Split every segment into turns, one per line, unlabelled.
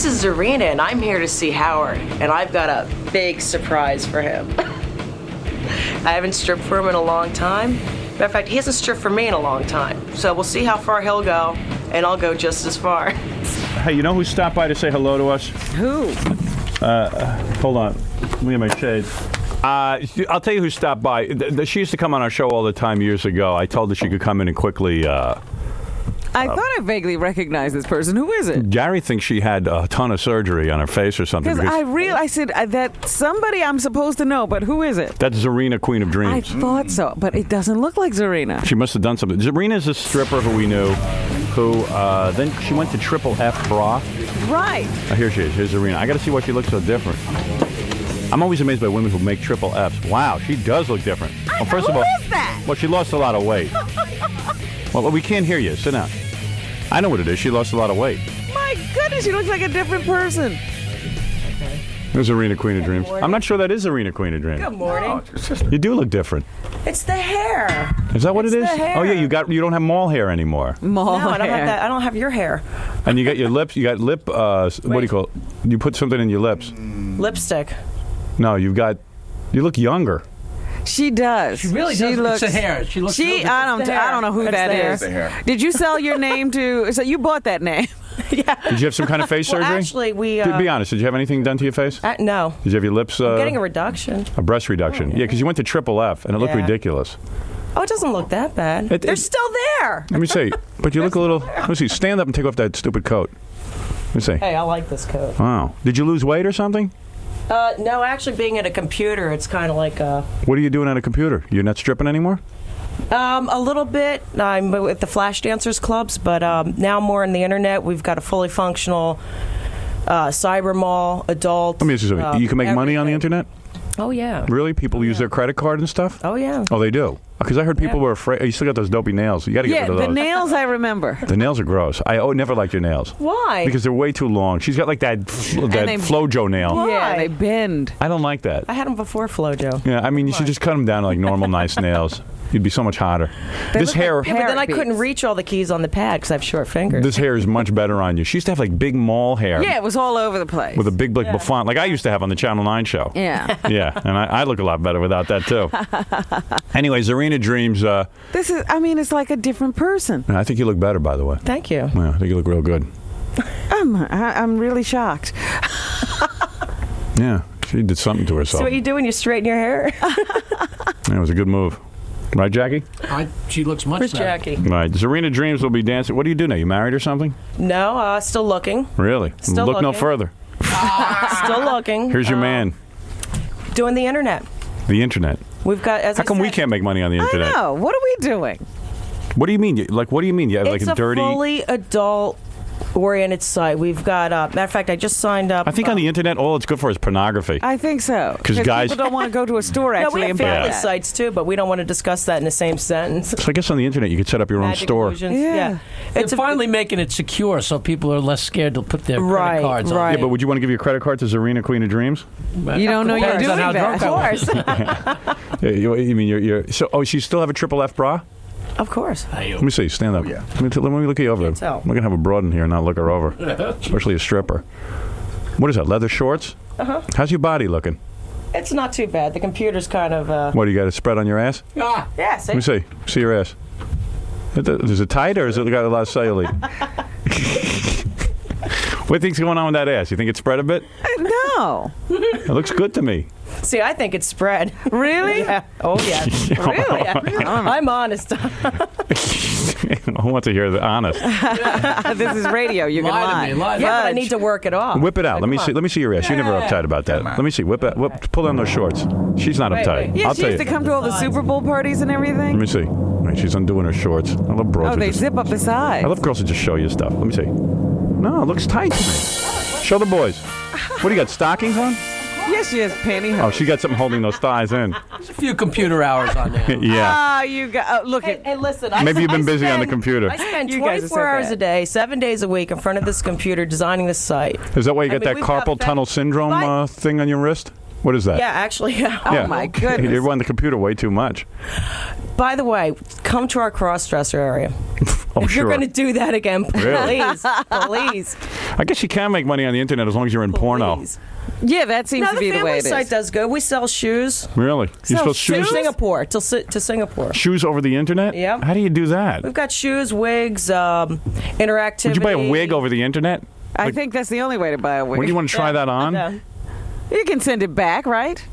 This is Zoryna, and I'm here to see Howard, and I've got a big surprise for him. I haven't stripped for him in a long time. Matter of fact, he hasn't stripped for me in a long time. So we'll see how far he'll go, and I'll go just as far.
Hey, you know who stopped by to say hello to us?
Who?
Hold on. Let me get my shades. I'll tell you who stopped by. She used to come on our show all the time years ago. I told her she could come in and quickly...
I thought I vaguely recognized this person. Who is it?
Gary thinks she had a ton of surgery on her face or something.
Because I said that somebody I'm supposed to know, but who is it?
That's Zoryna, Queen of Dreams.
I thought so, but it doesn't look like Zoryna.
She must have done something. Zoryna's a stripper who we knew, who then she went to Triple F Bra.
Right.
Oh, here she is. Here's Zoryna. I got to see why she looks so different. I'm always amazed by women who make Triple Fs. Wow, she does look different. Well, first of all,
who is that?
Well, she lost a lot of weight. Well, we can't hear you. Sit down. I know what it is. She lost a lot of weight.
My goodness, she looks like a different person.
There's Zoryna, Queen of Dreams. I'm not sure that is Zoryna, Queen of Dreams.
Good morning.
You do look different.
It's the hair.
Is that what it is?
The hair.
Oh yeah, you don't have mall hair anymore.
Mall
No, I don't
hair.
have that. I don't have your hair.
And you got your lips. You got lip. What do you call it? You put something in your lips.
Lipstick.
No, you look younger.
She does.
She really does.
Looks,
it's the hair. She looks.
I don't know who
It's
that
the hair.
is.
It's the
hair.
Did you sell your name to? So you bought that name?
Yeah.
Did you have some kind of face
Well,
surgery?
actually, we...
Be honest. Did you have anything done to your face?
no.
Did you have your lips?
I'm getting a reduction.
a breast reduction. Yeah, because you went to Triple F and it looked
Yeah.
ridiculous.
Oh, it doesn't look that bad. They're still there.
Let me see. But you look a little. Let me see. Stand up and take off that stupid coat. Let me see.
Hey, I like this coat.
Wow. Did you lose weight or something?
No, actually, being at a computer, it's kind of like
What are you doing at a computer? You're not stripping anymore?
a little bit. I'm with the Flash Dancers clubs, but now more on the internet. We've got a fully functional cyber mall, adult.
Let me ask you something. You can make money on the
everything.
internet?
Oh, yeah.
Really? People use their credit card and stuff?
Oh, yeah.
Oh, they do? Because I heard people were afraid. You still got those dopey nails. You got to get
Yeah,
rid of
the
those.
nails I remember.
The nails are gross. I never liked your nails.
Why?
Because they're way too long. She's got like that
they-
Flojo nail.
Why?
Yeah, they bend.
I don't like that.
I had them before Flojo.
Yeah, I mean, you should just cut them down to like normal, nice nails. You'd be so much hotter. This
look
hair,
like
Yeah, but then I
Parrot
couldn't
beaks.
reach all the keys on the pad because I have short fingers.
this hair is much better on you. She used to have like big mall hair
Yeah, it was all over the place.
with a big like bouffant, like I used to have on the Channel 9 show.
yeah.
Yeah, and I look a lot better without that too. Anyway, Zoryna Dreams.
This is. I mean, it's like a different person.
I think you look better, by the way.
Thank you.
Yeah, I think you look real good.
I'm really shocked.
Yeah, she did something to herself.
So what you do when you straighten your hair?
Yeah, it was a good move. Right, Jackie?
She looks much
Where's
better.
Jackie?
Right. Zoryna Dreams will be dancing. What do you do now? You married or something?
No, still looking.
Really?
Still
Look no
looking.
further.
Still looking.
Here's your man.
Doing the internet.
The internet.
We've got, as
How
I
come we
said,
can't make money on the internet?
I know. What are we doing?
What do you mean? Like, what do you mean? You have like
It's
a dirty.
fully adult-oriented site. We've got, matter of fact, I just signed up.
I think on the internet, all it's good for is pornography.
I think so.
'Cause guys-
people don't want to go to a store
No,
actually
we have
and buy
family
that.
sites too, but we don't want to discuss that in the same sentence.
So I guess on the internet you could set up your own
Magic
store.
illusions.
Yeah.
They're
It's
finally making it secure so people are less scared to put their
Right,
credit cards
right.
on.
Yeah, but would you want to give your credit card to Zoryna, Queen of Dreams?
You don't know you're
Depends on
doing
how
that.
drunk I was.
Of course.
Yeah, you mean you're so? Oh, she still have a Triple F bra?
Of course.
Let me see. Stand up.
yeah.
Let me look you over.
Can't tell.
We're gonna have a broad in here and not look her over, especially a stripper. What is that? Leather shorts?
Uh-huh.
How's your body looking?
It's not too bad. The computer's kind of,
What do you got? A spread on your ass?
Ah,
yeah, see?
Let me see. See your ass. Is it tight or is it got a lot of cellulite? What do you think's going on with that ass? You think it's spread a bit?
No.
It looks good to me.
See, I think it's spread.
Really?
Yeah. Oh, yeah.
Really?
I'm honest.
Who wants to hear the honest?
This is radio. You can
lie
lie.
to me. Lie to
Yeah,
me.
but I need to work it off.
Whip it out. Let me see. Let me see your ass. You're never uptight about that. Let me see. Whip it. Pull down those shorts. She's not
Wait,
uptight.
wait.
Yeah,
I'll
she
tell
used
you.
to come to all the Super Bowl parties and
Let
everything.
me see. Wait, she's undoing her shorts. I love bros.
Oh,
who
they
just-
zip up the sides.
I love girls who just show you stuff. Let me see. No, it looks tight to me. Show the boys. What do you got? Stockings on?
Yes, she has pantyhose.
Oh, she got something holding those thighs in.
There's a few computer hours on there.
Yeah.
Ah, you got. Look
Hey,
at.
hey, listen.
Maybe you've been
I
busy on the
spend-
computer.
I spend
You guys are so
24 hours
bad.
a day, 7 days a week in front of this computer designing this site.
Is that why you
I
got
mean,
that
we've got
carpal tunnel syndrome
Right.
thing on your wrist? What is that?
Yeah, actually, yeah.
Oh, my goodness.
You're on the computer way too much.
By the way, come to our cross-dresser area.
Oh,
If
sure.
you're going to do that again,
Really?
please.
I guess you can make money on the internet as long as you're in porno.
Please.
Yeah, that seems
No,
to
the
be the way
family
it
site
is.
does good. We sell shoes.
Really? You
So
sell
To
shoes?
Singapore, to Singapore.
Shoes over the internet?
Yep.
How do you do that?
We've got shoes, wigs, interactivity.
Would you buy a wig over the internet?
I think that's the only way to buy a wig.
When do you want to try that on?
Yeah.
You can send it back, right?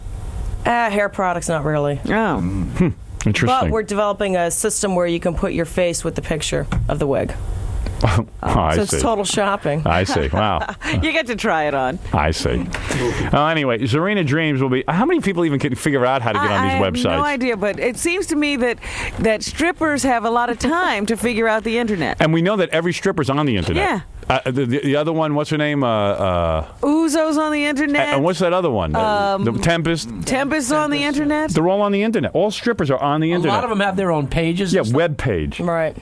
Hair products, not really.
Oh.
Interesting.
But we're developing a system where you can put your face with the picture of the wig.
Oh, I
So
see.
it's total shopping.
I see. Wow.
You get to try it on.
I see. Anyway, Zoryna Dreams will be. How many people even can figure out how to get on these
I have
websites?
no idea, but it seems to me that strippers have a lot of time to figure out the internet.
And we know that every stripper's on the internet.
Yeah.
The other one, what's her name?
Uzo's on the internet.
And what's that other one? The Tempest.
Tempest's on the internet.
They're all on the internet. All strippers are on the
A
internet.
lot of them have their own pages.
Yeah,
and stuff,
web page.
Right.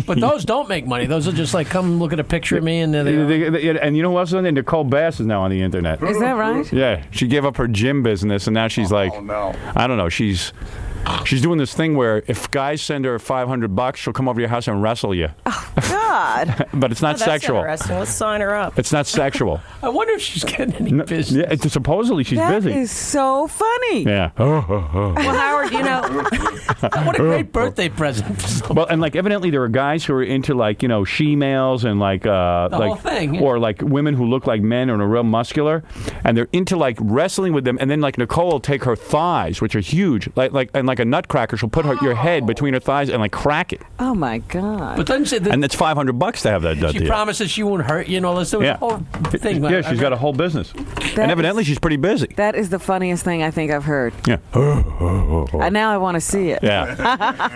but those don't make money. Those are just like, come look at a picture of me and there they are.
And you know who else is on there? Nicole Bass is now on the internet.
Is that right?
Yeah, she gave up her gym business, and now she's like, I don't know, she's doing this thing where if guys send her $500, she'll come over to your house and wrestle you.
God.
But it's not
That's
sexual.
interesting. Let's sign her up.
It's not sexual.
I wonder if she's getting any business.
Yeah, supposedly she's
That
busy.
is so funny.
Yeah.
Well, Howard, you know,
What a great birthday present for someone.
Well, and like evidently there are guys who are into like she-males and like
whole thing, yeah.
or like women who look like men and are real muscular, and they're into like wrestling with them. And then like Nicole will take her thighs, which are huge, like a nutcracker. She'll put your head between her thighs and like crack it.
Oh my God.
But doesn't she,
And it's $500 to have that done.
she promises she won't hurt you and all this. There was
Yeah.
a whole thing.
Yeah, she's got a whole business, and evidently she's pretty busy.
That is the funniest thing I think I've heard.
Yeah.
And now I want to see it.
Yeah.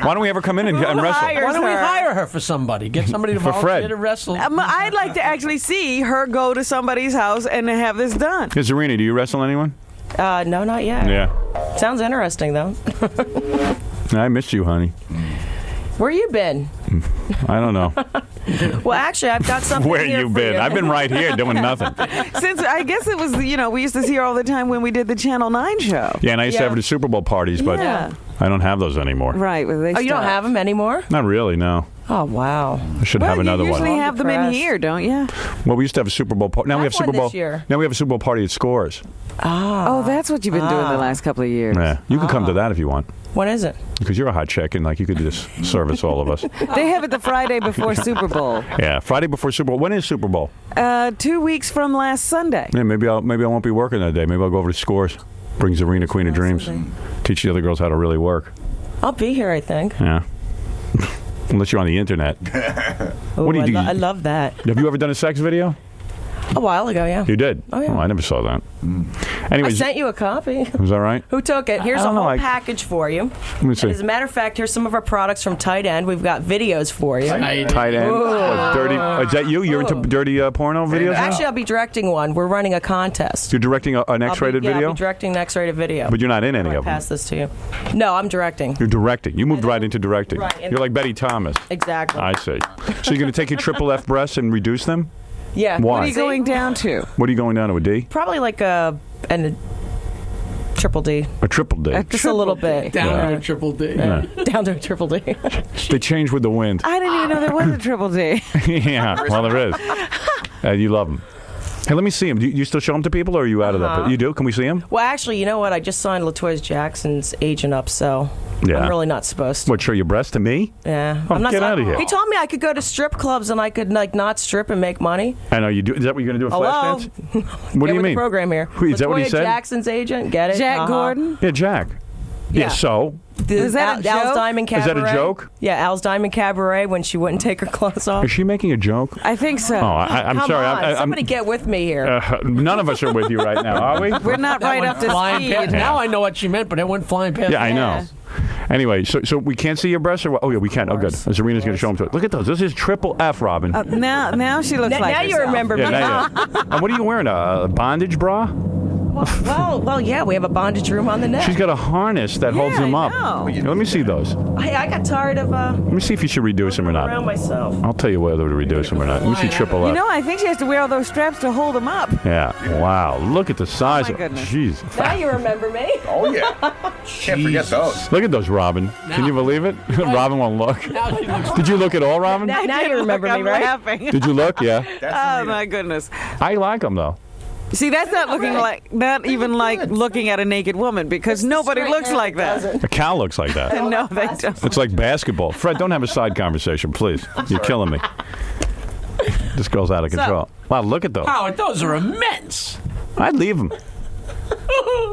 Why don't we ever come in and wrestle?
Why don't we
her.
hire her for somebody? Get somebody to
For Fred.
volunteer to wrestle.
I'd like to actually see her go to somebody's house and have this done.
Hey, Zoryna, do you wrestle anyone?
no, not yet.
Yeah.
Sounds interesting, though.
I missed you, honey.
Where you been?
I don't know.
Well, actually, I've got something
Where
here
you
for
been?
you.
I've been right here doing nothing.
Since I guess it was, we used to see her all the time when we did the Channel 9 show.
Yeah, and I used to
Yeah.
have the Super Bowl parties, but
Yeah.
I don't have those anymore.
Right. Well, they
Oh, you don't
stopped.
have them anymore?
Not really, no.
Oh, wow.
I should have another
you usually
one.
have them in
Depressed.
here, don't you?
Well, we used to have a Super Bowl party. Now we have
Have one
Super Bowl.
this year.
Now we have a Super Bowl party at Scores.
Oh, that's what you've been doing the last couple of years.
Yeah, you can come to that if you want,
When is it?
because you're a hot chick and like you could just service all of us.
They have it the Friday before Super Bowl.
Yeah, Friday before Super Bowl. When is Super Bowl?
2 weeks from last Sunday.
Yeah, maybe I won't be working that day. Maybe I'll go over to Scores, bring Zoryna Queen of Dreams, teach the other girls how to really work.
I'll be here, I think.
Yeah. Unless you're on the internet.
Ooh,
What do you do?
I love that.
Have you ever done a sex video?
A while ago, yeah.
You did?
Oh, yeah.
I never saw that.
I
Anyways,
sent you a copy.
was that right?
Who took it? Here's
I
a
don't know,
whole
like-
package for you.
Let me see.
As a matter of fact, here's some of our products from Tight End. We've got videos for you.
Tight end. What, dirty? Is that you? You're into dirty porno videos now?
Actually, I'll be directing one. We're running a contest.
You're directing an X-rated
I'll
video?
be directing an X-rated video.
But you're not in any
I'll
of them.
pass this to you. No, I'm directing.
You're directing. You moved right into directing.
Right, and-
You're like Betty Thomas.
Exactly.
I see. So you're going to take your triple F breasts and reduce them?
Yeah.
Why?
What are you going down to?
What are you going down to, a D?
Probably like a triple D.
A triple D?
Just a little bit.
Down to a triple D.
Down to a triple D.
They change with the wind.
I didn't even know there was a Triple D.
Yeah, well, there is. You love them. Hey, let me see him. Do you still show them to people, or are you out of that? You do? Can we see him?
Well, actually, you know what? I just signed LaToya Jackson's agent up, so
Yeah.
I'm really not supposed to.
What, show your breast to me?
Yeah.
Oh,
I'm not
get outta here.
He told me I could go to strip clubs and I could like not strip and make money.
I know you do. Is that what you're going to do? A
Hello?
flash dance? What
Get
do you
with the
mean?
program here.
Who- is that what he
LaToya
said?
Jackson's agent. Get it?
Jack Gordon?
Yeah, Jack. Yeah, so?
Is that a
Al's
joke?
Diamond
Is
Cabaret.
that a joke?
Yeah, Al's Diamond Cabaret when she wouldn't take her clothes off.
Is she making a joke?
I think so.
Oh, I'm
Come
sorry.
on, somebody get with me here.
None of us are with you right now, are we?
We're not
That
right
went
up to
flying past.
speed.
Now I know what she meant, but it went flying past.
Yeah, I
Yeah.
know. Anyway, so we can't see your breasts, or what? Oh yeah, we can. Oh good. Zoryna's going to show them to us. Look at those. This is triple F, Robin.
Now she looks
now
like
now you
herself.
remember
yeah,
me.
now you- And what are you wearing? A bondage bra?
Well, yeah, we have a bondage room on the neck.
She's got a harness that holds them up.
know.
Let me see those.
I got tired of
Let me see if you should reduce them or not.
around myself.
I'll tell you whether to reduce them or not. Let me see triple
You
F.
know, I think she has to wear all those straps to hold them up.
Yeah. Wow. Look at the size
my
of
goodness.
Jeez.
Now you remember me.
Oh, yeah. Can't forget those.
Look at those, Robin. Can you believe it? Robin won't look.
Now she looks
Did you look at all, Robin?
Now you remember
I'm
me, right?
laughing.
Did you look? Yeah.
Oh my goodness!
I like them though.
See, that's not looking like, not even like looking at a naked woman because nobody
straight
looks
hair
like that.
A cow looks like that.
No, they don't.
It's like basketball. Fred, don't have a side conversation, please. You're killing me. This girl's out of control. Wow, look at those.
Howard, those are immense.
I'd leave them.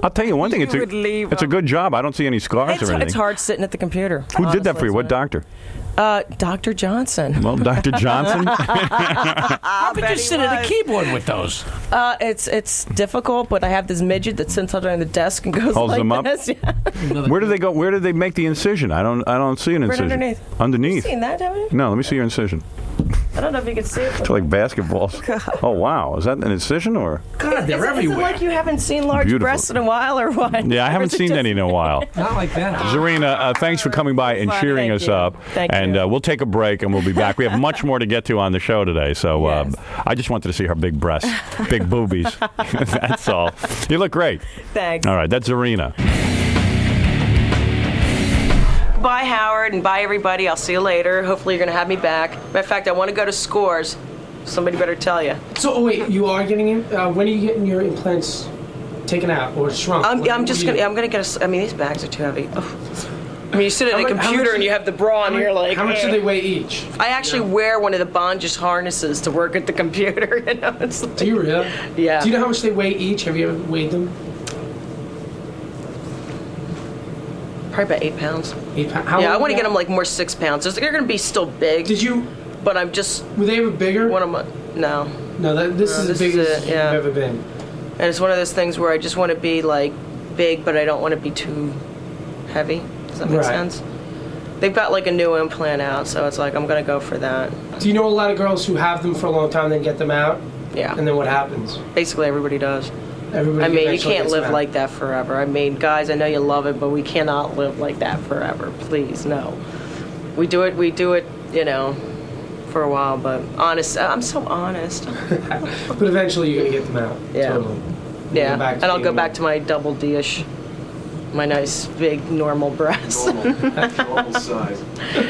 I'll tell you one thing. It's
You would leave
a
'em.
good job. I don't see any scars or anything.
It's hard sitting at the computer.
Who did that for
honestly,
you? What
so-
doctor?
Dr. Johnson.
Well, Dr. Johnson.
How could
bet
you
he
sit at a
was.
keyboard with those?
It's difficult, but I have this midget that sits under the desk and goes
Holds
like
them up?
this. Yeah.
Where do they go? Where did they make the incision? I don't see an
Right
incision.
underneath.
Underneath.
Seen that, haven't you?
No, let me see your incision.
I don't know if you can see it.
It's like basketballs. Oh wow, is that an incision or?
God, they're
Is it
everywhere.
like you haven't seen large
Beautiful.
breasts in a while, or what?
Yeah, I
Or
haven't
is it
seen
just-
any in a while.
Not like that.
Zoryna, thanks for coming by and cheering
Thank
us
you.
up.
Thank
and
you.
we'll take a break and we'll be back. We have much more to get to on the show today. So
Yes.
I just wanted to see her big breasts, big boobies. That's all. You look great.
Thanks.
All right, that's Zoryna.
Bye, Howard, and bye, everybody. I'll see you later. Hopefully, you're going to have me back. Matter of fact, I want to go to Scores. Somebody better tell you.
So, wait, you are getting in? When are you getting your implants taken out or shrunk?
I'm gonna
get
get a. I mean, these bags are too heavy. Ugh. I mean, you sit at a
How
computer
much-
and you have the bra, and you're like.
How much do
eh.
they weigh each?
I actually wear one of the bondage harnesses to work at the computer. You know, it's like,
Do you really?
Yeah.
Do you know how much they weigh each? Have you ever weighed them?
probably about 8 pounds.
8 pounds? How
Yeah, I
long
want to
ago?
get them like more 6 pounds. They're going to be still big.
Did you?
But I'm just
Were they ever bigger?
one of my no.
No, this
No,
is
this
the
is
biggest
it, yeah.
you've ever been.
And it's one of those things where I just want to be like big, but I don't want to be too heavy. Does that make
Right.
sense? They've got like a new implant out, so it's like I'm gonna go for that.
Do you know a lot of girls who have them for a long time, then get them out,
Yeah.
and then what happens?
Basically, everybody does.
Everybody
I mean, you
eventually
can't
gets them
live
out.
like that forever. I mean, guys, I know you love it, but we cannot live like that forever. Please, no. We do it, you know, for a while, but honest, I'm so honest.
But eventually you're gonna get them out.
Yeah.
Totally.
Yeah,
Go back to
and I'll
being
go
a-
back to my double D-ish, my nice big normal breasts.
Normal size.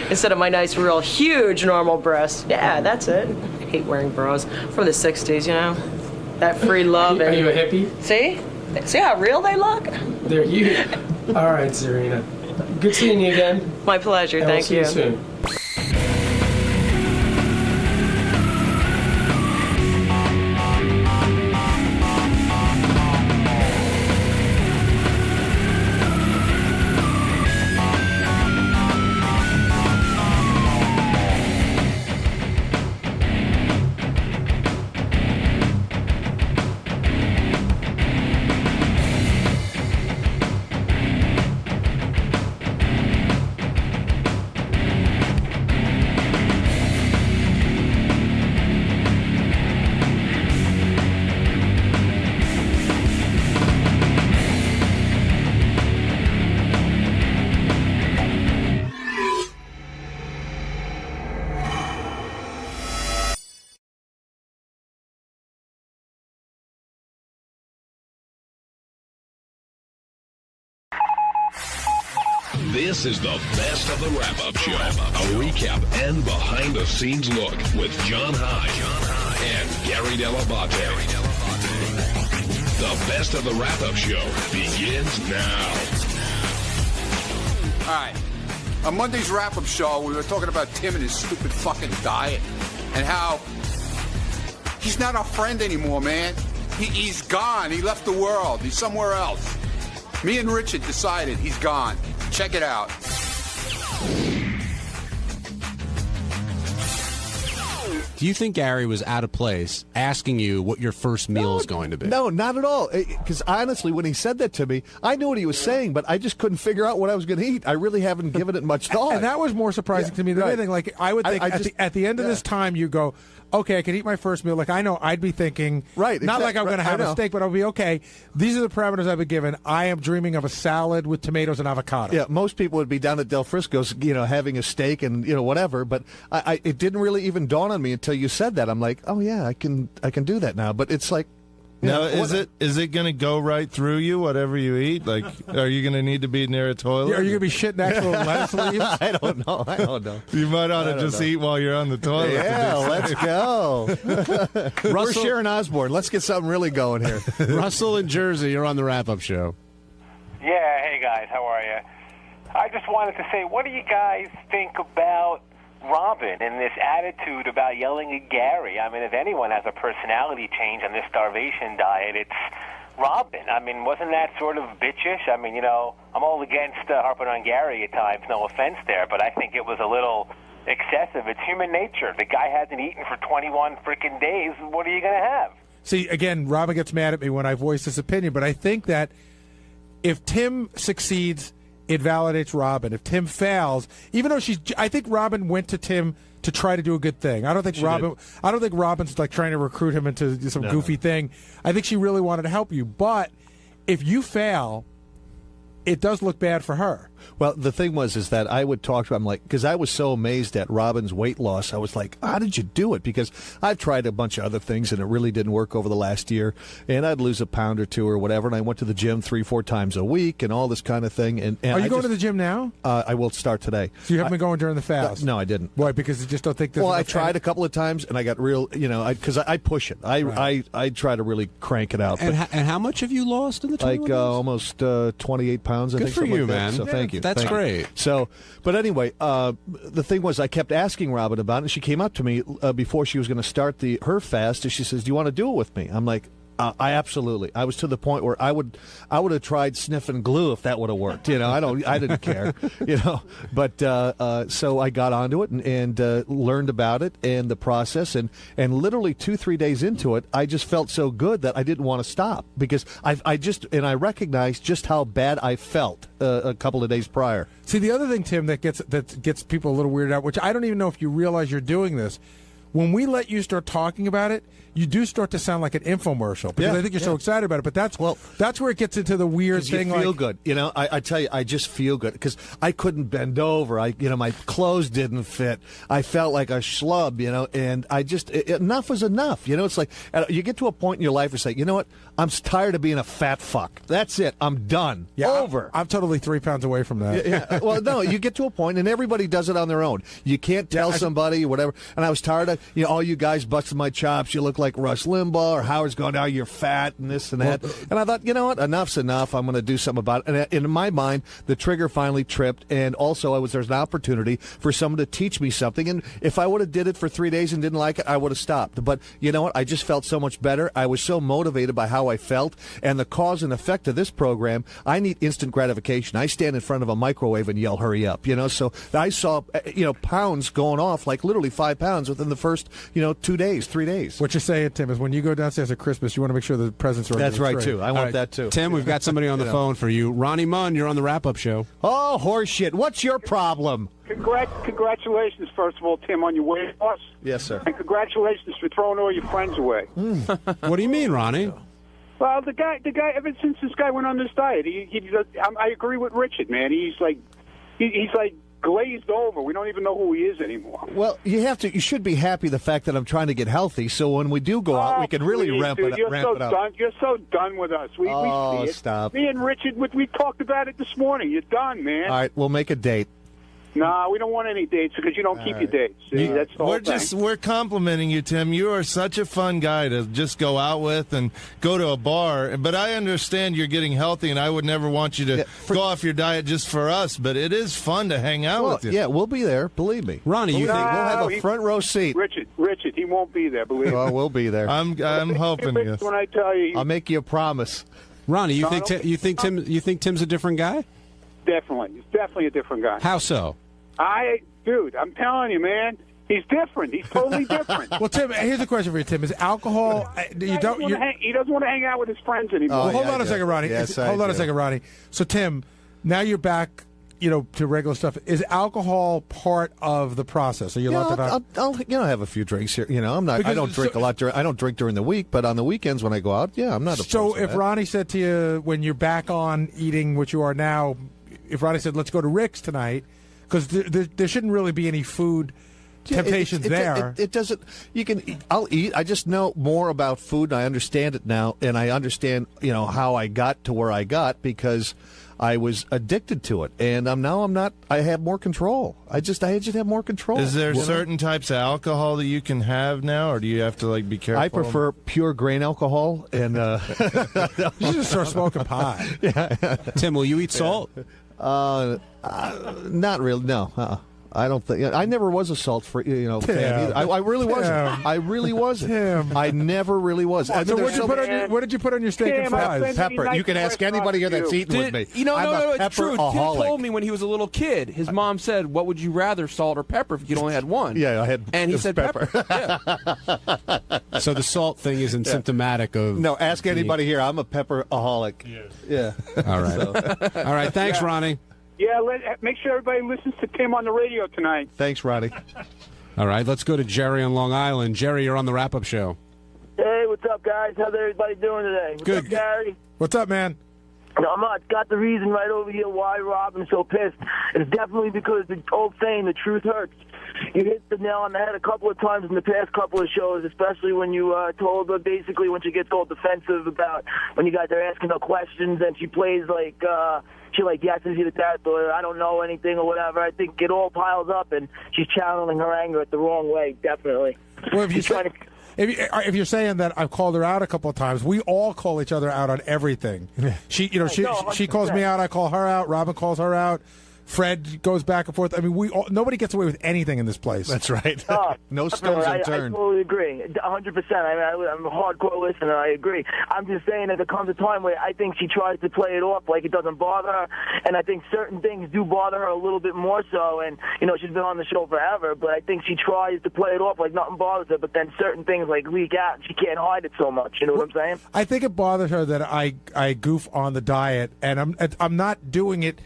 Instead of my nice, real huge normal breasts. Yeah, that's it. I hate wearing bras from the 60s, you know? That free love.
Are you a
And,
hippie?
see how real they look?
They're huge. All right, Zoryna. Good seeing you again.
My pleasure,
And we'll
thank
see you soon.
This is the best of the wrap-up show. A recap and behind-the-scenes look with John High and Gary Dell'Abate. The best of the wrap-up show begins now.
All right. On Monday's wrap-up show, we were talking about Tim and his stupid fucking diet and how he's not our friend anymore, man. He's gone. He left the world. He's somewhere else. Me and Richard decided he's gone. Check it out.
Do you think Gary was out of place asking you what your first meal is going to be?
No, not at all. Because honestly, when he said that to me, I knew what he was saying, but I just couldn't figure out what I was going to eat. I really haven't given it much thought.
And that was more surprising to me than
right.
anything. Like I would think
I
at the end of this time, you go, okay, I can eat my first meal. Like, I know I'd be thinking,
right?
Not like I'm going to have a steak, but I'll be okay. These are the parameters I've been given. I am dreaming of a salad with tomatoes and avocado.
Yeah, most people would be down at Del Frisco's, having a steak and whatever. But it didn't really even dawn on me until you said that. I'm like, oh yeah, I can do that now. But it's like.
Now, is it going to go right through you, whatever you eat? Like, are you going to need to be near a toilet?
Yeah, are you going to be shitting next to lettuce leaves?
I don't know.
You might ought to just eat while you're on the toilet.
Yeah, let's go. We're Sharon Osbourne. Let's get something really going here.
Russell in Jersey, you're on the wrap-up show.
Yeah, hey guys, how are you? I just wanted to say, what do you guys think about Robin and this attitude about yelling at Gary? I mean, if anyone has a personality change on this starvation diet, it's Robin. I mean, wasn't that sort of bitchish? I mean, I'm all against harping on Gary at times, no offense there, but I think it was a little excessive. It's human nature. The guy hasn't eaten for 21 freaking days. What are you going to have?
See, again, Robin gets mad at me when I voice this opinion, but I think that if Tim succeeds, it validates Robin. If Tim fails, even though I think Robin went to Tim to try to do a good thing. I don't think Robin's like trying to recruit him into some goofy thing. I think she really wanted to help you. But if you fail, it does look bad for her.
Well, the thing is that I would talk to him because I was so amazed at Robin's weight loss. I was like, how did you do it? Because I've tried a bunch of other things and it really didn't work over the last year. And I'd lose a pound or two or whatever. And I went to the gym 3-4 times a week and all this kind of thing. And
are you going to the gym now?
I will start today.
So you haven't been going during the fast?
No, I didn't.
Why? Because you just don't think there's
I tried a couple of times and I got real, because I push it. I try to really crank it out.
And how much have you lost in the 21 days?
Almost 28 pounds, I think.
Good for you, man.
So thank you.
That's great.
So, but anyway, the thing was, I kept asking Robin about it, and she came up to me before she was going to start her fast, and she says, "Do you want to do it with me?" I'm like, I absolutely. I was to the point where I would have tried sniffing glue if that would have worked. I didn't care. But so I got onto it and learned about it and the process, and literally 2-3 days into it, I just felt so good that I didn't want to stop because I recognized just how bad I felt a couple of days prior.
See, the other thing, Tim, that gets people a little weirded out, which I don't even know if you realize you're doing this. When we let you start talking about it, you do start to sound like an infomercial because I think you're so excited about it. But that's where it gets into the weird thing.
You feel good, I tell you, I just feel good because I couldn't bend over. My clothes didn't fit. I felt like a schlub, and I just enough was enough. It's like you get to a point in your life where you say, you know what, I'm tired of being a fat fuck. That's it. I'm done. Over.
I'm totally 3 pounds away from that.
Yeah. Well, no, you get to a point, and everybody does it on their own. You can't tell somebody or whatever. And I was tired of all you guys busting my chops. You look like Rush Limbaugh, or Howard's going, "Oh, you're fat," and this and that. And I thought, you know what, enough's enough. I'm going to do something about it. And in my mind, the trigger finally tripped. And also, there's an opportunity for someone to teach me something. And if I would have did it for 3 days and didn't like it, I would have stopped. But you know what? I just felt so much better. I was so motivated by how I felt. And the cause and effect of this program, I need instant gratification. I stand in front of a microwave and yell, "Hurry up!" So I saw, pounds going off, like literally 5 pounds within the first, 2 days, 3 days.
What you're saying, Tim, is when you go downstairs at Christmas, you want to make sure the presents are.
That's right too. I want that too.
Tim, we've got somebody on the phone for you. Ronnie Munn, you're on the wrap-up show.
Oh, horseshit! What's your problem?
Congratulations, first of all, Tim, on your weight loss.
Yes, sir.
And congratulations for throwing all your friends away.
What do you mean, Ronnie?
Well, the guy. Ever since this guy went on this diet, I agree with Richard, man. He's like glazed over. We don't even know who he is anymore.
Well, you should be happy the fact that I'm trying to get healthy, so when we do go out, we can really ramp it up.
You're so done with us. We see it.
Stop.
Me and Richard, we talked about it this morning. You're done, man.
All right, we'll make a date.
No, we don't want any dates because you don't keep your dates. See, that's the whole thing.
We're complimenting you, Tim. You are such a fun guy to just go out with and go to a bar. But I understand you're getting healthy, and I would never want you to go off your diet just for us. But it is fun to hang out with you.
Yeah, we'll be there. Believe me,
Ronnie. You think
we'll have a front row seat?
Richard, he won't be there. Believe me.
Well, we'll be there.
I'm hoping. Yes.
When I tell you,
I'll make you a promise.
Ronnie, you think Tim's a different guy?
Definitely, he's definitely a different guy.
How so?
Dude, I'm telling you, man, he's different. He's totally different.
Well, Tim, here's a question for you, Tim: is alcohol?
He doesn't want to hang out with his friends anymore.
Hold on a second, Ronnie. Hold on a second, Ronnie. So, Tim, now you're back. to regular stuff. Is alcohol part of the process? Are you allowed to not?
I'll have a few drinks here. I'm not. I
Because-
don't drink a lot. I don't drink during the week, but on the weekends when I go out, yeah, I'm not.
So
opposed to
if
that.
Ronnie said to you when you're back on eating what you are now, if Ronnie said, "Let's go to Rick's tonight," because there shouldn't really be any food temptations there.
It doesn't. I'll eat. I just know more about food. And I understand it now, and I understand how I got to where I got because I was addicted to it, and I'm not. I have more control. I just have more control.
Is there certain types of alcohol that you can have now, or do you have to be careful?
I prefer pure grain alcohol, and
you just start smoking pot.
Tim, will you eat salt?
Not really. No. I don't think. I never was a salt fan either. I really wasn't. I really wasn't. I never really was.
So what did you put on your steak and fries?
Pepper. You can ask anybody here that's eaten with me.
No, it's true. Tim told me when he was a little kid, his mom said, "What would you rather, salt or pepper?" If you only had one.
Yeah, I had.
And he said pepper.
So the salt thing isn't symptomatic of.
No, ask anybody here. I'm a pepperaholic. Yeah.
All right. All right. Thanks, Ronnie.
Yeah, make sure everybody listens to Tim on the radio tonight.
Thanks, Ronnie.
All right, let's go to Jerry on Long Island. Jerry, you're on the wrap-up show.
Hey, what's up, guys? How's everybody doing today? What's
Good.
up, Gary?
What's up, man?
Not much. Got the reason right over here why Robin's so pissed. It's definitely because the old saying, the truth hurts. You hit the nail on the head a couple of times in the past couple of shows, especially when you told her basically when she gets all defensive about when you guys are asking her questions and she plays like she yeses you to that or I don't know anything or whatever. I think it all piles up and she's channeling her anger at the wrong way, definitely.
Well, if you're saying that I've called her out a couple of times, we all call each other out on everything. She calls me out, I call her out, Robin calls her out. Fred goes back and forth. I mean, nobody gets away with anything in this place.
That's right. No stones unturned.
I totally agree. 100%. I'm a hardcore listener. I agree. I'm just saying that there comes a time where I think she tries to play it off like it doesn't bother her, and I think certain things do bother her a little bit more so, and, she's been on the show forever, but I think she tries to play it off like nothing bothers her, but then certain things leak out, and she can't hide it so much. You know what I'm saying?
I think it bothers her that I goof on the diet, and I'm not doing it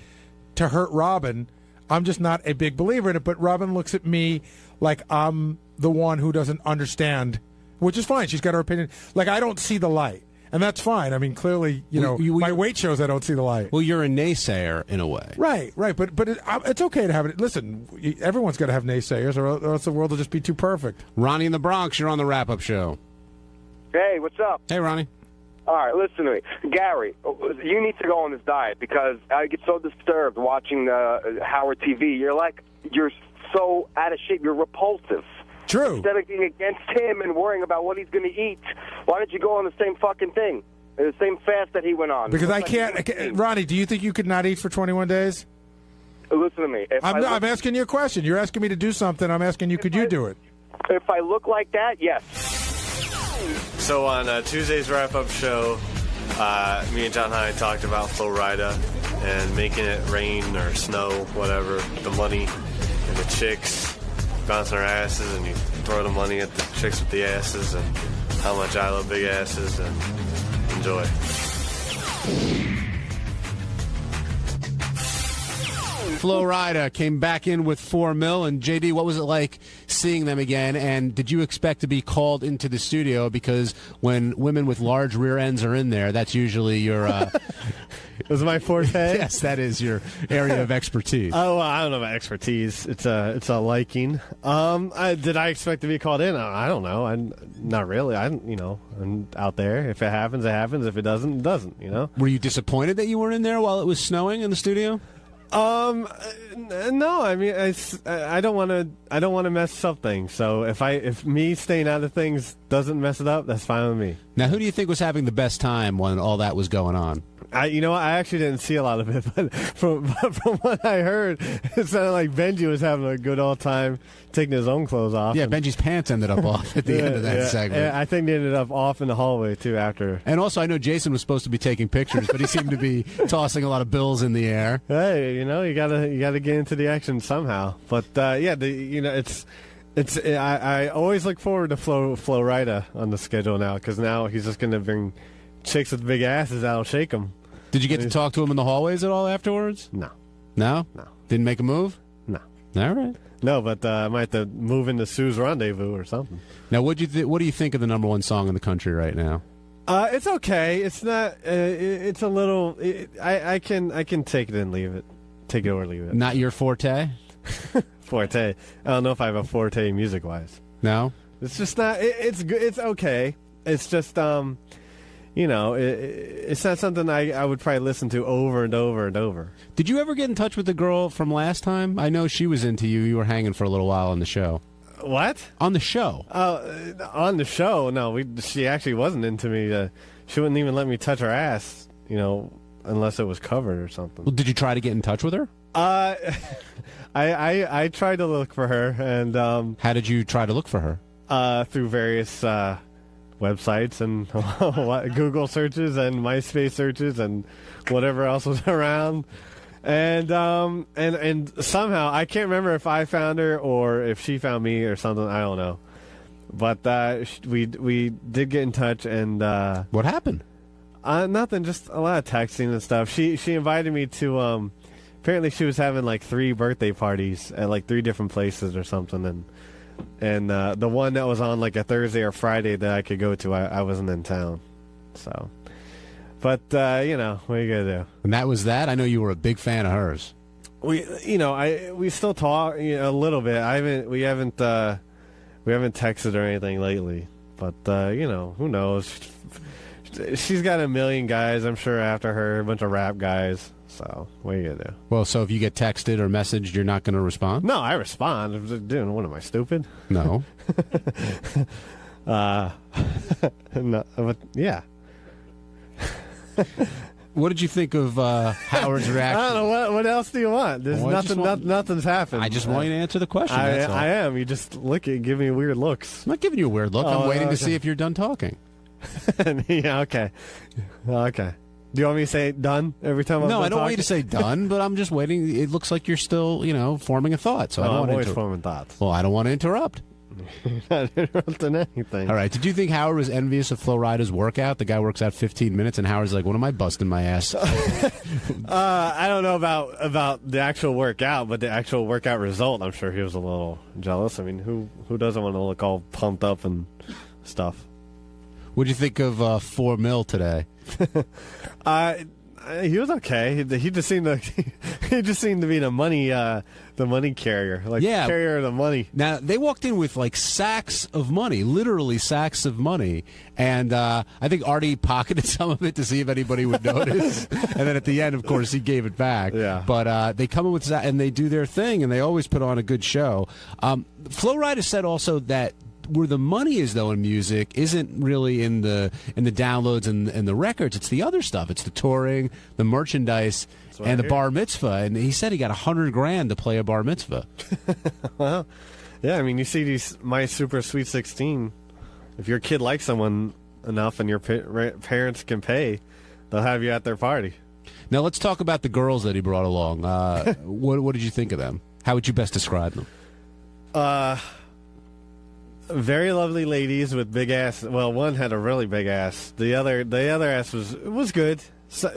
to hurt Robin. I'm just not a big believer in it, but Robin looks at me like I'm the one who doesn't understand, which is fine. She's got her opinion. I don't see the light, and that's fine. I mean, clearly, my weight shows I don't see the light.
Well, you're a naysayer in a way.
Right, but it's okay to have it. Listen, everyone's got to have naysayers, or else the world will just be too perfect.
Ronnie in the Bronx, you're on the wrap-up show.
Hey, what's up?
Hey, Ronnie.
All right, listen to me. Gary, you need to go on this diet because I get so disturbed watching Howard TV. You're so out of shape. You're repulsive.
True.
Instead of being against him and worrying about what he's going to eat, why don't you go on the same fucking thing? The same fast that he went on.
Because I can't. Ronnie, do you think you could not eat for 21 days?
Listen to me.
I'm asking you a question. You're asking me to do something. I'm asking you, could you do it?
If I look like that, yes.
So on Tuesday's wrap-up show, me and John Hine talked about Flo Rida and making it rain or snow, whatever, the money and the chicks bouncing their asses, and you throw the money at the chicks with the asses, and how much I love big asses, and enjoy.
Flo Rida came back in with $4 million. And JD, what was it like seeing them again? And did you expect to be called into the studio? Because when women with large rear ends are in there, that's usually your.
Was my forte?
Yes, that is your area of expertise.
Oh, I don't know about expertise. It's a liking. Did I expect to be called in? I don't know. I'm not really. I'm out there. If it happens, it happens. If it doesn't, it doesn't.
Were you disappointed that you weren't in there while it was snowing in the studio?
No. I mean, I don't want to mess up things. So if me staying out of things doesn't mess it up, that's fine with me.
Now, who do you think was having the best time when all that was going on?
I actually didn't see a lot of it, but from what I heard, it sounded like Benji was having a good old time taking his own clothes off.
Yeah, Benji's pants ended up off at the end of that segment.
Yeah, I think they ended up off in the hallway too after.
And also, I know Jason was supposed to be taking pictures, but he seemed to be tossing a lot of bills in the air.
Hey, you gotta get into the action somehow. But I always look forward to Flo Rida on the schedule now, because now he's just gonna bring chicks with big asses that'll shake them.
Did you get to talk to him in the hallways at all afterwards?
No.
No? Didn't make a move?
No.
All right.
No, but I might have to move into Sue's Rendezvous or something.
Now, what do you think of the number one song in the country right now?
It's okay. It's not. It's a little. I can take it and leave it. Take it or leave it.
Not your forte?
Forte. I don't know if I have a forte music wise.
No.
It's just not. It's good. It's okay. It's just it's not something I would probably listen to over and over and over.
Did you ever get in touch with the girl from last time? I know she was into you. You were hanging for a little while on the show.
What?
On the show.
On the show? No, she actually wasn't into me. She wouldn't even let me touch her ass, unless it was covered or something.
Well, did you try to get in touch with her?
I tried to look for her, and
how did you try to look for her?
Through various websites and Google searches and MySpace searches and whatever else was around. And somehow, I can't remember if I found her or if she found me or something. I don't know. But we did get in touch. And
what happened?
Nothing. Just a lot of texting and stuff. She invited me to. Apparently, she was having like 3 birthday parties at like 3 different places or something. And the one that was on like a Thursday or Friday that I could go to, I wasn't in town. So. But what are you gonna do?
And that was that. I know you were a big fan of hers.
We still talk a little bit. We haven't texted or anything lately. But who knows? She's got a million guys, I'm sure, after her, a bunch of rap guys. So what are you gonna do?
Well, so if you get texted or messaged, you're not gonna respond?
No, I respond. Dude, what am I, stupid?
No.
No, but yeah.
What did you think of Howard's reaction?
I don't know. What else do you want? There's nothing's happened.
I just want you to answer the question.
I am. You just give me weird looks.
I'm not giving you a weird look. I'm waiting to see if you're done talking.
Yeah, okay. Okay. Do you want me to say done every time I'm
No, I don't
talking?
want you to say done, but I'm just waiting. It looks like you're still, forming a thought. So I don't
I'm
want
always
to
forming thoughts.
Well, I don't want to interrupt.
Not interrupting anything.
All right. Did you think Howard was envious of Flo Rida's workout? The guy works out 15 minutes, and Howard's like, "What am I busting my ass?"
I don't know about the actual workout, but the actual workout result, I'm sure he was a little jealous. I mean, who doesn't want to look all pumped up and stuff?
What'd you think of $4 million today?
He was okay. He just seemed to be the money carrier, carrier of the money.
Now they walked in with like sacks of money, literally sacks of money, and I think Artie pocketed some of it to see if anybody would notice, and then at the end, of course, he gave it back.
Yeah.
But they come in with and they do their thing, and they always put on a good show. Flo Rida said also that where the money is, though, in music isn't really in the downloads and the records. It's the other stuff. It's the touring, the merchandise, and the bar mitzvah. And he said he got $100,000 to play a bar mitzvah.
Well, yeah. I mean, you see these My Super Sweet 16. If your kid likes someone enough and your parents can pay, they'll have you at their party.
Now let's talk about the girls that he brought along. What did you think of them? How would you best describe them?
Very lovely ladies with big ass. Well, one had a really big ass. The other ass was good. So,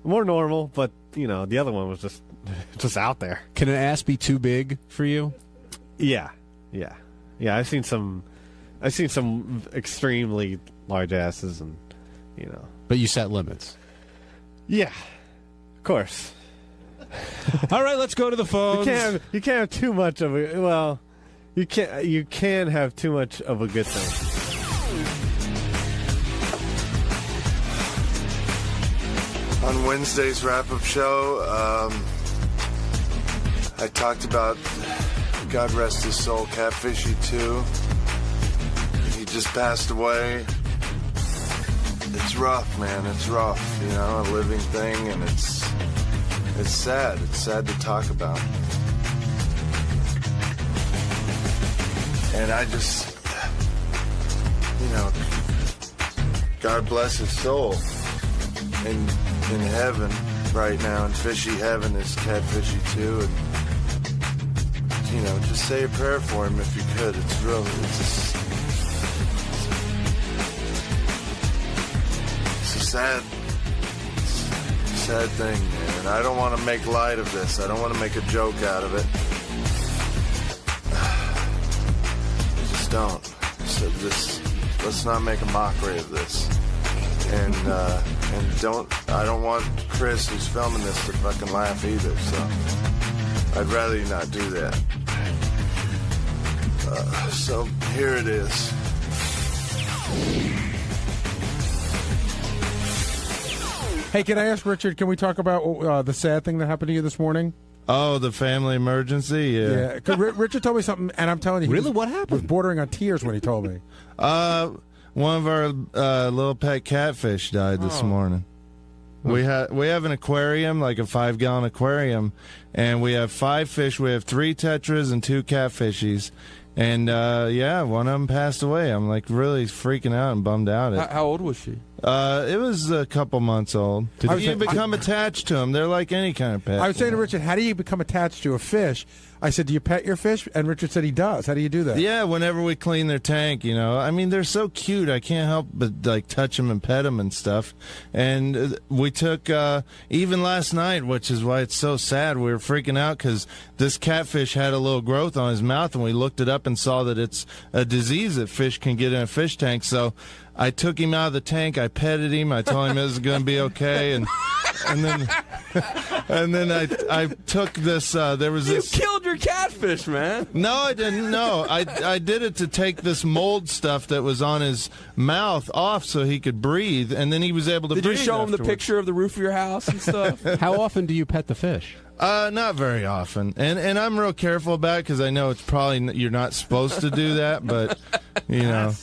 more normal, but the other one was just out there.
Can an ass be too big for you?
Yeah. I've seen some extremely large asses, and
But you set limits.
Yeah, of course.
All right, let's go to the phones.
You can't have too much of a well. You can have too much of a good thing.
On Wednesday's wrap-up show, I talked about, God rest his soul, Catfishy 2. He just passed away. It's rough, man. It's rough, a living thing, and it's sad. It's sad to talk about. And I just, God bless his soul. In heaven right now, in fishy heaven is Catfishy 2. And, just say a prayer for him if you could. It's a sad sad thing, man. I don't want to make light of this. I don't want to make a joke out of it. I just don't. So let's not make a mockery of this. And I don't want Chris, who's filming this, to fucking laugh either. So I'd rather you not do that. So here it is.
Hey, can I ask Richard, can we talk about the sad thing that happened to you this morning?
Oh, the family emergency? Yeah.
'Cause Richard told me something, and I'm telling you,
Really?
what happened? Was bordering on tears when he told me.
One of our little pet catfish died this morning. We have an aquarium, like a 5-gallon aquarium, and we have 5 fish. We have 3 tetras and 2 catfishies. And, one of them passed away. I'm, like, really freaking out and bummed out.
How old was she?
It was a couple months old. You become attached to them. They're like any kind of pet.
I was saying to Richard, how do you become attached to a fish? I said, do you pet your fish? And Richard said he does. How do you do that?
Yeah, whenever we clean their tank, you know. I mean, they're so cute. I can't help but, like, touch them and pet them and stuff. And we took, even last night, which is why it's so sad, we were freaking out because this catfish had a little growth on his mouth, and we looked it up and saw that it's a disease that fish can get in a fish tank. So I took him out of the tank. I petted him. I told him it was going to be okay. And then I took this. There was this.
You killed your catfish, man.
No, I didn't. No, I did it to take this mold stuff that was on his mouth off so he could breathe, and then he was able to breathe.
Did you show him the
afterwards.
picture of the roof of your house and stuff?
How often do you pet the fish?
Not very often, and I'm real careful about it because I know it's probably you're not supposed to do that, but you know,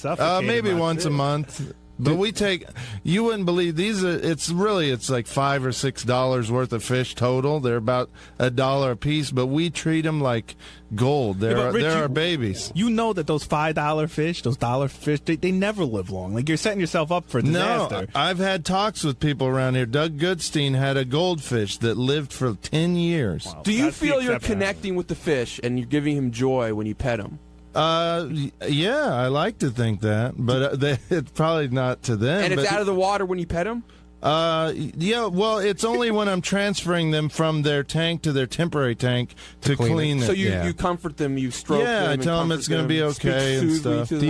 maybe once a month. But we take, you wouldn't believe these. It's like $5 or $6 worth of fish total. They're about $1 a piece, but we treat them like gold. They're our babies.
You know that those $5 fish, those dollar fish, they never live long. Like, you're setting yourself up for disaster.
No, I've had talks with people around here. Doug Goodstein had a goldfish that lived for 10 years.
Wow, do you feel you're connecting with the fish and you're giving him joy when you pet him?
Yeah, I like to think that, but it's probably not to them.
And it's out of the water when you pet him?
Yeah, well, it's only when I'm transferring them from their tank to their temporary tank to clean it.
So you comfort them, you stroke them.
Yeah, I tell them it's going to be okay and stuff.
Did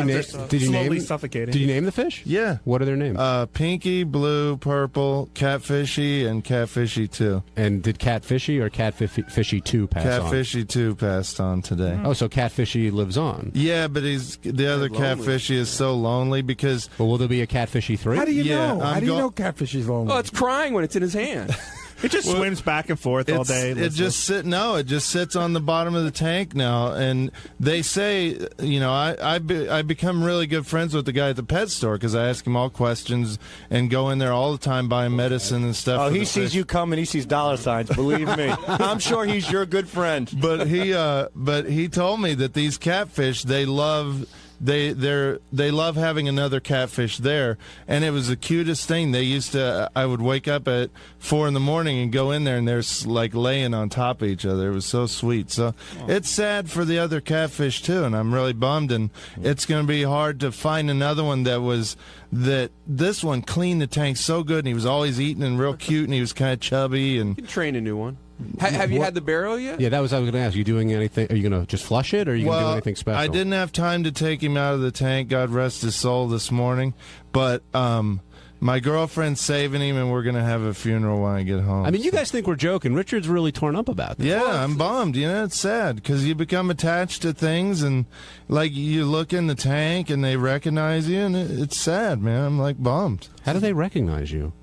you name the fish?
Yeah.
What are their names?
Pinky, Blue, Purple, Catfishy, and Catfishy 2.
And did Catfishy or Catfishy 2 pass on?
Catfishy 2 passed on today.
Oh, so Catfishy lives on.
Yeah, but the other Catfishy is so lonely because...
Well, will there be a Catfishy 3?
How do you know? How do you know Catfishy's lonely?
Oh, it's crying when it's in his hand.
It just swims back and forth all day.
It just sits on the bottom of the tank now, and they say, you know, I become really good friends with the guy at the pet store because I ask him all questions and go in there all the time buying medicine and stuff.
Oh, he sees you come and he sees dollar signs. Believe me, I'm sure he's your good friend.
But he told me that these catfish they love having another catfish there, and it was the cutest thing. They used to. I would wake up at 4 in the morning and go in there, and they're like laying on top of each other. It was so sweet. So it's sad for the other catfish too, and I'm really bummed. And it's going to be hard to find another one that this one cleaned the tank so good, and he was always eating and real cute, and he was kind of chubby. And
you can train a new one. Have you had the burial yet?
Yeah, I was going to ask. Are you doing anything? Are you going to just flush it, or are you going to do anything special?
I didn't have time to take him out of the tank. God rest his soul this morning. But my girlfriend's saving him, and we're going to have a funeral when I get home.
I mean, you guys think we're joking. Richard's really torn up about this.
Yeah, I'm bummed. You know, it's sad because you become attached to things, and like you look in the tank and they recognize you, and it's sad, man. I'm like bummed.
How do they recognize you?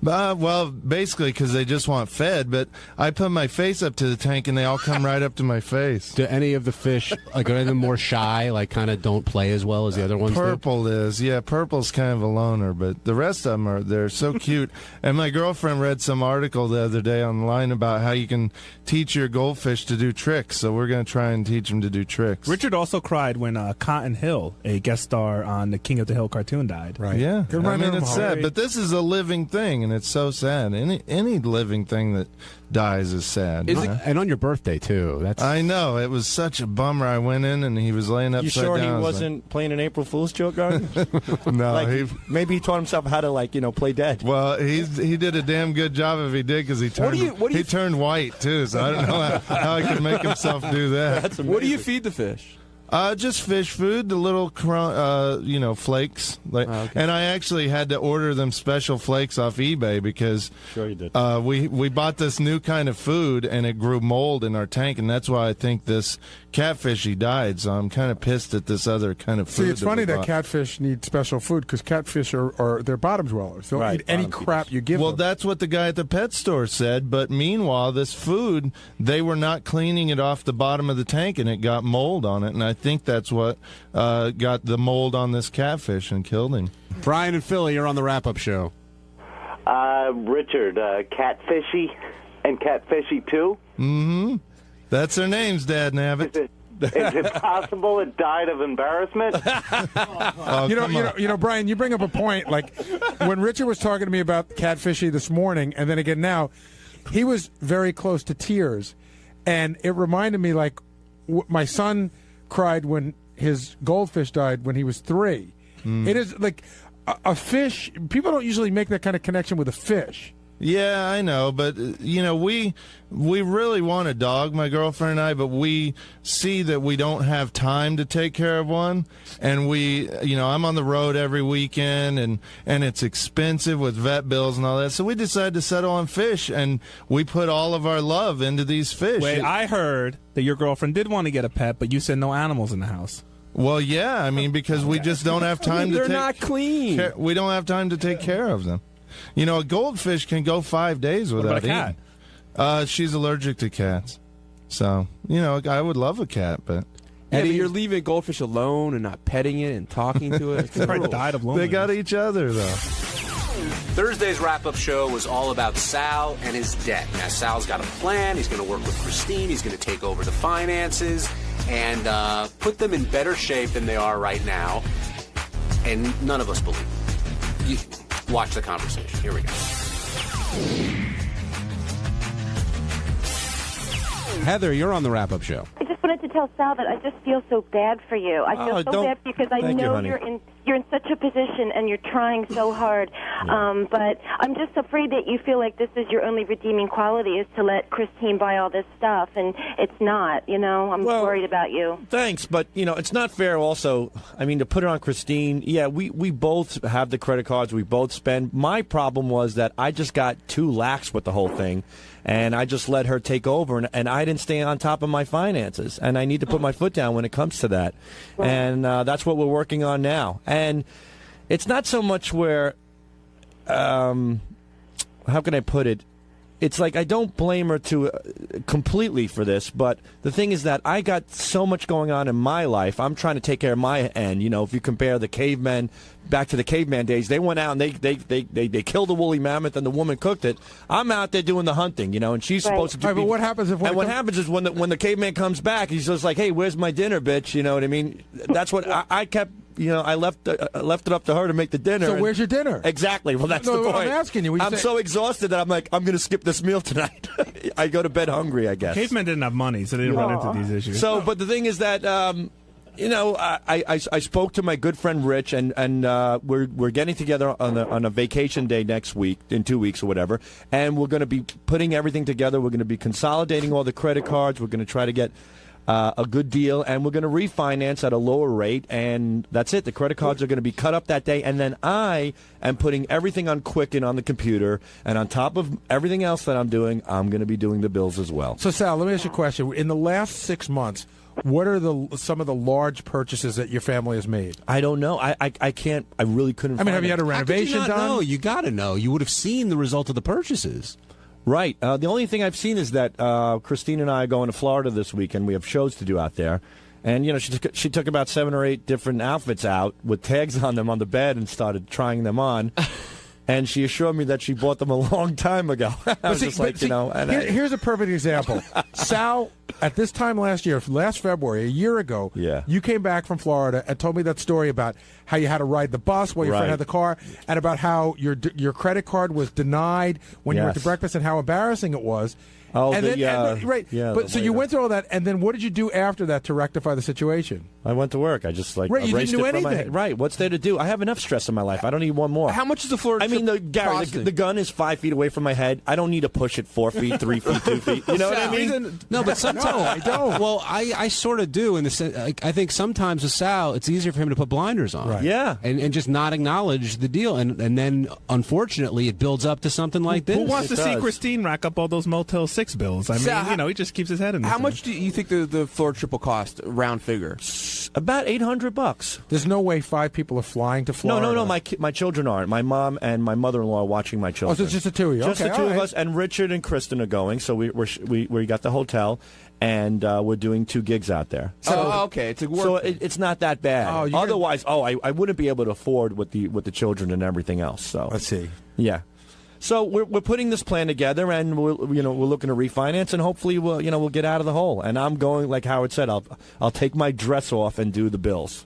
Well, basically because they just want fed, but I put my face up to the tank and they all come right up to my face.
Do any of the fish, like, are any of them more shy, like kind of don't play as well as the other ones
Purple is. Yeah, Purple's kind of a loner, but the rest of them they're so cute. And my girlfriend read some article the other day online about how you can teach your goldfish to do tricks, so we're going to try and teach them to do tricks.
Richard also cried when Cotton Hill, a guest star on the King of the Hill cartoon, died.
Right. Yeah. I mean, it's sad, but this is a living thing. thing, and it's so sad. Any living thing that dies is sad.
And on your birthday too.
I know, it was such a bummer. I went in and he was laying upside
You sure
down.
he wasn't playing an April Fool's joke, Garden?
No,
maybe he taught himself how to play dead.
Well, he did a damn good job if he did, because he turned white too. So I don't know how he could make himself do that.
What do you feed the fish?
Just fish food, the little flakes. And I actually had to order them special flakes off eBay because
sure you did.
We bought this new kind of food and it grew mold in our tank, and that's why I think this catfishy died. So I'm kind of pissed at this other kind of food.
See, it's funny that catfish need special food because catfish are they're bottom dwellers. They'll eat any crap you give them.
Well, that's what the guy at the pet store said. But meanwhile, this food, they were not cleaning it off the bottom of the tank, and it got mold on it. And I think that's what got the mold on this catfish and killed him.
Brian and Philly, you're on the wrap-up show.
Richard, Catfishy and Catfishy 2?
Mm-hmm. That's their names, Dad Navitt.
Is it possible it died of embarrassment?
You know, Brian, you bring up a point. Like when Richard was talking to me about Catfishy this morning, and then again now, he was very close to tears, and it reminded me like my son cried when his goldfish died when he was 3. It is like a fish. People don't usually make that kind of connection with a fish.
Yeah, I know, but we really want a dog, my girlfriend and I, but we see that we don't have time to take care of one, and I'm on the road every weekend, and it's expensive with vet bills and all that, so we decided to settle on fish, and we put all of our love into these fish.
Wait, I heard that your girlfriend did want to get a pet, but you said no animals in the house.
Well, yeah, I mean, because we just don't have time
They're not clean.
We don't have time to take care of them. A goldfish can go 5 days without
what about
eating. She's allergic to cats. So, I would love a cat, but...
Yeah, but you're leaving goldfish alone and not petting it and talking to it.
They probably died of loneliness.
They got each other, though.
Thursday's wrap-up show was all about Sal and his debt. Now, Sal's got a plan. He's going to work with Christine. He's going to take over the finances and put them in better shape than they are right now. And none of us believe it. Watch the conversation. Here we go.
Heather, you're on the wrap-up show.
I just wanted to tell Sal that I just feel so bad for you. I feel so bad because I know you're in such a position and you're trying so hard. But I'm just afraid that you feel like this is your only redeeming quality is to let Christine buy all this stuff, and it's not. I'm worried about you.
Thanks, but it's not fair. Also, I mean, to put it on Christine. Yeah, we both have the credit cards. We both spend. My problem was that I just got too lax with the whole thing. And I just let her take over, and I didn't stay on top of my finances. And I need to put my foot down when it comes to that. Right. And that's what we're working on now. And it's not so much where, how can I put it? It's like I don't blame her completely for this, but the thing is that I got so much going on in my life. I'm trying to take care of my end. If you compare the cavemen back to the caveman days, they went out and they killed a woolly mammoth and the woman cooked it. I'm out there doing the hunting, and she's supposed to do.
Right, but what happens if?
And what happens is when the caveman comes back, he's just like, "Hey, where's my dinner, bitch?" You know what I mean? That's what I kept. I left it up to her to make the dinner.
So where's your dinner?
Exactly. Well, that's the point.
I'm asking you.
I'm so exhausted that I'm like, I'm going to skip this meal tonight. I go to bed hungry, I guess. Cavemen didn't have money, so they didn't run into these issues. So, but the thing is that, I spoke to my good friend Rich, and we're getting together on a vacation day next week, in 2 weeks or whatever, and we're going to be putting everything together. We're going to be consolidating all the credit cards. We're going to try to get a good deal, and we're going to refinance at a lower rate, and that's it. The credit cards are going to be cut up that day, and then I am putting everything on Quicken on the computer, and on top of everything else that I'm doing, I'm going to be doing the bills as well.
So, Sal, let me ask you a question. In the last 6 months, what are some of the large purchases that your family has made?
I don't know. I can't. I really couldn't.
I mean, have you had a renovation done?
No, you got to know. You would have seen the result of the purchases.
Right. The only thing I've seen is that Christine and I are going to Florida this weekend. We have shows to do out there. And, she took about 7 or 8 different outfits out with tags on them on the bed and started trying them on. And she assured me that she bought them a long time ago. I was just like, you know. And
here's a perfect example. Sal, at this time last February, a year ago, you came back from Florida and told me that story about how you had to ride the bus while your friend had the car, and about how your credit card was denied when you went to breakfast, and how embarrassing it was.
Oh,
and but so you went through all that, and then what did you do after that to rectify the situation?
I went to work. I just
you didn't do anything.
What's there to do? I have enough stress in my life. I don't need one more.
How much is the Florida?
I mean, Gary, the gun is 5 feet away from my head. I don't need to push it 4 feet, 3 feet, 2 feet. You know what I mean?
No, but sometimes
I don't.
Well, I sort of do. In the sense, I think sometimes with Sal, it's easier for him to put blinders on.
Right. Yeah,
and just not acknowledge the deal, and then unfortunately it builds up to something like this.
Who wants to see Christine rack up all those Motel 6 bills? I mean. You know, he just keeps his head in this.
How much do you think the Florida trip will cost? Round figure,
about $800.
There's no way 5 people are flying to Florida.
No. My children aren't. My mom and my mother-in-law are watching my children.
Oh, so it's just the two of you.
Just
okay,
the two of us, and Richard and Kristen are going. So we got the hotel, and we're doing 2 gigs out there.
So, okay, it's
so it's not that bad. Otherwise, I wouldn't be able to afford with the children and everything else. So
let's see.
Yeah. So we're putting this plan together, and we're looking to refinance, and hopefully we'll get out of the hole. And I'm going, like Howard said, I'll take my dress off and do the bills.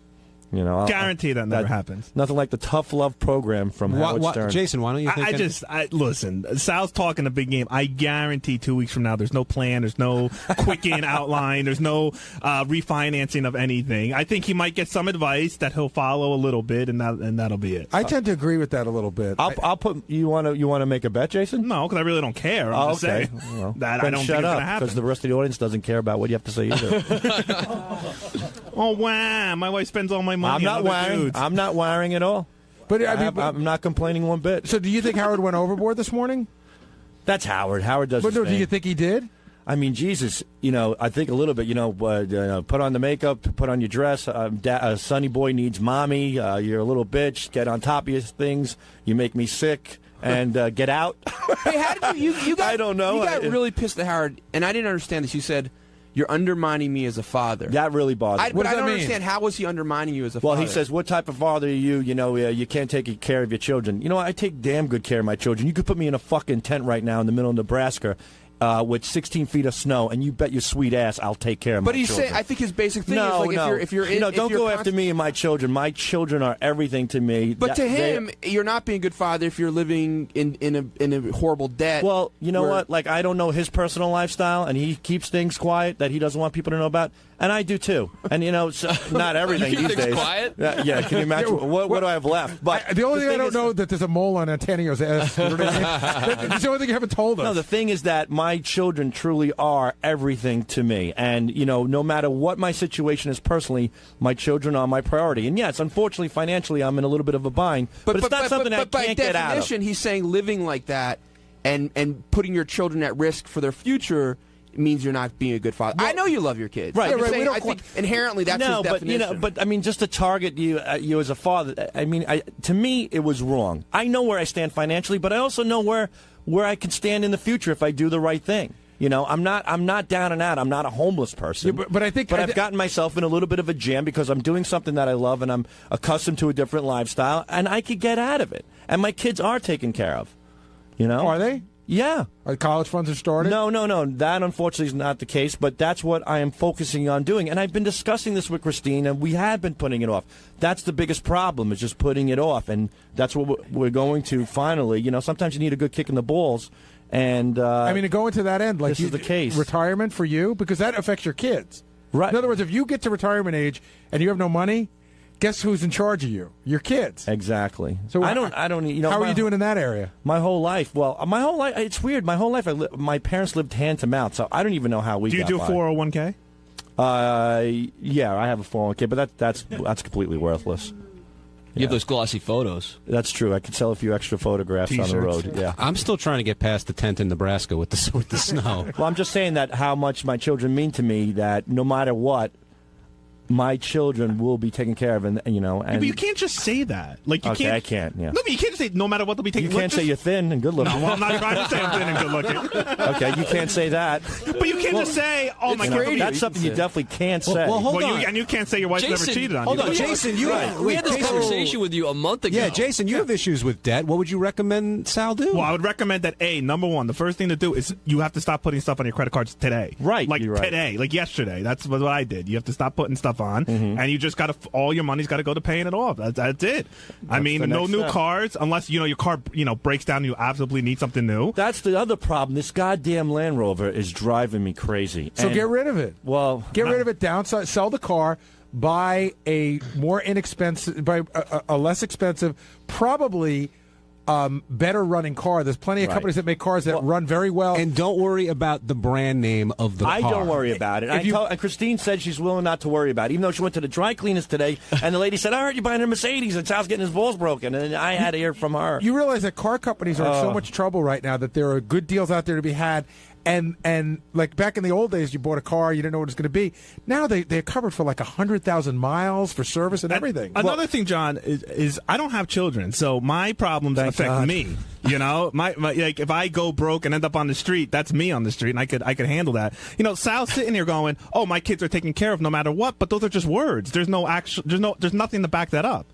You know,
guarantee that never happens.
Nothing like the tough love program from Howard Stern.
Jason, why don't you think
listen, Sal's talking a big game. I guarantee 2 weeks from now there's no plan, there's no quicken outline, there's no refinancing of anything. I think he might get some advice that he'll follow a little bit, and that'll be it.
I tend to agree with that a little bit.
I'll put. You want to make a bet, Jason?
No, because I really don't care. I'm just saying that I don't think it's going to happen.
Because the rest of the audience doesn't care about what you have to say either.
Oh wow, my wife spends all my money.
I'm not wiring at all.
But
I'm not complaining one bit.
So do you think Howard went overboard this morning?
That's Howard. Howard does.
But do you think he did?
I mean, Jesus, I think a little bit, put on the makeup, put on your dress. Sonny boy needs mommy. You're a little bitch. Get on top of your things. You make me sick. And get out.
Hey, how did you got,
I don't know.
You got really pissed at Howard, and I didn't understand this. You said, you're undermining me as a father.
That really bothers me.
But I don't understand. How was he undermining you as a father?
Well, he says, what type of father are you? You can't take care of your children. You know, I take damn good care of my children. You could put me in a fucking tent right now in the middle of Nebraska with 16 feet of snow, and you bet your sweet ass I'll take care of my children.
But he's saying, I think his basic thing is, like, if you're in...
don't go after me and my children. My children are everything to me.
But to him, you're not being a good father if you're living in a horrible debt.
Well, you know what? Like, I don't know his personal lifestyle, and he keeps things quiet that he doesn't want people to know about. And I do too. And not everything these days.
Quiet?
Yeah, can you imagine what do I have left? But
the only thing I don't know that there's a mole on Antonio's ass. You know what I mean? That's the only thing you haven't told us.
No, the thing is that my children truly are everything to me. And no matter what my situation is personally, my children are my priority. And yes, unfortunately, financially, I'm in a little bit of a bind. But it's not something I can't get out of.
By definition, he's saying living like that and putting your children at risk for their future means you're not being a good father. Well, I know you love your kids.
Right.
I think inherently that's his definition.
But I mean, just to target you as a father, I mean, to me, it was wrong. I know where I stand financially, but I also know where I can stand in the future if I do the right thing. I'm not down and out. I'm not a homeless person.
Yeah, but
I've gotten myself in a little bit of a jam because I'm doing something that I love and I'm accustomed to a different lifestyle, and I could get out of it. And my kids are taken care of.
Are they?
Yeah.
Are college funds have started?
No. That, unfortunately, is not the case, but that's what I am focusing on doing. And I've been discussing this with Christine, and we have been putting it off. That's the biggest problem, is just putting it off, and that's what we're going to finally. Sometimes you need a good kick in the balls. And
to go into that end, like
this is the case.
Retirement for you, because that affects your kids.
Right.
In other words, if you get to retirement age and you have no money, guess who's in charge of you? Your kids.
Exactly.
So
I don't.
How are you doing in that area?
My whole life. Well, it's weird. My whole life, my parents lived hand to mouth, so I don't even know how we.
Do you do a 401k?
Yeah, I have a 401k, but that's completely worthless.
You have those glossy photos.
That's true. I could sell a few extra photographs on the road. Yeah,
I'm still trying to get past the tent in Nebraska with the snow.
Well, I'm just saying that how much my children mean to me. That no matter what, my children will be taken care of, and you know. And
but you can't just say that. Like you
okay,
can't.
I can't. Yeah.
No, but you can't just say no matter what they'll be taken.
You can't say you're thin and good looking.
No, well, I'm not trying to say I'm thin and good looking.
Okay, you can't say that.
But you can't just say, "Oh my God."
That's something you definitely can't say.
Well, hold on.
And you can't say your wife never cheated on you.
Hold on, Jason.
We had this conversation with you a month ago.
Yeah, Jason, you have issues with debt. What would you recommend Sal do?
Well, I would recommend that number one, the first thing to do is you have to stop putting stuff on your credit cards today.
Right.
Like
you're right.
today, like yesterday. That's what I did. You have to stop putting stuff on, and you just got to. All your money's got to go to paying it off. That's it. I mean, no new cars unless your car breaks down. And you absolutely need something new.
That's the other problem. This goddamn Land Rover is driving me crazy.
So get rid of it.
Well,
get rid of it. Downsize. Sell the car. Buy a more inexpensive, buy a less expensive, probably better running car. There's plenty of companies that make cars that run very well.
And don't worry about the brand name of the car.
I don't worry about it. And Christine said she's willing not to worry about it, even though she went to the dry cleaners today, and the lady said, I heard you buying a Mercedes, and Sal's getting his balls broken, and I had to hear from her.
You realize that car companies are in so much trouble right now that there are good deals out there to be had. And like back in the old days, you bought a car, you didn't know what it was going to be. Now they're covered for like 100,000 miles for service and everything.
Another thing, John, is I don't have children, so my problems affect me. You know, my like if I go broke and end up on the street, that's me on the street, and I could handle that. You know, Sal's sitting here going, "Oh, my kids are taken care of no matter what," but those are just words. There's nothing to back that up.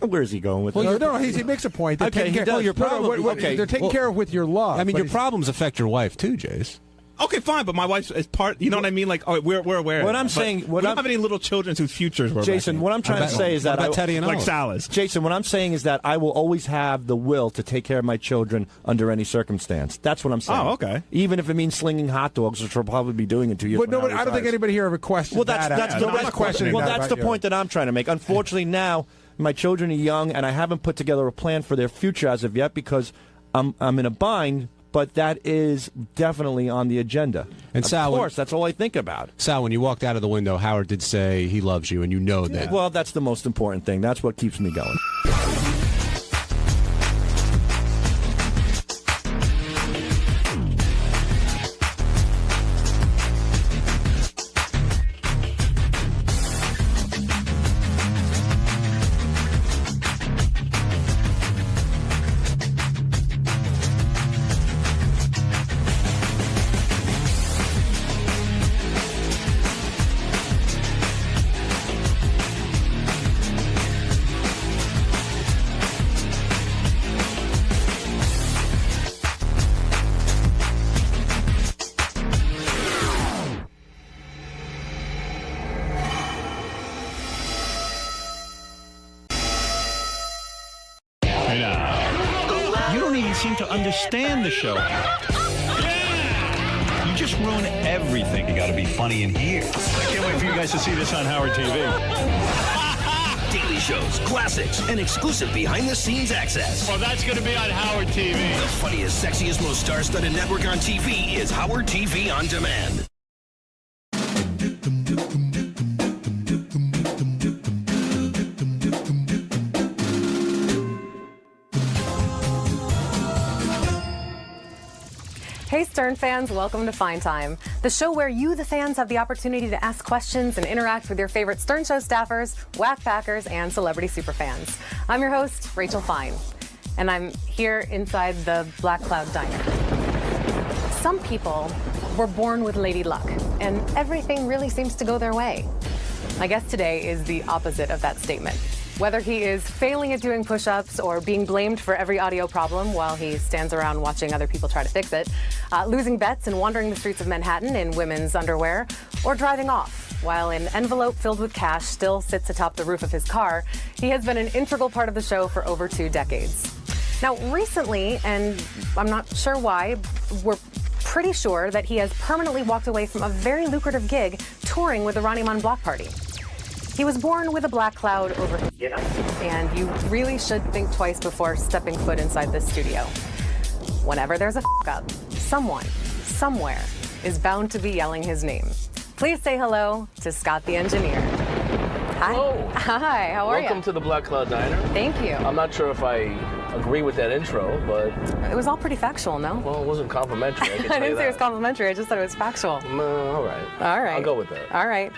Where is he going with
this?
No,
he makes a point. They're
okay,
taking care,
your problem.
they're taking care of with your love.
I mean, your problems affect your wife too, Jace.
Okay, fine, but my wife is part. You know what I mean? Like, we're aware.
What I'm saying,
we don't have any little children whose futures we're
Jason, what I'm trying to say is that
Teddy and
like Sal's.
Jason, what I'm saying is that I will always have the will to take care of my children under any circumstance. That's what I'm saying.
Oh, okay.
Even if it means slinging hot dogs, which we'll probably be doing in 2 years.
But no, I don't think anybody here ever questioned
that's the point that I'm trying to make. Unfortunately, now my children are young, and I haven't put together a plan for their future as of yet because I'm in a bind. But that is definitely on the agenda.
And Sal,
of course, that's all I think about.
Sal, when you walked out of the window, Howard did say he loves you, and you know that.
Well, that's the most important thing. That's what keeps me going.
Understand the show. You just ruin everything. You got to be funny in here. I can't wait for you guys to see this on Howard TV.
Daily shows, classics, and exclusive behind-the-scenes access.
Well, that's going to be on Howard TV.
The funniest, sexiest, most star-studded network on TV is Howard TV On Demand.
Hey Stern fans, welcome to Fine Time, the show where you, the fans, have the opportunity to ask questions and interact with your favorite Stern Show staffers, whack packers, and celebrity superfans. I'm your host, Rachel Fine, and I'm here inside the Black Cloud Diner. Some people were born with lady luck, and everything really seems to go their way. My guest today is the opposite of that statement. Whether he is failing at doing push-ups or being blamed for every audio problem while he stands around watching other people try to fix it, losing bets and wandering the streets of Manhattan in women's underwear, or driving off while an envelope filled with cash still sits atop the roof of his car, he has been an integral part of the show for over 2 decades. Now, recently, and I'm not sure why, we're pretty sure that he has permanently walked away from a very lucrative gig touring with the Ronnie Mon Block Party. He was born with a black cloud over his head, and you really should think twice before stepping foot inside this studio. Whenever there's a f***up, someone, somewhere, is bound to be yelling his name. Please say hello to Scott the Engineer. Hi.
Hello.
Hi, how are you?
Welcome to the Black Cloud Diner.
Thank you.
I'm not sure if I agree with that intro, but...
It was all pretty factual, no?
Well, it wasn't complimentary. I
didn't say it was complimentary, I just said it was factual.
All right.
All right.
I'll go with that.
All right.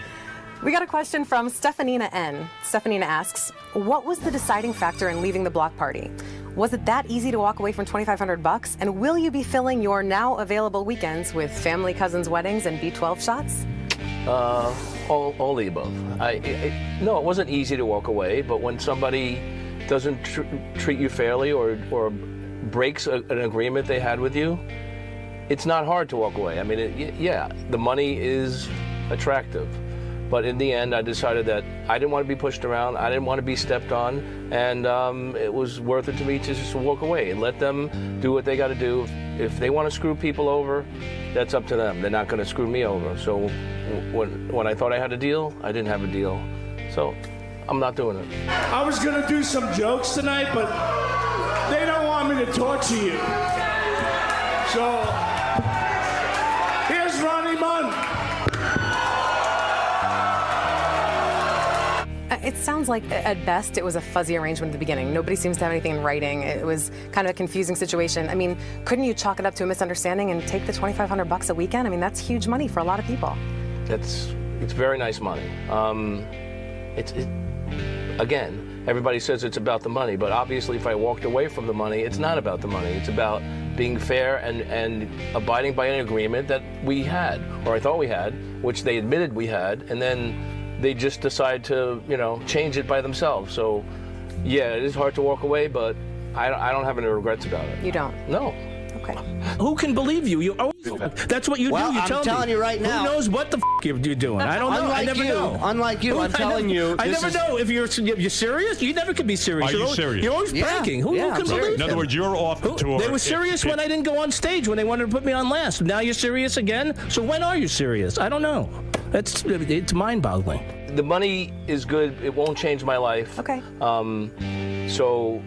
We got a question from Stephanina N. Stephanina asks, what was the deciding factor in leaving the block party? Was it that easy to walk away from $2,500? And will you be filling your now available weekends with family cousins' weddings and B12 shots?
All the above. No, it wasn't easy to walk away, but when somebody doesn't treat you fairly or breaks an agreement they had with you, it's not hard to walk away. I mean, yeah, the money is attractive. But in the end, I decided that I didn't want to be pushed around, I didn't want to be stepped on, and it was worth it to me to just walk away and let them do what they got to do. If they want to screw people over, that's up to them. They're not going to screw me over. So when I thought I had a deal, I didn't have a deal. So I'm not doing it.
I was going to do some jokes tonight, but they don't want me to torture you. So here's Ronnie Munn.
It sounds like, at best, it was a fuzzy arrangement at the beginning. Nobody seems to have anything in writing. It was kind of a confusing situation. I mean, couldn't you chalk it up to a misunderstanding and take the $2,500 a weekend? I mean, that's huge money for a lot of people.
It's very nice money. Again, everybody says it's about the money, but obviously if I walked away from the money, it's not about the money. It's about being fair and abiding by an agreement that we had, or I thought we had, which they admitted we had, and then they just decide to, change it by themselves. So, yeah, it is hard to walk away, but I don't have any regrets about it.
You don't?
No.
Okay.
Who can believe you? You always, that's what you do. You
I'm telling you right now.
Who knows what the you're doing? I don't know. I never know.
Unlike you, I'm telling you.
I never know if you're serious. You never can be serious.
Are you serious?
You're always pranking. Who can believe?
In other words, you're off the tour.
They were serious when I didn't go on stage, when they wanted to put me on last. Now you're serious again? So when are you serious? I don't know. It's mind-boggling.
The money is good. It won't change my life.
Okay.
So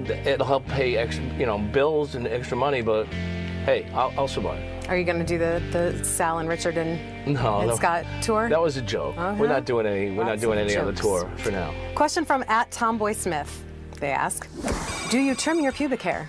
it'll help pay extra, bills and extra money. But hey, I'll survive.
Are you going to do the Sal and Richard and Scott tour?
That was a joke. We're not doing any. We're not doing any other tour for now.
Question from @TomboySmith. They ask, do you trim your pubic hair?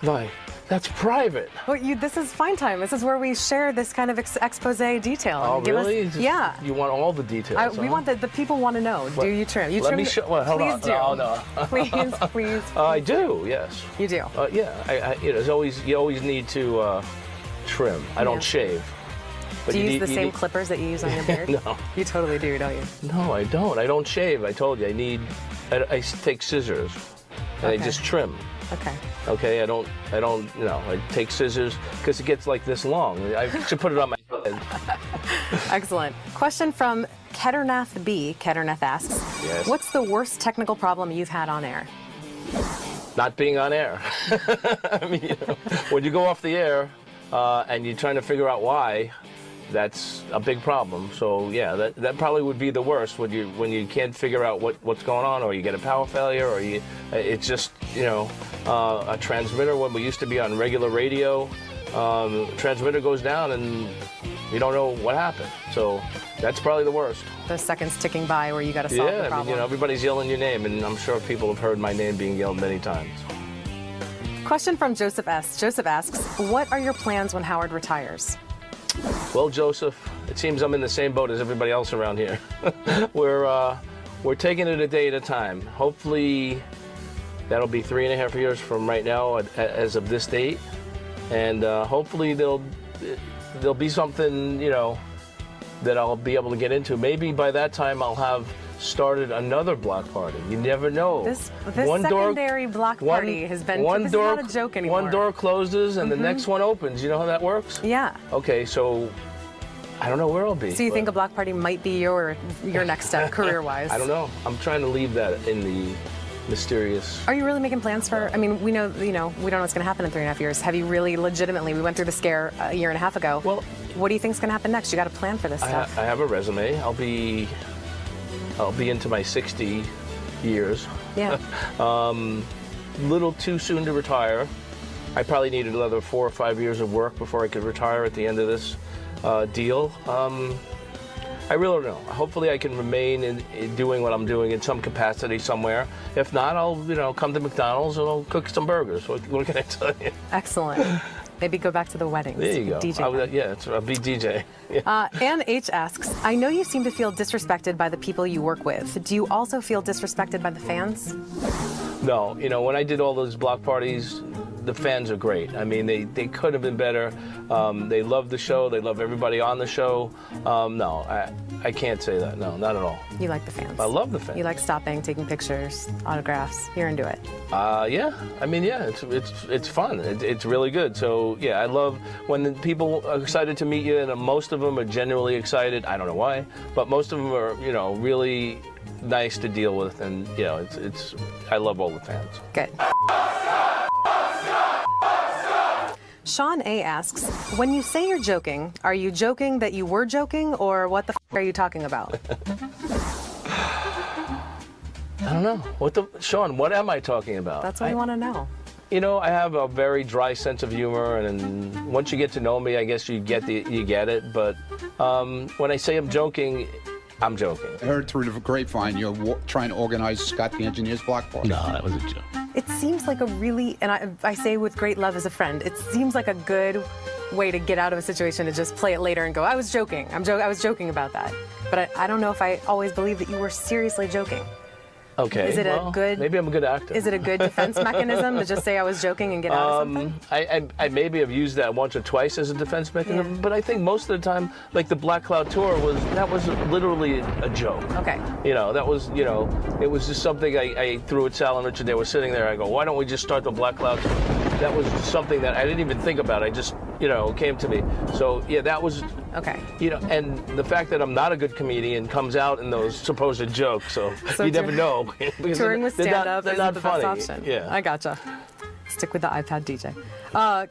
Like, that's private.
Well, this is Fine Time. This is where we share this kind of expose detail.
Oh, really?
Yeah.
You want all the details?
We want the people want to know. Do you trim? You
Let
trim
me show. Well, hold
please
on.
do.
No.
Please.
I do. Yes.
You do.
Yeah. You always need to trim. I don't shave. But
do you use the same clippers that you use on your beard?
No.
You totally do, don't you?
No, I don't. I don't shave. I told you. I take scissors and I just trim. Okay, I don't, I take scissors because it gets like this long. I should put it on my head.
Excellent. Question from Ketternath B. Ketternath asks,
yes.
What's the worst technical problem you've had on air?
Not being on air. I mean, when you go off the air and you're trying to figure out why, that's a big problem. So yeah, that probably would be the worst when you can't figure out what's going on, or you get a power failure, or it's just a transmitter. When we used to be on regular radio, transmitter goes down and you don't know what happened. So that's probably the worst.
The seconds ticking by where you got to solve the problem.
I mean, everybody's yelling your name, and I'm sure people have heard my name being yelled many times.
Question from Joseph S. Joseph asks, what are your plans when Howard retires?
Well, Joseph, it seems I'm in the same boat as everybody else around here. We're taking it a day at a time. Hopefully, that'll be 3.5 years from right now, as of this date, and hopefully there'll be something that I'll be able to get into. Maybe by that time I'll have started another block party. You never know.
This secondary block party has been this is not a joke anymore.
One door closes and the next one opens. You know how that works?
Yeah.
Okay, so I don't know where I'll be.
So you think a block party might be your next step career-wise?
I don't know. I'm trying to leave that in the mysterious.
Are you really making plans for? I mean, we know we don't know what's going to happen in 3.5 years. Have you really legitimately? We went through the scare a year and a half ago.
Well,
what do you think's going to happen next? You got to plan for this stuff.
I have a resume. I'll be into my 60 years.
Yeah.
Little too soon to retire. I probably need another 4 or 5 years of work before I could retire at the end of this deal. I really don't know. Hopefully I can remain in doing what I'm doing in some capacity somewhere. If not, I'll come to McDonald's and I'll cook some burgers. What can I tell you?
Excellent. Maybe go back to the weddings.
There you go.
DJ.
I'll be DJ. Yeah.
Ann H. asks, I know you seem to feel disrespected by the people you work with. Do you also feel disrespected by the fans?
No, when I did all those block parties, the fans are great. I mean, they could have been better. They love the show. They love everybody on the show. No, I can't say that. No, not at all.
You like the fans?
I love the fans.
You like stopping, taking pictures, autographs. You're into it.
Yeah. I mean, yeah, it's fun. It's really good. So, yeah, I love when the people are excited to meet you, and most of them are genuinely excited. I don't know why, but most of them are, really nice to deal with, and it's I love all the fans.
Good. Sean A. asks, when you say you're joking, are you joking that you were joking, or what the are you talking about?
I don't know. Sean, what am I talking about?
That's what I want to know.
I have a very dry sense of humor, and once you get to know me, I guess you get it. But when I say I'm joking, I'm joking.
I heard through the grapevine you're trying to organize Scott the Engineer's block party.
No, that was a joke.
It seems like a really, and I say with great love as a friend, it seems like a good way to get out of a situation to just play it later and go, I was joking. I was joking about that. But I don't know if I always believe that you were seriously joking.
Okay.
Is it a good?
Maybe I'm a good actor.
Is it a good defense mechanism to just say I was joking and get out of something?
I maybe have used that once or twice as a defense mechanism, but I think most of the time, like the Black Cloud tour was literally a joke.
Okay.
That was it was just something I threw at Sal and Richard. They were sitting there. I go, why don't we just start the Black Cloud tour? That was something that I didn't even think about. I just came to me. So yeah, that was
okay.
And the fact that I'm not a good comedian comes out in those supposed jokes. So you never know.
Touring with stand-up isn't the
funny.
best option.
Yeah.
I gotcha. Stick with the iPad DJ.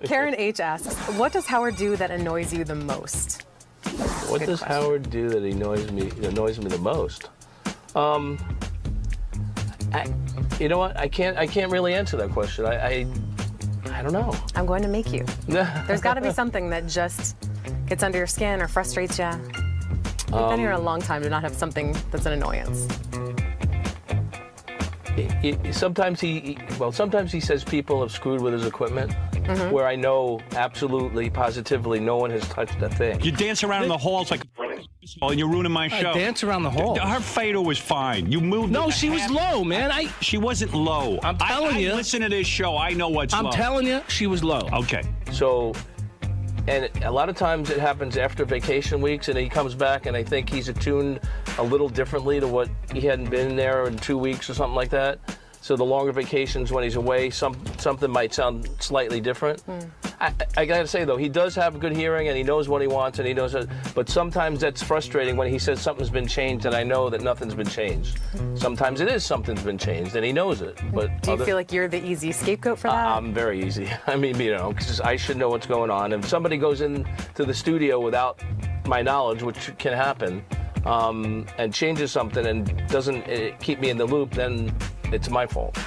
Karen H. asks, what does Howard do that annoys you the most?
What does Howard do that annoys me the most? You know what? I can't really answer that question. I don't know.
I'm going to make you. There's got to be something that just gets under your skin or frustrates you. You've been here a long time to not have something that's an annoyance.
Sometimes he says people have screwed with his equipment, where I know absolutely, positively, no one has touched a thing.
You dance around in the halls like a and you're ruining my show.
I dance around the halls.
Her fader was fine. You moved.
No, she was low, man.
She wasn't low.
I'm telling you.
I listen to this show. I know what's low.
I'm telling you, she was low.
Okay.
So, and a lot of times it happens after vacation weeks, and he comes back, and I think he's attuned a little differently to what he hadn't been there in 2 weeks or something like that. So the longer vacations when he's away, something might sound slightly different. I gotta say though, he does have good hearing and he knows what he wants and he knows it. But sometimes that's frustrating when he says something's been changed and I know that nothing's been changed. Sometimes it is something's been changed and he knows it. But
do you feel like you're the easy scapegoat for that?
I'm very easy. I mean, because I should know what's going on. If somebody goes into the studio without my knowledge, which can happen, and changes something and doesn't keep me in the loop, then it's my fault.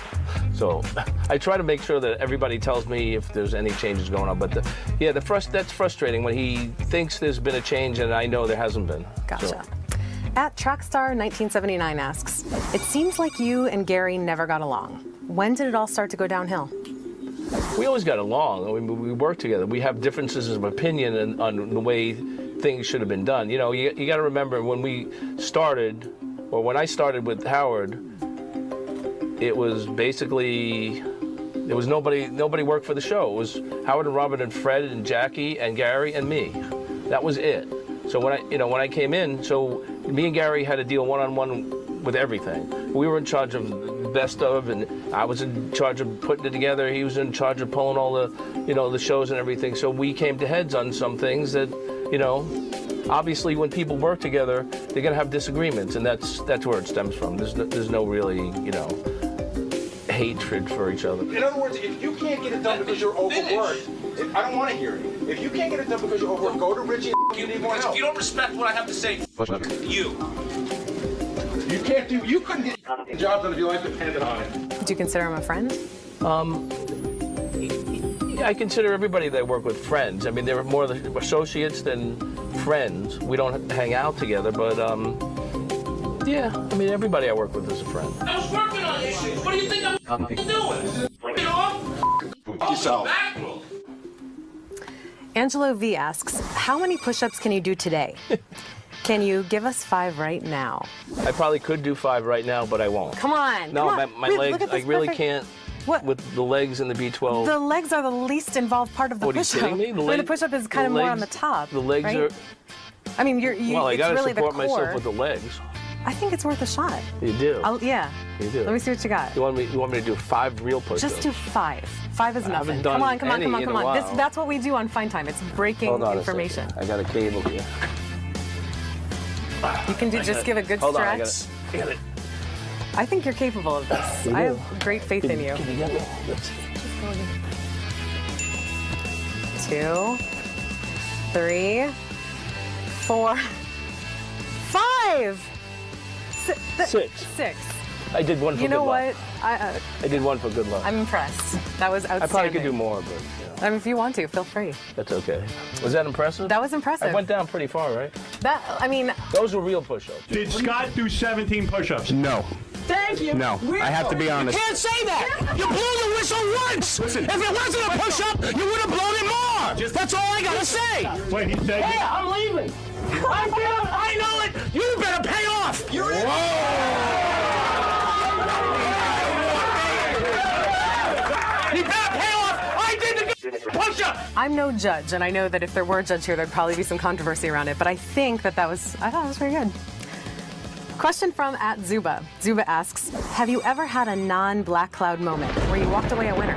So I try to make sure that everybody tells me if there's any changes going on. But that's frustrating when he thinks there's been a change and I know there hasn't been.
Gotcha.
So.
At Trackstar1979 asks, it seems like you and Gary never got along. When did it all start to go downhill?
We always got along. I mean, we work together. We have differences of opinion on the way things should have been done. You got to remember when we started, or when I started with Howard, it was basically, there was nobody worked for the show. It was Howard and Robert and Fred and Jackie and Gary and me. That was it. So when I came in, so me and Gary had to deal one-on-one with everything. We were in charge of best of, and I was in charge of putting it together. He was in charge of pulling all the, the shows and everything. So we came to heads on some things that, obviously when people work together, they're gonna have disagreements, and that's where it stems from. There's no really, hatred for each other.
In other words, if you can't get it done because you're overworked, I don't want to hear it. If you can't get it done because you're overworked, go to Richie and you need more help.
If you don't respect what I have to say, you
couldn't get the job done if your life depended on it.
Do you consider him a friend?
I consider everybody that I work with friends. I mean, they're more associates than friends. We don't hang out together, but yeah, I mean, everybody I work with is a friend.
I was working on issues. What do you think I'm doing? Get off?
Yourself.
Angelo V asks, how many push-ups can you do today? Can you give us 5 right now?
I probably could do 5 right now, but I won't.
Come on.
No,
come on.
my
Look
legs,
at this
I really
perfect-
can't.
What?
With the legs and the B12.
The legs are the least involved part of the
What, are you
push-up.
kidding me?
The push-up is kind of more on the top.
The legs
right?
are.
I mean,
Well, I
it's
gotta
really the
support
core.
myself with the legs.
I think it's worth a shot.
You do.
Yeah.
You do.
Let me see what you got.
You want me to do 5 real push-ups?
Just do 5. 5 is
I haven't
nothing.
done
Come on, come on,
any
come on,
in a
come on.
while.
That's what we do on Fine Time. It's breaking
Hold on
information.
a second. I got a cable here.
You can just give a good
Hold
stretch.
on, I got it.
I think you're capable of this. I have great faith in you.
Can you get me? Let's see.
2, 3, 4, 5.
6.
6.
I did one for
You know
good luck.
what?
I did one for good luck.
I'm impressed. That was outstanding.
I probably could do more, but
I mean, if you want to, feel free.
that's okay. Was that impressive?
That was impressive.
I went down pretty far, right?
I mean,
those were real push-ups.
Did Scott do 17 push-ups?
No.
Thank you.
No, I have to be honest.
You can't say that. You blew the whistle once. If it wasn't a push-up, you would have blown it more. That's all I gotta say.
Wait, he said.
Hey, I'm leaving. I know it. You better pay off. You're in. You better pay off. I did the push-up.
I'm no judge, and I know that if there were a judge here, there'd probably be some controversy around it. But I think I thought it was pretty good. Question from @Zuba. Zuba asks, have you ever had a non-Black Cloud moment where you walked away a winner?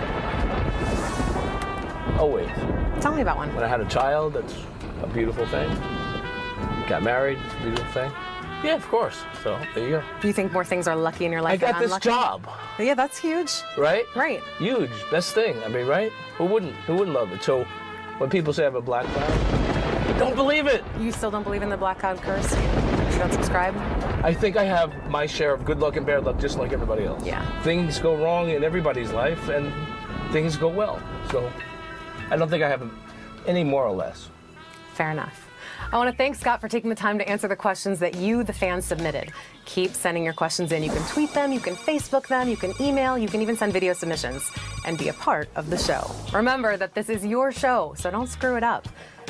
Always.
Tell me about one.
When I had a child, that's a beautiful thing. Got married, it's a beautiful thing. Yeah, of course. So there you go.
Do you think more things are lucky in your life
I
than
got this
unlucky?
job.
Yeah, that's huge.
Right?
Right.
Huge. Best thing. I mean, right? Who wouldn't love it? So when people say I have a black cloud, don't believe it.
You still don't believe in the Black Cloud curse? You don't subscribe?
I think I have my share of good luck and bad luck just like everybody else.
Yeah.
Things go wrong in everybody's life and things go well. So I don't think I have any more or less.
Fair enough. I want to thank Scott for taking the time to answer the questions that you, the fans, submitted. Keep sending your questions in. You can tweet them, you can Facebook them, you can email, you can even send video submissions and be a part of the show. Remember that this is your show, so don't screw it up.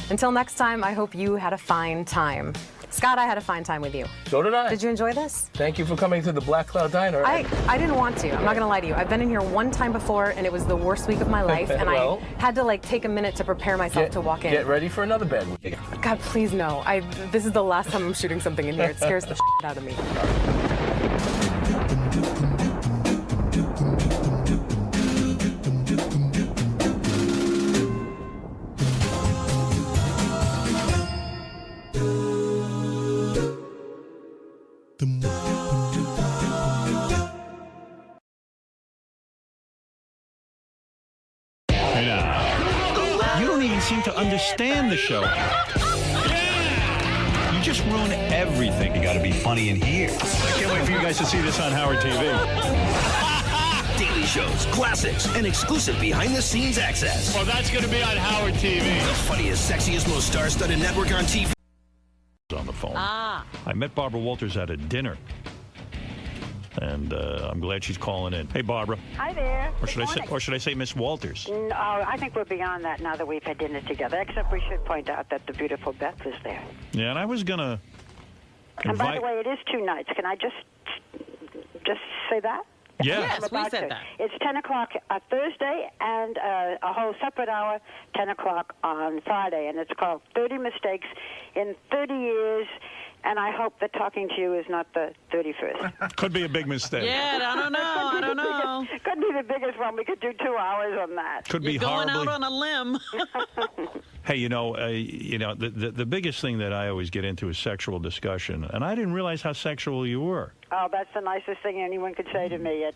Until next time, I hope you had a fine time. Scott, I had a fine time with you.
So did I.
Did you enjoy this?
Thank you for coming to the Black Cloud Diner.
I didn't want to. I'm not going to lie to you. I've been in here one time before, and it was the worst week of my life, and
Well,
I had to take a minute to prepare myself to walk in.
Get ready for another bad week.
God, please no. This is the last time I'm shooting something in here. It scares the shit out of me.
Hey now. You don't even seem to understand the show. You just ruin everything. You got to be funny in here. I can't wait for you guys to see this on Howard TV.
Daily shows, classics, and exclusive behind-the-scenes access.
Well, that's going to be on Howard TV.
The funniest, sexiest, most star-studded network on TV.
On the phone.
Ah.
I met Barbara Walters at a dinner. And I'm glad she's calling in. Hey, Barbara.
Hi there.
Or should I say Miss Walters?
No, I think we're beyond that now that we've had dinner together, except we should point out that the beautiful Beth was there.
Yeah, and I was going to
And by the way, it is 2 nights. Can I just say that?
Yeah.
Yes, we said that.
It's 10 o'clock Thursday and a whole separate hour, 10 o'clock on Friday. And it's called 30 Mistakes in 30 Years. And I hope that talking to you is not the 31st.
Could be a big mistake.
Yeah, I don't know. I don't know.
Could be the biggest one. We could do 2 hours on that.
Could be
You're going
horribly.
out on a limb.
Hey, the biggest thing that I always get into is sexual discussion, and I didn't realize how sexual you were.
Oh, that's the nicest thing anyone could say to me at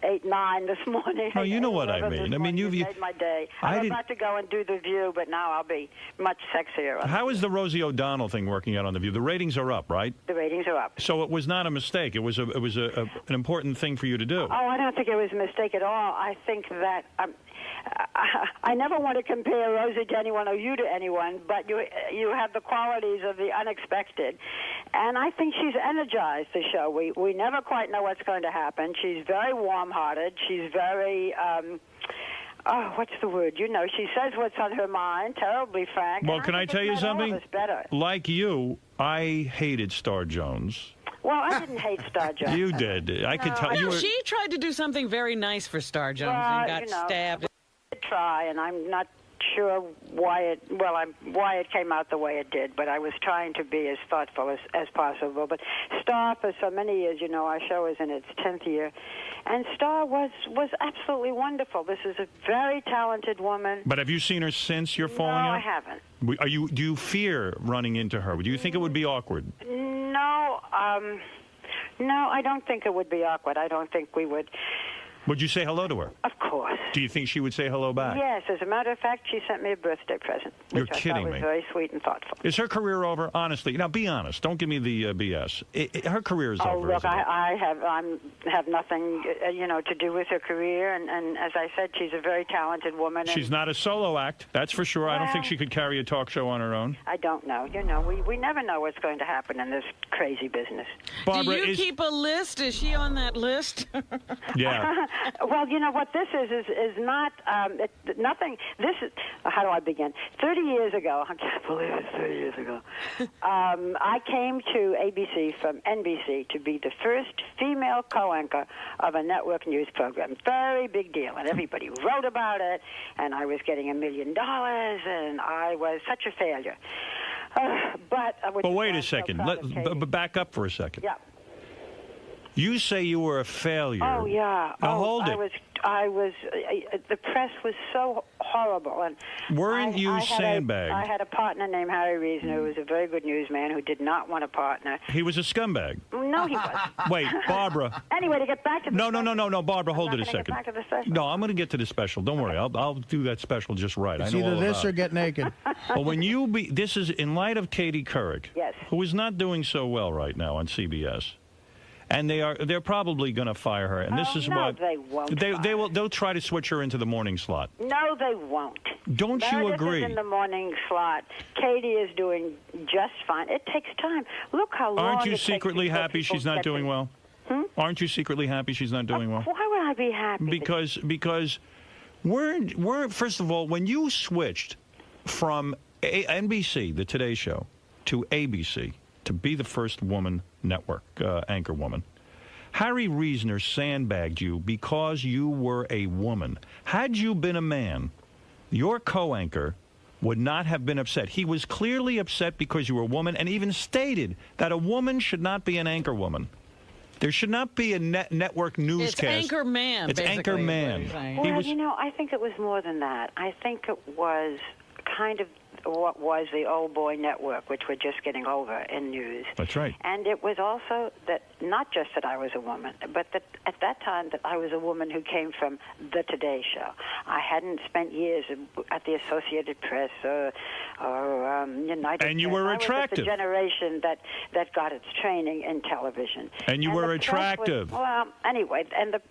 8, 9 this morning.
No, you know what I mean. I mean,
you made my day. I'm about to go and do The View, but now I'll be much sexier.
How is the Rosie O'Donnell thing working out on The View? The ratings are up, right?
The ratings are up.
So it was not a mistake. It was an important thing for you to do.
Oh, I don't think it was a mistake at all. I think that I never want to compare Rosie to anyone or you to anyone, but you have the qualities of the unexpected. And I think she's energized the show. We never quite know what's going to happen. She's very warm-hearted. She's very Oh, what's the word? You know, she says what's on her mind, terribly frank.
Well,
and
can I
think
tell
it's
you
made all of
something?
us better.
Like you, I hated Star Jones.
Well, I didn't hate Star Jones.
You did. I could tell
Well,
you were.
she tried to do something very nice for Star Jones and got stabbed.
I did try, and I'm not sure why it came out the way it did, but I was trying to be as thoughtful as possible. But Star, for so many years, you know, our show is in its 10th year, and Star was absolutely wonderful. This is a very talented woman.
But have you seen her since you're falling out?
No, I haven't.
Do you fear running into her? Do you think it would be awkward?
No, no, I don't think it would be awkward. I don't think we would.
Would you say hello to her?
Of course.
Do you think she would say hello back?
Yes, as a matter of fact, she sent me a birthday present,
You're
which I
kidding
thought was
me.
very sweet and thoughtful.
Is her career over? Honestly, now be honest. Don't give me the BS. Her career is over.
Look,
isn't it?
I have nothing, to do with her career, and as I said, she's a very talented woman.
She's not a solo act, that's for sure. I don't think she could carry a talk show on her own.
I don't know. You know, we never know what's going to happen in this crazy business.
Barbara,
do you keep a list? Is she on that list?
Yeah.
Well, you know what this is not nothing. This is how do I begin? 30 years ago, I can't believe it's 30 years ago. I came to ABC from NBC to be the first female co-anchor of a network news program. Very big deal, and everybody wrote about it. And I was getting $1 million, and I was such a failure. But
wait a second. Back up for a second.
Yeah.
You say you were a failure.
Oh yeah.
Now hold it.
I was. The press was so horrible, and
weren't you sandbagged?
I had a partner named Harry Reason, who was a very good newsman, who did not want a partner.
He was a scumbag.
No, he wasn't.
Wait, Barbara.
Anyway, to get back to the
No, Barbara, hold it a
Get
second.
back to the special.
No, I'm going to get to the special. Don't worry, I'll do that special just right.
It's
I know
either
all
this
about
or
it.
get naked.
Well, when this is in light of Katie Couric,
yes,
who is not doing so well right now on CBS. And they're probably going to fire her, and this is
no,
what
they won't.
They'll try to switch her into the morning slot.
No, they won't.
Don't you
Meredith
agree?
is in the morning slot. Katie is doing just fine. It takes time. Look how long.
Aren't you
it takes
secretly
before
happy
people
she's not
get
doing
to-
well? Aren't you secretly happy she's not doing well?
Why would I be happy?
Because we're first of all, when you switched from NBC, the Today Show, to ABC to be the first woman network anchor woman, Harry Reasoner sandbagged you because you were a woman. Had you been a man, your co-anchor would not have been upset. He was clearly upset because you were a woman, and even stated that a woman should not be an anchor woman. There should not be a network newscast.
It's anchor man.
It's
basically,
anchor
is what
man.
you're saying.
Well, I think it was more than that. I think it was kind of what was the old boy network, which we're just getting over in news.
That's right.
And it was also that not just that I was a woman, but that at that time that I was a woman who came from the Today Show. I hadn't spent years at the Associated Press or United.
And you
Press.
were
I was
attractive.
of the generation that got its training in television.
And you were
the press
attractive.
Well, anyway,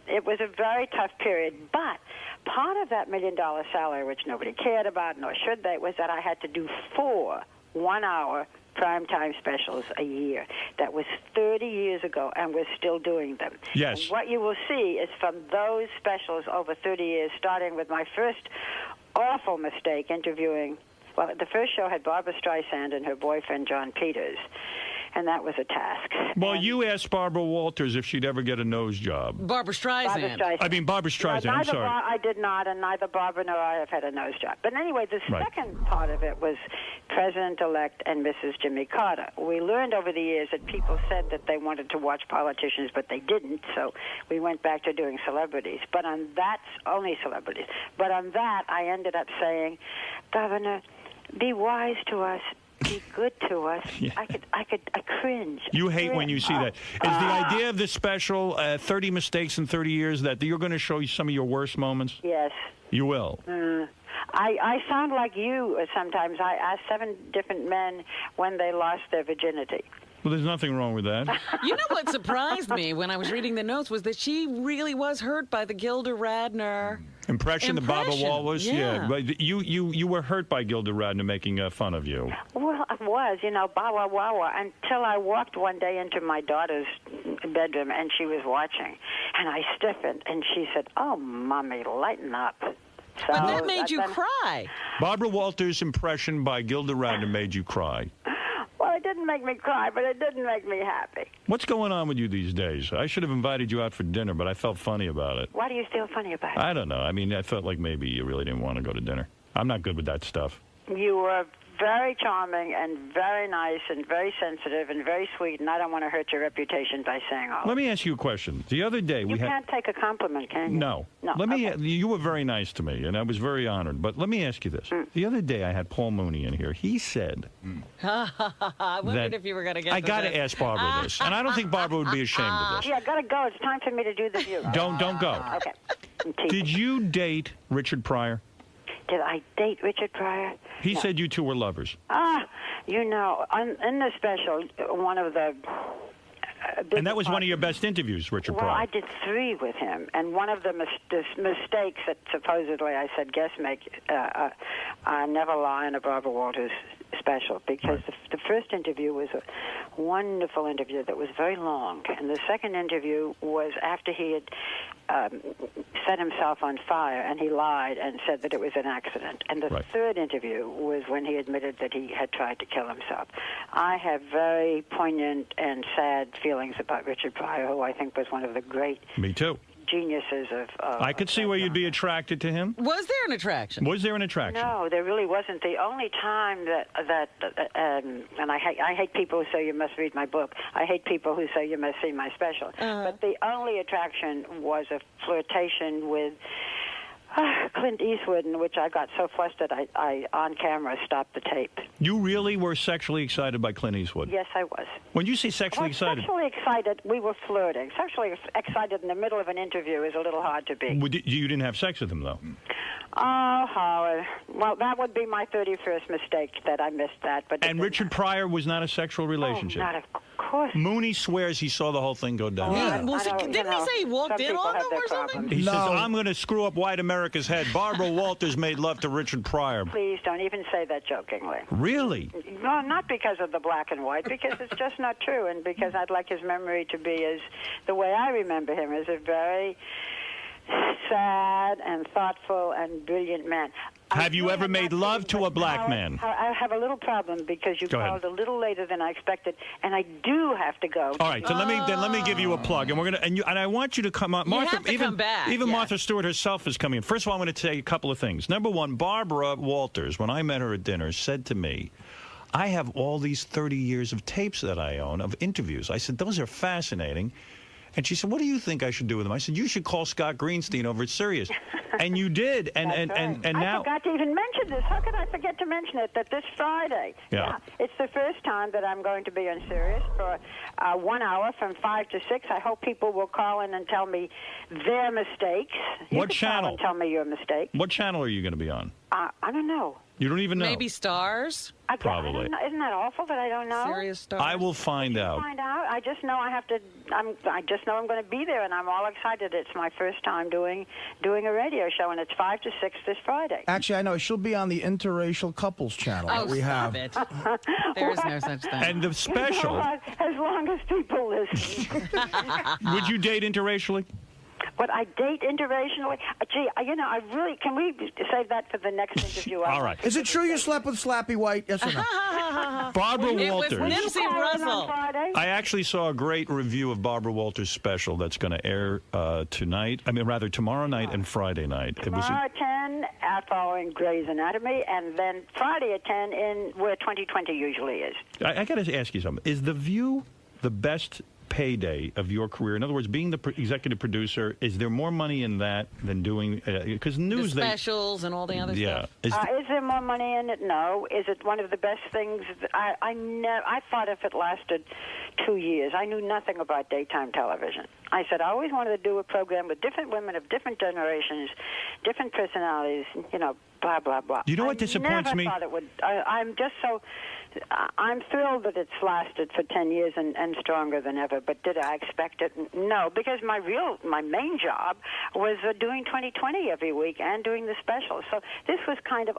it was a very tough period, but part of that $1 million salary, which nobody cared about, nor should they, was that I had to do 4 one-hour primetime specials a year. That was 30 years ago, and we're still doing them.
Yes.
And what you will see is from those specials over 30 years, starting with my first awful mistake interviewing, well, the first show had Barbara Streisand and her boyfriend, John Peters. And that was a task.
Well, you asked Barbara Walters if she'd ever get a nose job.
Barbara Streisand.
I mean, Barbara Streisand, I'm sorry.
I did not, and neither Barbara nor I have had a nose job. But anyway, the
Right.
second part of it was President-elect and Mrs. Jimmy Carter. We learned over the years that people said that they wanted to watch politicians, but they didn't, so we went back to doing celebrities. But on that, only celebrities. But on that, I ended up saying, Governor, be wise to us. Be good to us.
Yeah.
I cringe.
You hate when you see that. Is the idea of the special 30 mistakes in 30 years that you're going to show you some of your worst moments?
Yes.
You will.
I sound like you sometimes. I ask 7 different men when they lost their virginity.
Well, there's nothing wrong with that.
You know what surprised me when I was reading the notes was that she really was hurt by the Gilda Radner
Impression that Barbara Wall was?
Yeah.
But you were hurt by Gilda Radner making fun of you.
Well, I was, bawa wawa, until I walked one day into my daughter's bedroom and she was watching. And I stiffened and she said, "Oh, Mommy, lighten up." So
but that made you cry.
Barbara Walters' impression by Gilda Radner made you cry.
Well, it didn't make me cry, but it didn't make me happy.
What's going on with you these days? I should have invited you out for dinner, but I felt funny about it.
Why do you feel funny about it?
I don't know. I mean, I felt like maybe you really didn't want to go to dinner. I'm not good with that stuff.
You were very charming and very nice and very sensitive and very sweet, and I don't want to hurt your reputation by saying all.
Let me ask you a question. The other day
You
we had...
can't take a compliment, can you?
No. Let me. You were very nice to me, and I was very honored. But let me ask you this: the other day I had Paul Mooney in here. He said,
I wondered if you were going to get.
I got to ask Barbara this, and I don't think Barbara would be ashamed of this.
Yeah, gotta go. It's time for me to do the view.
Don't go.
Okay.
Did you date Richard Pryor?
Did I date Richard Pryor?
He said you two were lovers.
You know, in the special, one of the...
And that was one of your best interviews, Richard
Well,
Pryor.
I did 3 with him, and one of the mistakes that supposedly I said guests make, I never lie in a Barbara Walters special, because the first interview was a wonderful interview that was very long, and the second interview was after he had set himself on fire, and he lied and said that it was an accident. And the third interview was when he admitted that he had tried to kill himself. I have very poignant and sad feelings about Richard Pryor, who I think was one of the great
Me too.
geniuses of...
I could see where you'd be attracted to him.
Was there an attraction?
Was there an attraction?
No, there really wasn't. The only time and I hate people who say you must read my book. I hate people who say you must see my special. But the only attraction was a flirtation with Clint Eastwood, in which I got so flustered I on camera stopped the tape.
You really were sexually excited by Clint Eastwood?
Yes, I was.
When you say sexually excited...
Sexually excited, we were flirting. Sexually excited in the middle of an interview is a little hard to be.
You didn't have sex with him, though?
Oh, Howard. Well, that would be my 31st mistake that I missed that. But
And Richard Pryor was not a sexual relationship?
Oh, not of course.
Mooney swears he saw the whole thing go down.
Didn't he say he walked in on them or something?
He says, I'm going to screw up white America's head. Barbara Walters made love to Richard Pryor.
Please don't even say that jokingly.
Really?
No, not because of the black and white, because it's just not true, and because I'd like his memory to be as the way I remember him, as a very sad and thoughtful and brilliant man.
Have you ever made love to a black man?
I have a little problem because you
Go ahead.
called a little later than I expected, and I do have to go.
All right, so let me give you a plug, and we're gonna and I want you to come on. Martha,
have to come back,
even
yeah.
Martha Stewart herself is coming in. First of all, I'm going to say a couple of things. Number one, Barbara Walters, when I met her at dinner, said to me, "I have all these 30 years of tapes that I own of interviews." I said, "Those are fascinating." And she said, "What do you think I should do with them?" I said, "You should call Scott Greenstein over at Sirius." And you did. And now
I forgot to even mention this. How could I forget to mention it? That this Friday,
Yeah.
it's the first time that I'm going to be on Sirius for 1 hour from 5 to 6. I hope people will call in and tell me their mistakes. You
What
can call
channel?
and tell me your mistake.
What channel are you going to be on?
I don't know.
You don't even know.
Maybe Stars?
Probably.
Isn't that awful that I don't know?
Serious Stars?
I will find out.
Find out. I just know I have to. I just know I'm going to be there, and I'm all excited. It's my first time doing a radio show, and it's 5 to 6 this Friday.
Actually, I know she'll be on the interracial couples channel that we have.
It. There is no such thing.
And the special.
You know what? As long as people listen.
Would you date interracially?
But I date interracially. Gee, I really... Can we save that for the next interview?
All right.
Is it true you slept with Slappy White? Yes or no?
Barbara
It was
Walters.
Nipsey Russell.
I actually saw a great review of Barbara Walters' special that's going to air tonight. I mean, rather, tomorrow night and Friday night.
Tomorrow at 10, following Grey's Anatomy, and then Friday at 10 in where 2020 usually is.
I got to ask you something. Is The View the best payday of your career? In other words, being the executive producer, is there more money in that than doing... Because news...
The specials and all the other stuff.
Is
there more money in it? No. Is it one of the best things? I thought if it lasted 2 years, I knew nothing about daytime television. I said I always wanted to do a program with different women of different generations, different personalities, blah, blah, blah.
You know what disappoints me?
I never thought it would. I'm just so... I'm thrilled that it's lasted for 10 years and stronger than ever, but did I expect it? No, because my main job was doing 2020 every week and doing the specials. So this was kind of,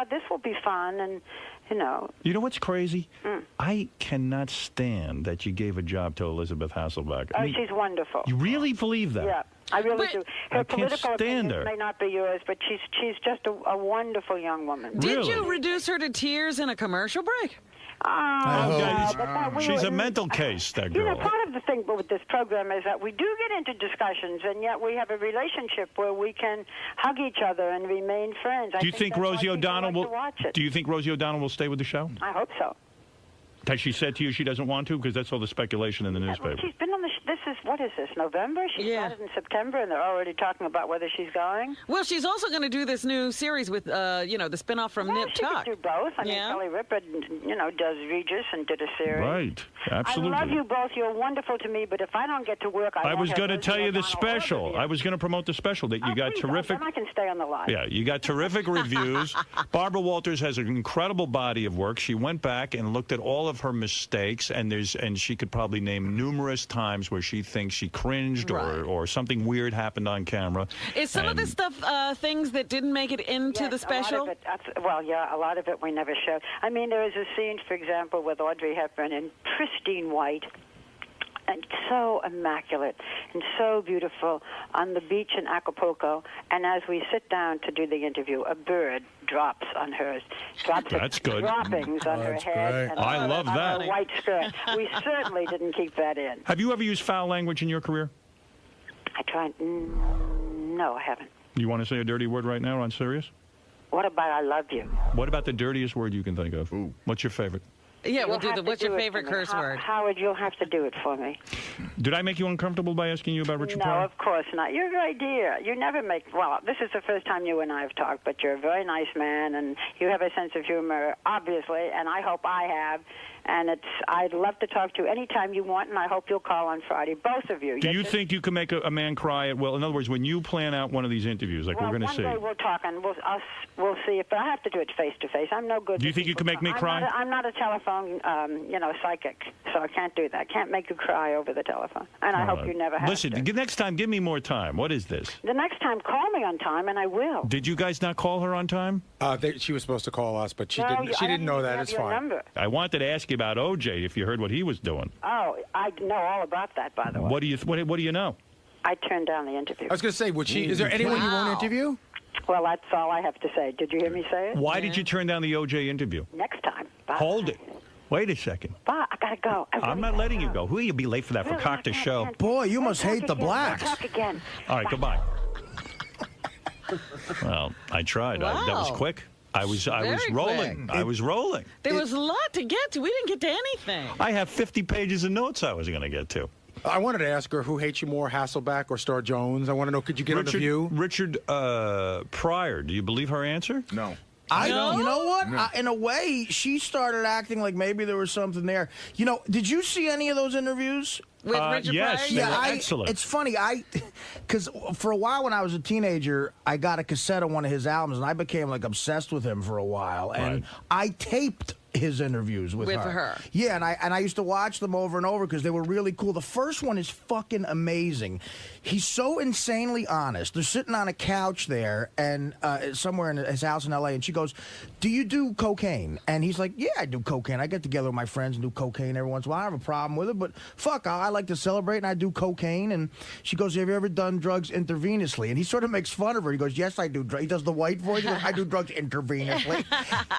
this will be fun, and,
You know what's crazy? I cannot stand that you gave a job to Elizabeth Hasselbeck.
She's wonderful.
You really believe that?
Yeah. I really do. Her
I can't
political
stand
opinions
her.
may not be yours, but she's just a wonderful young woman.
Did you reduce her to tears in a commercial break?
She's a mental case, that
You
girl.
know, part of the thing with this program is that we do get into discussions, and yet we have a relationship where we can hug each other and remain friends.
Do you think Rosie O'Donnell will?
Watch it.
Do you think Rosie O'Donnell will stay with the show?
I hope so.
Has she said to you she doesn't want to? Because that's all the speculation in the newspaper.
She's been on the. What is this? November? She started in September, and they're already talking about whether she's going.
Well, she's also going to do this new series with, the spinoff from Nip Tuck.
She could do both. I mean, Kelly Ripa, does Regis and did a series.
Right. Absolutely.
I love you both. You're wonderful to me. But if I don't get to work,
I was going to tell you the
O'Donnell
special.
over you.
I was going to promote the special that you got
Please,
terrific.
then I can stay on the line.
Yeah, you got terrific reviews. Barbara Walters has an incredible body of work. She went back and looked at all of her mistakes, and she could probably name numerous times where she thinks she cringed or something weird happened on camera.
Is some of this stuff things that didn't make it into the special?
A lot of it we never showed. I mean, there is a scene, for example, with Audrey Hepburn in pristine white, and so immaculate and so beautiful on the beach in Acapulco. And as we sit down to do the interview, a bird drops on hers.
That's good.
Droppings on her head. And
I love
on
that.
her white skirt. We certainly didn't keep that in.
Have you ever used foul language in your career?
I tried. No, I haven't.
You want to say a dirty word right now on Sirius?
What about I love you?
What about the dirtiest word you can think of? What's your favorite?
Yeah, we'll
You'll
do
have
the.
to
What's
do
your
it
favorite
for me.
curse word?
Howard, you'll have to do it for me.
Did I make you uncomfortable by asking you about Richard
No,
Pryor?
of course not. You're a great dear. You never make. Well, this is the first time you and I have talked, but you're a very nice man, and you have a sense of humor, obviously, and I hope I have. And I'd love to talk to you anytime you want, and I hope you'll call on Friday, both of you.
Do you think you can make a man cry? Well, in other words, when you plan out one of these interviews, like we're going to see.
One day we'll talk, and we'll see if. But I have to do it face to face. I'm no good.
Do you think you can make me cry?
I'm not a telephone, psychic, so I can't do that. I can't make you cry over the telephone, and I hope you never have.
Listen, next time, give me more time. What is this?
The next time, call me on time, and I will.
Did you guys not call her on time?
She was supposed to call us, but she
No,
didn't. She
I
didn't know
even
that.
have
It's
your
fine.
number.
I wanted to ask you about OJ, if you heard what he was doing.
Oh, I know all about that, by the way.
What do you know?
I turned down the interview.
I was going to say, is there anyone you won't interview?
Well, that's all I have to say. Did you hear me say it?
Why did you turn down the OJ interview?
Next time. Bye.
Hold it. Wait a second.
Bye. I gotta go.
I'm not letting you go. Who you'll be late for that for cock to show?
Boy, you must hate the blacks.
Talk again.
All right, goodbye. Well, I tried. That was
Wow.
quick. I was
Very
rolling.
quick.
I was rolling.
There was a lot to get to. We didn't get to anything.
I have 50 pages of notes I was going to get to.
I wanted to ask her who hates you more, Hasselbeck or Star Jones. I want to know, could you get on the View?
Richard Pryor. Do you believe her answer?
No.
You know what? In a way, she started acting like maybe there was something there. Did you see any of those interviews?
With Richard
yes,
Pryor?
they were excellent.
It's funny. Because for a while when I was a teenager, I got a cassette of one of his albums, and I became like obsessed with him for a while. And I taped his interviews with her. Yeah, and I used to watch them over and over because they were really cool. The first one is fucking amazing. He's so insanely honest. They're sitting on a couch there and somewhere in his house in L.A., and she goes, "Do you do cocaine?" And he's like, "Yeah, I do cocaine. I get together with my friends and do cocaine every once in a while. I have a problem with it, but fuck, I like to celebrate, and I do cocaine." And she goes, "Have you ever done drugs intravenously?" And he sort of makes fun of her. He goes, "Yes, I do." He does the white voice. He goes, "I do drugs intravenously."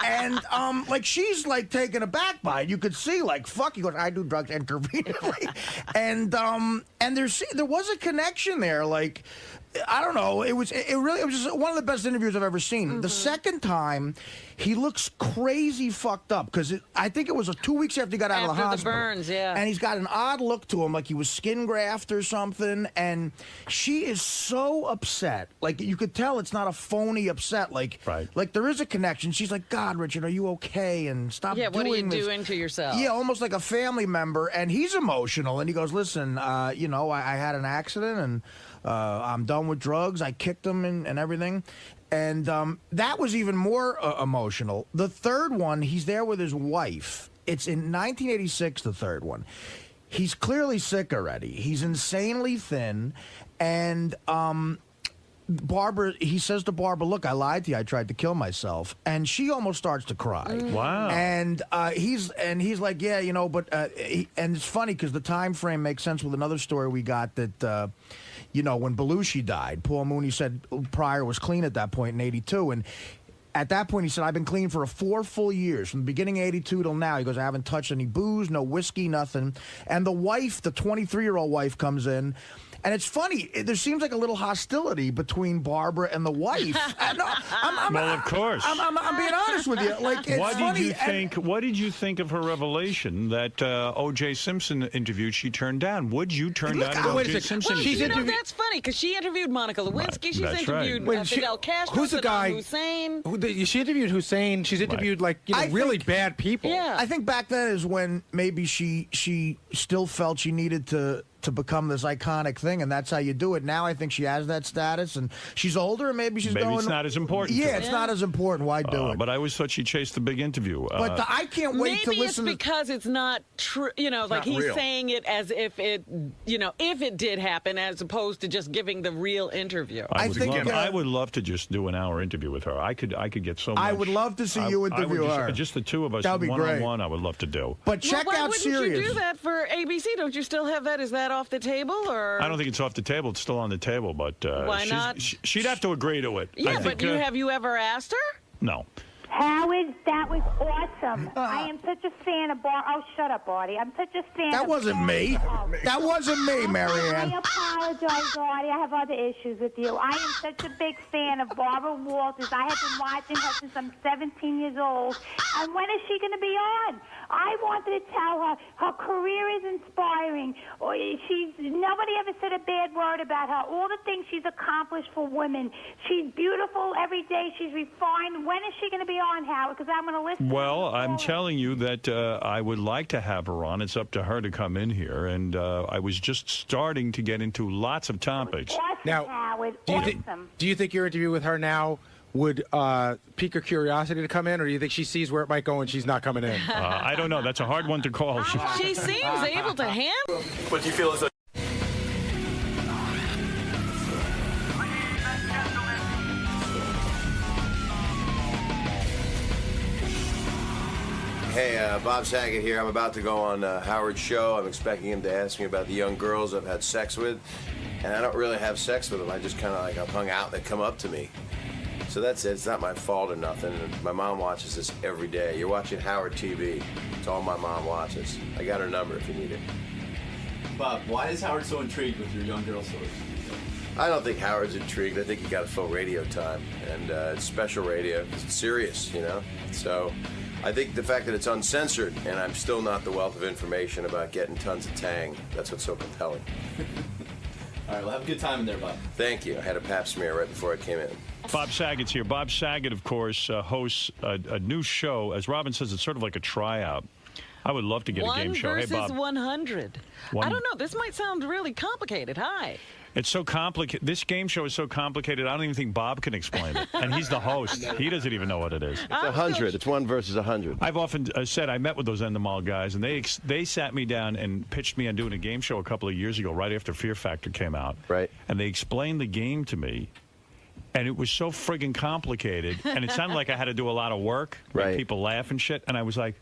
And she's like taken aback by it. You could see, like, fuck. He goes, "I do drugs intravenously." and there was a connection there. Like, I don't know. It was just one of the best interviews I've ever seen. Mm-hmm. The second time, he looks crazy fucked up because I think it was 2 weeks after he got out of the hospital.
After the burns, yeah.
And he's got an odd look to him, like he was skin graft or something. And she is so upset. Like, you could tell it's not a phony upset. Like there is a connection. She's like, "God, Richard, are you okay? And stop doing this."
Yeah, what are you doing to yourself?
Yeah, almost like a family member. And he's emotional. And he goes, "Listen, I had an accident and I'm done with drugs. I kicked him and everything." And that was even more emotional. The third one, he's there with his wife. It's in 1986, the third one. He's clearly sick already. He's insanely thin. And he says to Barbara, "Look, I lied to you. I tried to kill myself." And she almost starts to cry.
Wow.
And he's like, "Yeah, but and it's funny because the time frame makes sense with another story we got that when Belushi died. Paul Mooney said Pryor was clean at that point in '82, and at that point he said, I've been clean for 4 full years, from the beginning of '82 till now. He goes, I haven't touched any booze, no whiskey, nothing. And the wife, the 23-year-old wife, comes in. And it's funny. There seems like a little hostility between Barbara and the wife.
Well, of course.
I'm being honest with you. Like, it's funny.
What did you think of her revelation that O.J. Simpson interviewed? She turned down. Would you turn down an O.J. Simpson?
Well, that's funny because she interviewed Monica Lewinsky. She's interviewed Fidel Castro.
Who's the guy?
Hussein.
She interviewed Hussein. She's interviewed really bad people.
Yeah.
I think back then is when maybe she still felt she needed to become this iconic thing, and that's how you do it. Now I think she has that status, and she's older, and maybe
maybe it's not as important.
Yeah, it's not as important. Why do it?
But I always thought she chased the big interview.
But I can't wait to listen.
Maybe it's because it's not true. Like he's
real.
saying it as if it, if it did happen, as opposed to just giving the real interview.
I would love to just do an hour interview with her. I could get so much.
I would love to see you interview her.
Just the two of us,
That'd be
one-on-one. I would love to do.
But check out
Sirius. Why wouldn't you do that for ABC? Don't you still have that? Is that off the table? Or
I don't think it's off the table. It's still on the table, but
why not?
She'd have to agree to it.
Yeah, but have you ever asked her?
No.
Howard, that was awesome. I am such a fan of Bart. Oh, shut up, Artie. I'm such a fan
That
of
wasn't me. That wasn't me, Marianne.
I apologize, Artie. I have other issues with you. I am such a big fan of Barbara Walters. I have been watching her since I'm 17 years old. And when is she going to be on? I wanted to tell her her career is inspiring. Nobody ever said a bad word about her. All the things she's accomplished for women. She's beautiful every day. She's refined. When is she going to be on, Howard? Because I'm going to listen.
Well, I'm telling you that I would like to have her on. It's up to her to come in here. And I was just starting to get into lots of topics.
Awesome,
Now,
Howard.
Do you think your interview with her now would pique her curiosity to come in, or do you think she sees where it might go and she's not coming in?
I don't know. That's a hard one to call.
She seems able to handle.
But you feel as though.
Hey, Bob Saget here. I'm about to go on Howard's show. I'm expecting him to ask me about the young girls I've had sex with, and I don't really have sex with them. I just kind of I've hung out. They come up to me. So that's it. It's not my fault or nothing. My mom watches this every day. You're watching Howard TV. It's all my mom watches. I got her number if you need it.
Bob, why is Howard so intrigued with your young girl stories?
I don't think Howard's intrigued. I think he got a full radio time, and it's special radio because it's serious, So I think the fact that it's uncensored, and I'm still not the wealth of information about getting tons of tang, that's what's so compelling.
All right, well, have a good time in there, Bob.
Thank you. I had a pap smear right before I came in.
Bob Saget's here. Bob Saget, of course, hosts a new show. As Robin says, it's sort of like a tryout. I would love to get a game show.
One
Hey,
versus
Bob.
100. I don't know. This might sound really complicated. Hi.
It's so complicated. This game show is so complicated, I don't even think Bob can explain it. And he's the host. He doesn't even know what it is.
It's 100. It's 1 versus 100.
I've often said I met with those Endemol guys, and they sat me down and pitched me on doing a game show a couple of years ago, right after Fear Factor came out.
Right.
And they explained the game to me, and it was so friggin' complicated, and it sounded like I had to do a lot of work, make people laugh and shit, and I was like...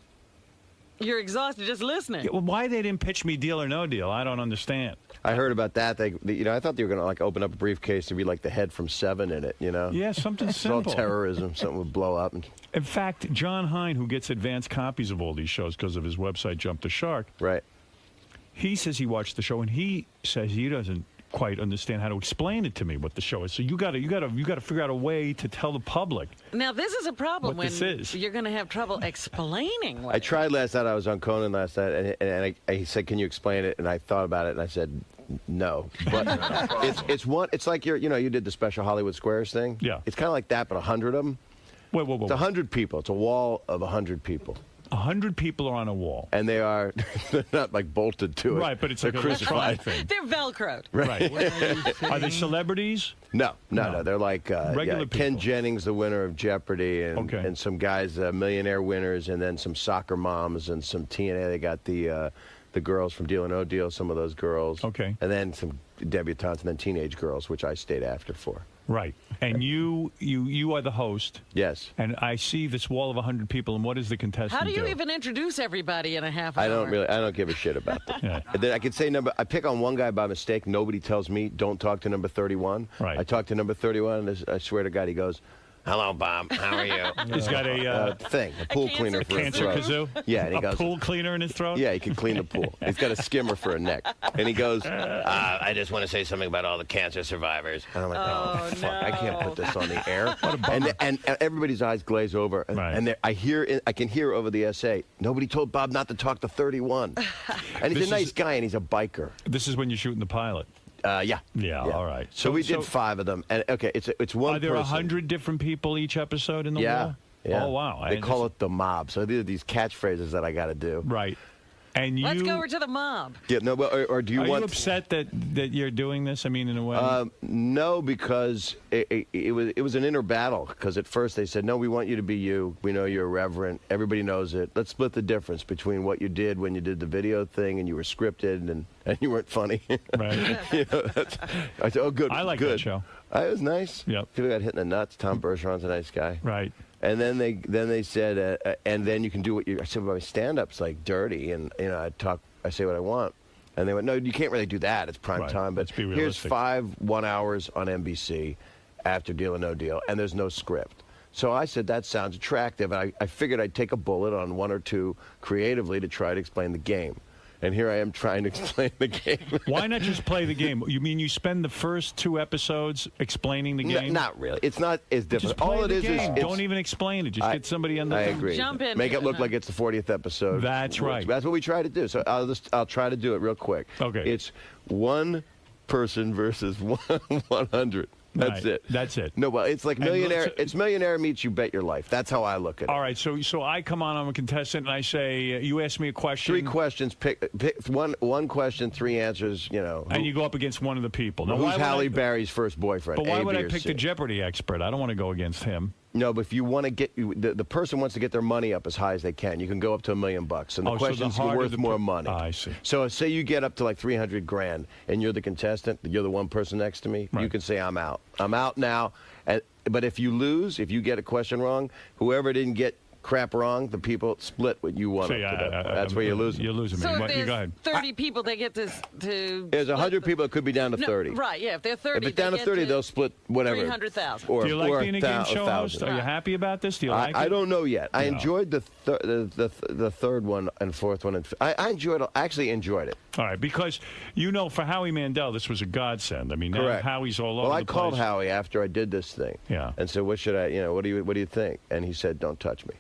You're exhausted just listening.
Yeah, well, why they didn't pitch me Deal or No Deal, I don't understand.
I heard about that. I thought they were going to open up a briefcase to be like the head from Seven in it,
Yeah, something
it's
simple.
all terrorism. Something would blow up.
In fact, John Hine, who gets advanced copies of all these shows because of his website Jump the Shark,
right?
He says he watched the show, and he says he doesn't quite understand how to explain it to me what the show is. So you got to figure out a way to tell the public.
Now this is a problem
what
when
this is.
You're going to have trouble explaining. What
I tried last night. I was on Conan last night, and I said, "Can you explain it?" And I thought about it, and I said, "No." But it's like you did the special Hollywood Squares thing.
Yeah.
It's kind of like that, but 100 of them.
Whoa.
It's 100 people. It's a wall of 100 people.
100 people are on a wall.
And they're not like bolted to it.
Right, but it's
they're
like
crucified.
a thing.
They're Velcroed.
Right.
Are they celebrities?
No. They're like
regular people.
Ken Jennings, the winner of Jeopardy, and some guys, millionaire winners, and then some soccer moms and some TNA. They got the girls from Deal or No Deal, some of those girls.
Okay.
And then some debutantes and then teenage girls, which I stayed after for.
Right. And you are the host.
Yes.
And I see this wall of 100 people, and what does the contestant
How do you even introduce everybody in a half hour?
I don't give a shit about that. And then I could say I pick on one guy by mistake. Nobody tells me, don't talk to number 31.
Right.
I talk to number 31, and I swear to God, he goes, hello, Bob. How are you?
He's got a
pool cleaner for his throat.
kazoo?
Yeah, and he
a
goes,
pool cleaner in his throat?
Yeah, he can clean the pool. He's got a skimmer for a neck. And he goes, I just want to say something about all the cancer survivors. And I'm like, oh fuck, I can't put this on the air. And everybody's eyes glaze over. And I can hear over the essay, nobody told Bob not to talk to 31. And he's a nice guy, and he's a biker.
This is when you're shooting the pilot.
Yeah.
All right.
So we did 5 of them, and okay, it's one.
Are there
person.
100 different people each episode in the wall?
Yeah.
Oh wow.
They call it the mob. So these are these catchphrases that I got to do.
Right. And
Let's go over to the mob.
Yeah. No. Or do you
Are
want?
you upset that you're doing this? I mean, in a way.
No, because it was an inner battle. Because at first they said, no, we want you to be you. We know you're irreverent. Everybody knows it. Let's split the difference between what you did when you did the video thing and you were scripted and you weren't funny.
Right.
I said, oh, good.
I like
good.
that show.
It was nice.
Yep.
People got hit in the nuts. Tom Bergeron's a nice guy.
Right.
And then they said, and then you can do what you. I said, well, my stand-up's like dirty, and I say what I want, and they went, no, you can't really do that. It's prime time. But
let's be
here's
realistic.
5 1-hours on NBC after Deal or No Deal, and there's no script. So I said that sounds attractive, and I figured I'd take a bullet on 1 or 2 creatively to try to explain the game. And here I am trying to explain the game.
Why not just play the game? You mean you spend the first 2 episodes explaining the game?
Not really. It's not as difficult.
Just play
All it
the
is
game.
is
Don't even explain it. Just get somebody on the.
I agree.
Jump in.
Make it look like it's the 40th episode.
That's right.
That's what we try to do. So I'll try to do it real quick.
Okay.
It's 1 person versus 100. That's it.
That's it.
No, well, it's like
And
millionaire.
let's-
It's millionaire meets you bet your life. That's how I look at it.
All right, so I come on, I'm a contestant, and I say, you ask me a question.
3 questions. Pick one question, 3 answers.
And you go up against one of the people. Now,
who's
why would
Halle
I-
Berry's first boyfriend?
But why
A,
would
B,
I
or
pick
C?
the Jeopardy expert? I don't want to go against him.
No, but if you want to get the person wants to get their money up as high as they can, you can go up to $1 million, and the
Oh, so the
questions are
harder
worth
the
more money.
I see.
So say you get up to like $300,000, and you're the contestant, you're the one person next to me. You can say I'm out. I'm out now. But if you lose, if you get a question wrong, whoever didn't get crap wrong, the people split what you won. That's where you're losing.
You're losing me.
So if
You
there's
go ahead.
30 people, they get to
There's 100 people. It could be down to
No,
30.
right, yeah. If they're 30,
If it's down to 30, they'll split whatever.
300,000.
Do you like being a game show host? Are you happy about this? Do you like it?
I don't know yet. I
No.
enjoyed the third one and fourth one. I enjoyed it. I actually enjoyed it.
All right, because for Howie Mandel, this was a godsend. I mean, now
Correct.
Howie's all over
Well, I
the
called
place.
Howie after I did this thing.
Yeah.
And said, what should I? What do you think? And he said, don't touch me.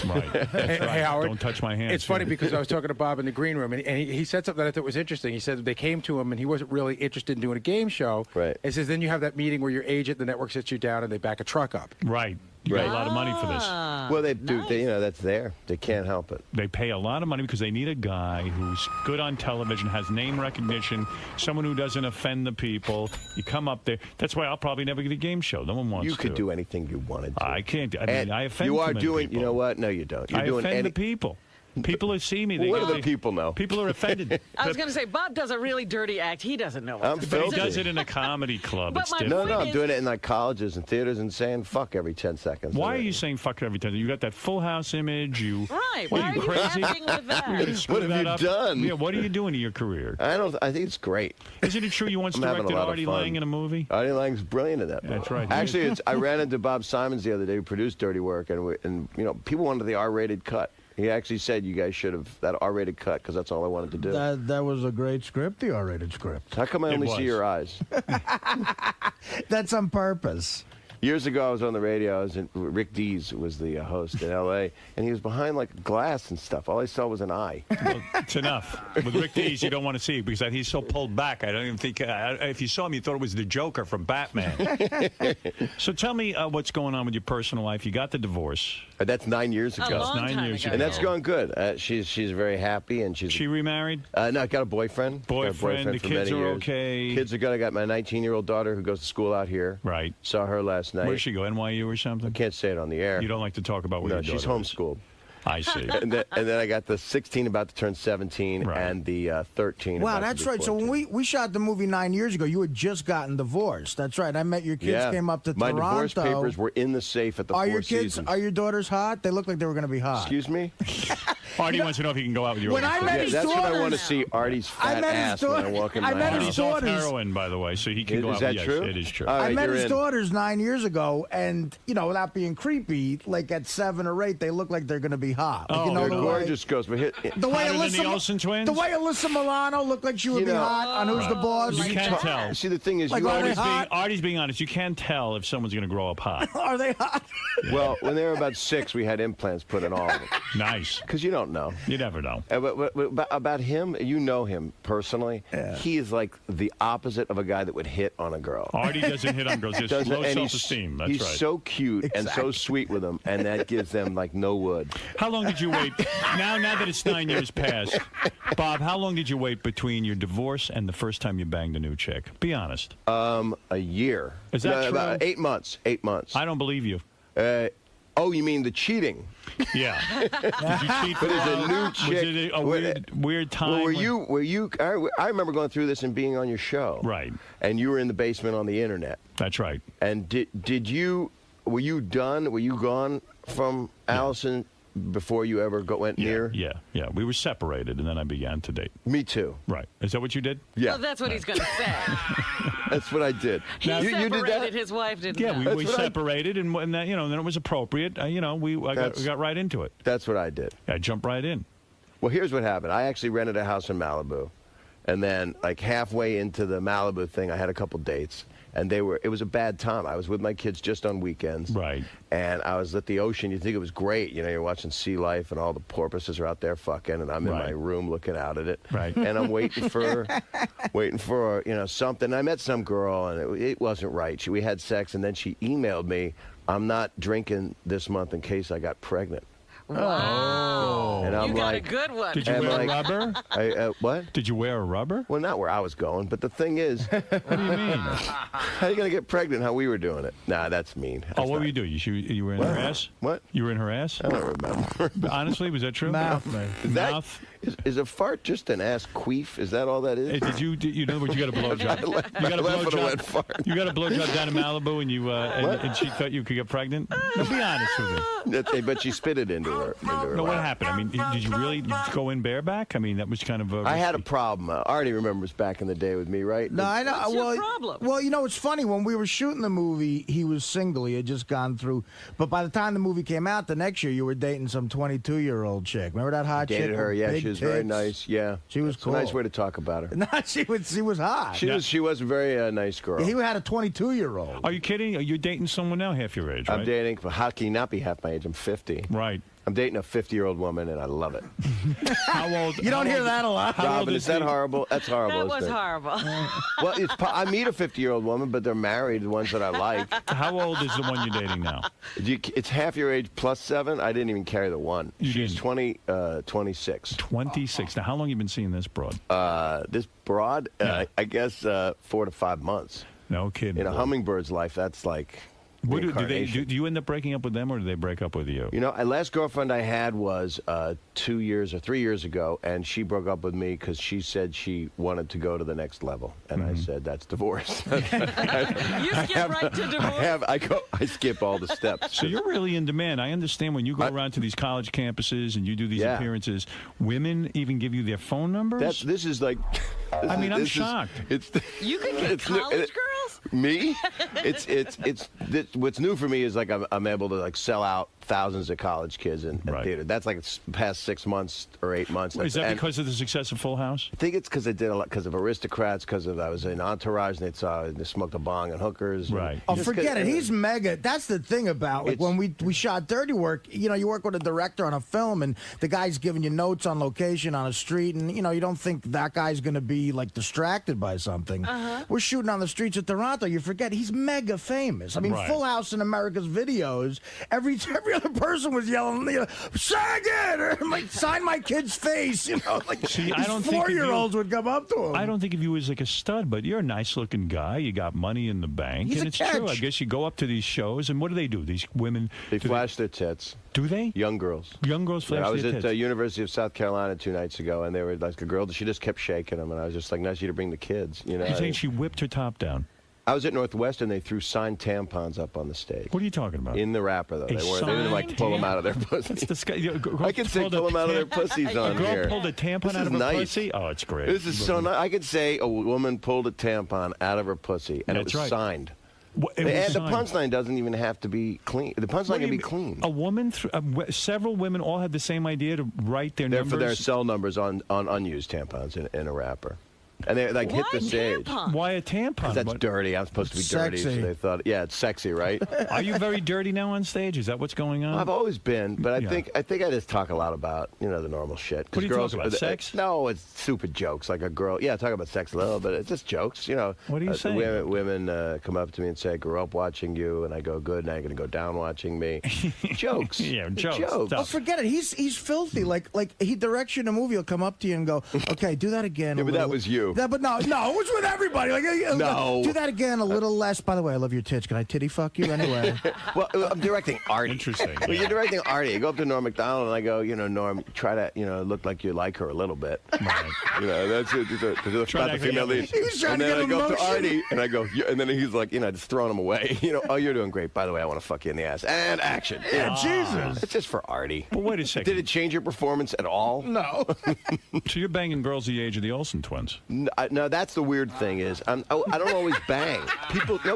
Right. That's right.
Hey, Howard,
Don't touch my hands.
It's funny because I was talking to Bob in the green room, and he said something that I thought was interesting. He said they came to him, and he wasn't really interested in doing a game show.
Right.
He says then you have that meeting where your agent, the network sits you down, and they back a truck up.
Right. You got a lot of money for this.
Well, they do. They, that's there. They can't help it.
They pay a lot of money because they need a guy who's good on television, has name recognition, someone who doesn't offend the people. You come up there. That's why I'll probably never get a game show. No one wants to.
You could do anything you wanted to.
I can't. I mean, I offend
You are
too many
doing.
people.
You know what? No, you don't. You're
I
doing
offend the people. People who see me, they
What
go,
do the people know?
People are offended.
I was going to say, Bob does a really dirty act. He doesn't know what to
But he
say.
does it in a comedy club.
But
It's
my
different.
No, I'm doing it in like colleges and theaters and saying fuck every 10 seconds.
Why are you saying fuck every time? You got that Full House image.
Right.
What,
Why are you
crazy?
acting with that?
You're gonna screw
What have
that
you
up?
done?
Yeah, what are you doing to your career?
I think it's great.
Isn't it true you once
I'm having
directed
a lot of
Artie
fun.
Lang in a movie?
Artie Lang's brilliant at that.
That's right.
Actually, I ran into Bob Simons the other day, who produced Dirty Work, and people wanted the R-rated cut. He actually said you guys should have that R-rated cut because that's all I wanted to do.
That was a great script, the R-rated script.
How come I only see your eyes?
That's on purpose.
Years ago, I was on the radio. Rick Dees was the host in L.A., and he was behind like glass and stuff. All I saw was an eye.
Well, it's enough. With Rick Dees, you don't want to see it because he's so pulled back. I don't even think if you saw him, you thought it was the Joker from Batman. So tell me what's going on with your personal life. You got the divorce.
That's 9 years ago.
That's 9 years ago.
And that's going good. She's very happy, and she's.
She remarried?
No, I got a boyfriend.
Boyfriend.
Got a
The
for
kids
many
are
years.
okay.
Kids are good. I got my 19-year-old daughter who goes to school out here.
Right.
Saw her last night.
Where'd she go? NYU or something?
I can't say it on the air.
You don't like to talk about where
No,
your daughter
she's homeschooled.
I see.
And then I got the 16 about to turn 17 and the 13.
Wow,
about
that's
to be
right. So
14.
when we shot the movie 9 years ago, you had just gotten divorced. That's right. I met your kids, came up to
My
Toronto.
divorce papers were in the safe at the
Are
Four
your kids?
Seasons.
Are your daughters hot? They look like they were going to be hot.
Excuse me?
Artie wants to know if he can go out with your
When I met his
that's what I
daughters-
want to see, Artie's fat ass when I walk in my house.
He's off heroin, by the way, so he can go out.
Is that
yes,
true?
It is true.
All right,
I met
you're
his
in.
daughters 9 years ago, and without being creepy, like at 7 or 8, they look like they're going to be hot. Like,
They're
the
gorgeous girls. But
the way
Hotter than the
Alyssa,
Olsen twins?
the way Alyssa Milano looked like she would be hot on Who's the Boss.
You can tell.
See, the thing is,
Like,
you
are they
always
hot?
Artie's being honest. You can tell if someone's going to grow up hot.
Are they hot?
Well, when they were about 6, we had implants put in all of them.
Nice.
Because you don't know.
You never know.
But about him, you know him personally.
Yeah.
He is like the opposite of a guy that would hit on a girl.
Artie doesn't hit on girls. He has
Doesn't-
low
and
self-esteem. That's
he's
right.
so cute and so sweet with them, and that gives them like no wood.
How long did you wait? Now that it's 9 years past, Bob, how long did you wait between your divorce and the first time you banged a new chick? Be honest.
A year.
Is that true?
About 8 months. 8 months.
I don't believe you.
Oh, you mean the cheating?
Yeah. Did you cheat?
But as a new
Was
chick,
it a weird time?
Well, were you? I remember going through this and being on your show.
Right.
And you were in the basement on the internet.
That's right.
And did you? Were you done? Were you gone from Allison before you ever went near?
Yeah. We were separated, and then I began to date.
Me too.
Right. Is that what you did?
Yeah.
Well, that's what he's going to say.
That's what I did.
He
you did
separated.
that?
His wife didn't.
Yeah,
know.
we separated, and that, then it was appropriate. We got right into it.
That's what I did.
I jumped right in.
Well, here's what happened. I actually rented a house in Malibu, and then like halfway into the Malibu thing, I had a couple dates. And it was a bad time. I was with my kids just on weekends.
Right.
And I was at the ocean. You think it was great. You're watching sea life and all the porpoises are out there fucking. And I'm in my room looking out at it.
Right.
And I'm waiting for something. And I met some girl and it wasn't right. We had sex and then she emailed me, I'm not drinking this month in case I got pregnant.
Wow.
And I'm
you got
like,
a good one.
Did you wear a rubber?
What?
Did you wear a rubber?
Well, not where I was going, but the thing is,
What do you mean?
how are you going to get pregnant how we were doing it? Nah, that's mean.
What were you doing? You were in her ass?
What?
You were in her ass?
I don't remember.
Honestly, was that true?
Mouth, man.
Mouth?
Is a fart just an ass queef? Is that all that is?
Hey, you know what? You got a blowjob. You got a
left with a wet
blowjob.
fart.
You got a blowjob down in Malibu, and and she thought you could get pregnant. No, be honest with me.
But she spit it into her.
No, what happened? I mean, did you really go in bareback? I mean, that was kind of.
I had a problem. Artie remembers back in the day with me, right?
No, I know.
What's your problem?
Well, it's funny. When we were shooting the movie, he was single. He had just gone through. But by the time the movie came out the next year, you were dating some 22-year-old chick. Remember that hot chick?
Dated her.
with
Yeah,
big
she was very
tits?
nice. Yeah,
She was
It's
cool.
a nice way to talk about her.
No, she was hot.
She was a very nice girl.
He had a 22-year-old.
Are you kidding? Are you dating someone now half your age? Right?
I'm dating. How can you not be half my age? I'm 50.
Right.
I'm dating a 50-year-old woman, and I love it.
How old?
You don't hear that a lot.
Robin, is that horrible? That's horrible.
That was
isn't it?
horrible.
Well, I meet a 50-year-old woman, but they're married, the ones that I like.
How old is the one you're dating now?
It's half your age plus 7. I didn't even carry the one. She's 26.
26. Now, how long have you been seeing this broad?
This broad, I guess 4 to 5 months.
No kidding.
In a hummingbird's life, that's like
What do
reincarnation.
you end up breaking up with them, or do they break up with you?
You know, the last girlfriend I had was 2 years or 3 years ago, and she broke up with me because she said she wanted to go to the next level, and I said that's divorce.
You skip right to divorce.
I skip all the steps.
So you're really in demand. I understand when you go around to these college campuses and you do these appearances, women even give you their phone numbers.
This is like.
I'm shocked.
You can get college girls.
Me? What's new for me is like I'm able to like sell out thousands of college kids in theater. That's like past 6 months or 8 months.
Is that because of the success of Full House?
I think it's because I did a lot because of Aristocrats, because I was in Entourage and they smoked a bong and hookers.
Right.
Oh, forget it. He's mega. That's the thing about like when we shot Dirty Work. You work with a director on a film, and the guy's giving you notes on location on a street, and you don't think that guy's going to be like distracted by something. We're shooting on the streets of Toronto. You forget he's mega famous. I mean, Full House in America's videos. Every other person was yelling, Saget, or like sign my kid's face, like
See,
these 4-year-olds would come up to him.
I don't think of you as like a stud, but you're a nice-looking guy. You got money in the bank,
He's
and
a
it's
catch.
true. I guess you go up to these shows, and what do? These women
They flash their tits.
Do they?
Young girls.
Young girls flash
I was
their
at
tits.
University of South Carolina 2 nights ago, and they were like a girl. She just kept shaking them, and I was just like, "Nice of you to bring the kids."
You're saying she whipped her top down?
I was at Northwestern. They threw signed tampons up on the stage.
What are you talking about?
In the wrapper, though.
A
They didn't like pull them out of their pussies.
That's disgusting.
I can say pull them out of their pussies on
A girl
here.
pulled a tampon
This
out
is
of her
nice.
pussy? Oh, it's great.
This is so nice. I could say a woman pulled a tampon out of her pussy, and
That's
it was
right.
signed.
It was
And the
signed.
punchline doesn't even have to be clean. The
What
punchline
do
can
you
be
mean?
clean.
A woman, several women all had the same idea to write their
They're
numbers.
for their cell numbers on unused tampons in a wrapper. And they like hit the stage.
Why a tampon?
Because that's
What-
dirty. I'm supposed to be dirty. So
Sexy.
they thought, yeah, it's sexy, right?
Are you very dirty now on stage? Is that what's going on?
I've always been, but I
Yeah.
think I just talk a lot about the normal shit. 'Cause
What do you
girls,
talk about, sex?
No, it's stupid jokes. Like a girl, yeah, I talk about sex a little, but it's just jokes.
What are you saying?
Women come up to me and say, "I grew up watching you," and I go, "Good." Now you're going to go down watching me. Jokes.
Yeah,
jokes.
Oh, forget it. He's filthy. Like he directs you in a movie. He'll come up to you and go, "Okay, do that again."
Yeah,
a
but
little-
that was you.
But no, it was with everybody. Like,
No.
do that again a little less. By the way, I love your tits. Can I titty fuck you anyway?
Well, I'm directing Artie.
Interesting.
Well, you're directing Artie. I go up to Norm Macdonald and I go, Norm, try to, look like you like her a little bit.
Right.
That's it. It's
Try
about
to
the female lead.
He was trying
And
to
then
get
I go up to
emotion.
Artie and I go, and then he's like, just throwing him away. Oh, you're doing great. By the way, I want to fuck you in the ass. And action.
Yeah, Jesus.
It's just for Artie.
But wait a second.
Did it change your performance at all?
No.
So you're banging girls the age of the Olsen twins?
No, that's the weird thing is I don't always bang.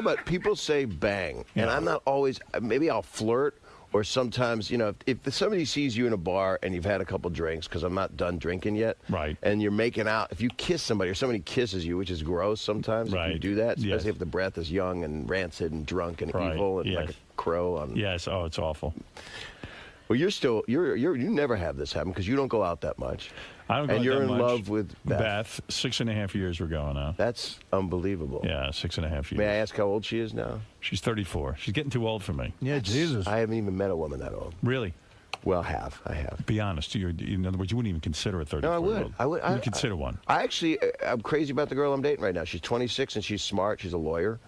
But people say bang, and I'm not always. Maybe I'll flirt, or sometimes if somebody sees you in a bar and you've had a couple drinks, because I'm not done drinking yet,
right?
And you're making out. If you kiss somebody or somebody kisses you, which is gross sometimes, if you do that, especially if the breath is young and rancid and drunk and evil and like a crow on.
Yes. Oh, it's awful.
Well, you never have this happen because you don't go out that much.
I don't go
and
out
you're
that
in
much.
love with
Beth. 6.5 years we're going now.
That's unbelievable.
Yeah, 6.5 years.
May I ask how old she is now?
She's 34. She's getting too old for me.
Yeah, Jesus.
I haven't even met a woman that old.
Really?
Well, I have.
Be honest. In other words, you wouldn't even consider a 34-year-old.
No, I would.
You would consider one.
I'm crazy about the girl I'm dating right now. She's 26 and she's smart. She's a lawyer.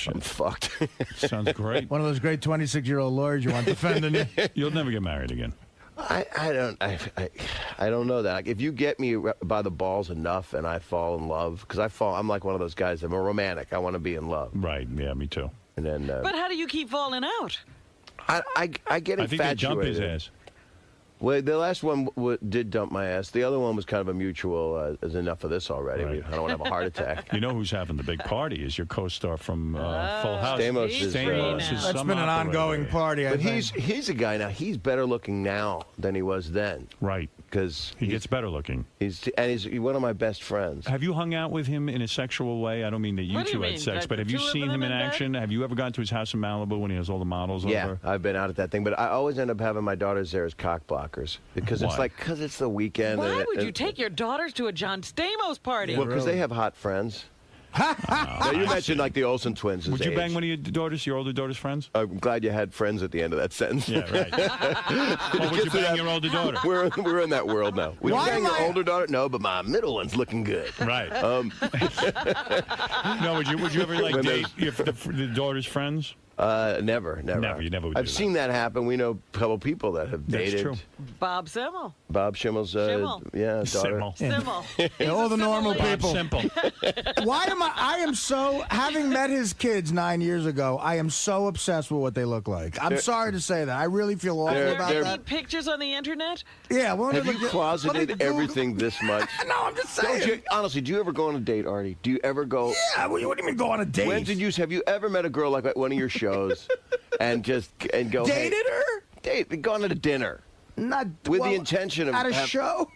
I'm fucked.
Sounds great.
One of those great 26-year-old lawyers you want defending you.
You'll never get married again.
I don't know that. Like, if you get me by the balls enough and I fall in love, because I'm like one of those guys. I'm a romantic. I want to be in love.
Right. Yeah, me too.
And then.
But how do you keep falling out?
I get infatuated.
I think they dump his ass.
Well, the last one did dump my ass. The other one was kind of a mutual, is enough of this already.
Right.
I don't want to have a heart attack.
You know who's having the big party is your co-star from Full House.
Stamos is
That's
some
been an
operator.
ongoing party, I
But
think.
he's a guy now. He's better looking now than he was then.
Right.
Because
he gets better looking.
He's one of my best friends.
Have you hung out with him in a sexual way? I don't mean that you
What do
two
you
had
mean?
sex,
Like
but have you
the two of
seen
them
him in
in bed?
action? Have you ever gone to his house in Malibu when he has all the models
Yeah,
over?
I've been out at that thing, but I always end up having my daughters there as cock blockers because
Why?
it's the weekend.
Why would you take your daughters to a John Stamos party?
Well, because they have hot friends. Now, you mentioned like the Olsen twins.
Would you bang one of your daughters, your older daughter's friends?
I'm glad you had friends at the end of that sentence.
Yeah, right. Or would you bang your older daughter?
We're in that world now. Would you
Why
bang
am
your
I-
older daughter? No, but my middle one's looking good.
Right. No, would you ever like
When
date the daughter's friends?
Never.
Never, you never would
I've
do
seen that happen. We know a couple people that have
That's
dated.
true.
Bob Simmel.
Bob Schimmel's
Schimmel.
daughter.
Simmel.
All the normal people.
Simple.
Why am I am so, having met his kids 9 years ago, I am so obsessed with what they look like. I'm sorry to say that. I really feel awful
They're-
about
they're-
that.
Pictures on the internet?
Yeah. Well,
Have you
let me
closeted
Google-
everything this much?
No, I'm just
Don't
saying.
you, honestly, do you ever go on a date, Artie? Do you ever go?
Yeah, what do you mean go on a date?
When did you? Have you ever met a girl like at one of your shows and go
Dated her?
Gone to dinner
Not
with
well,
the intention of
at a show?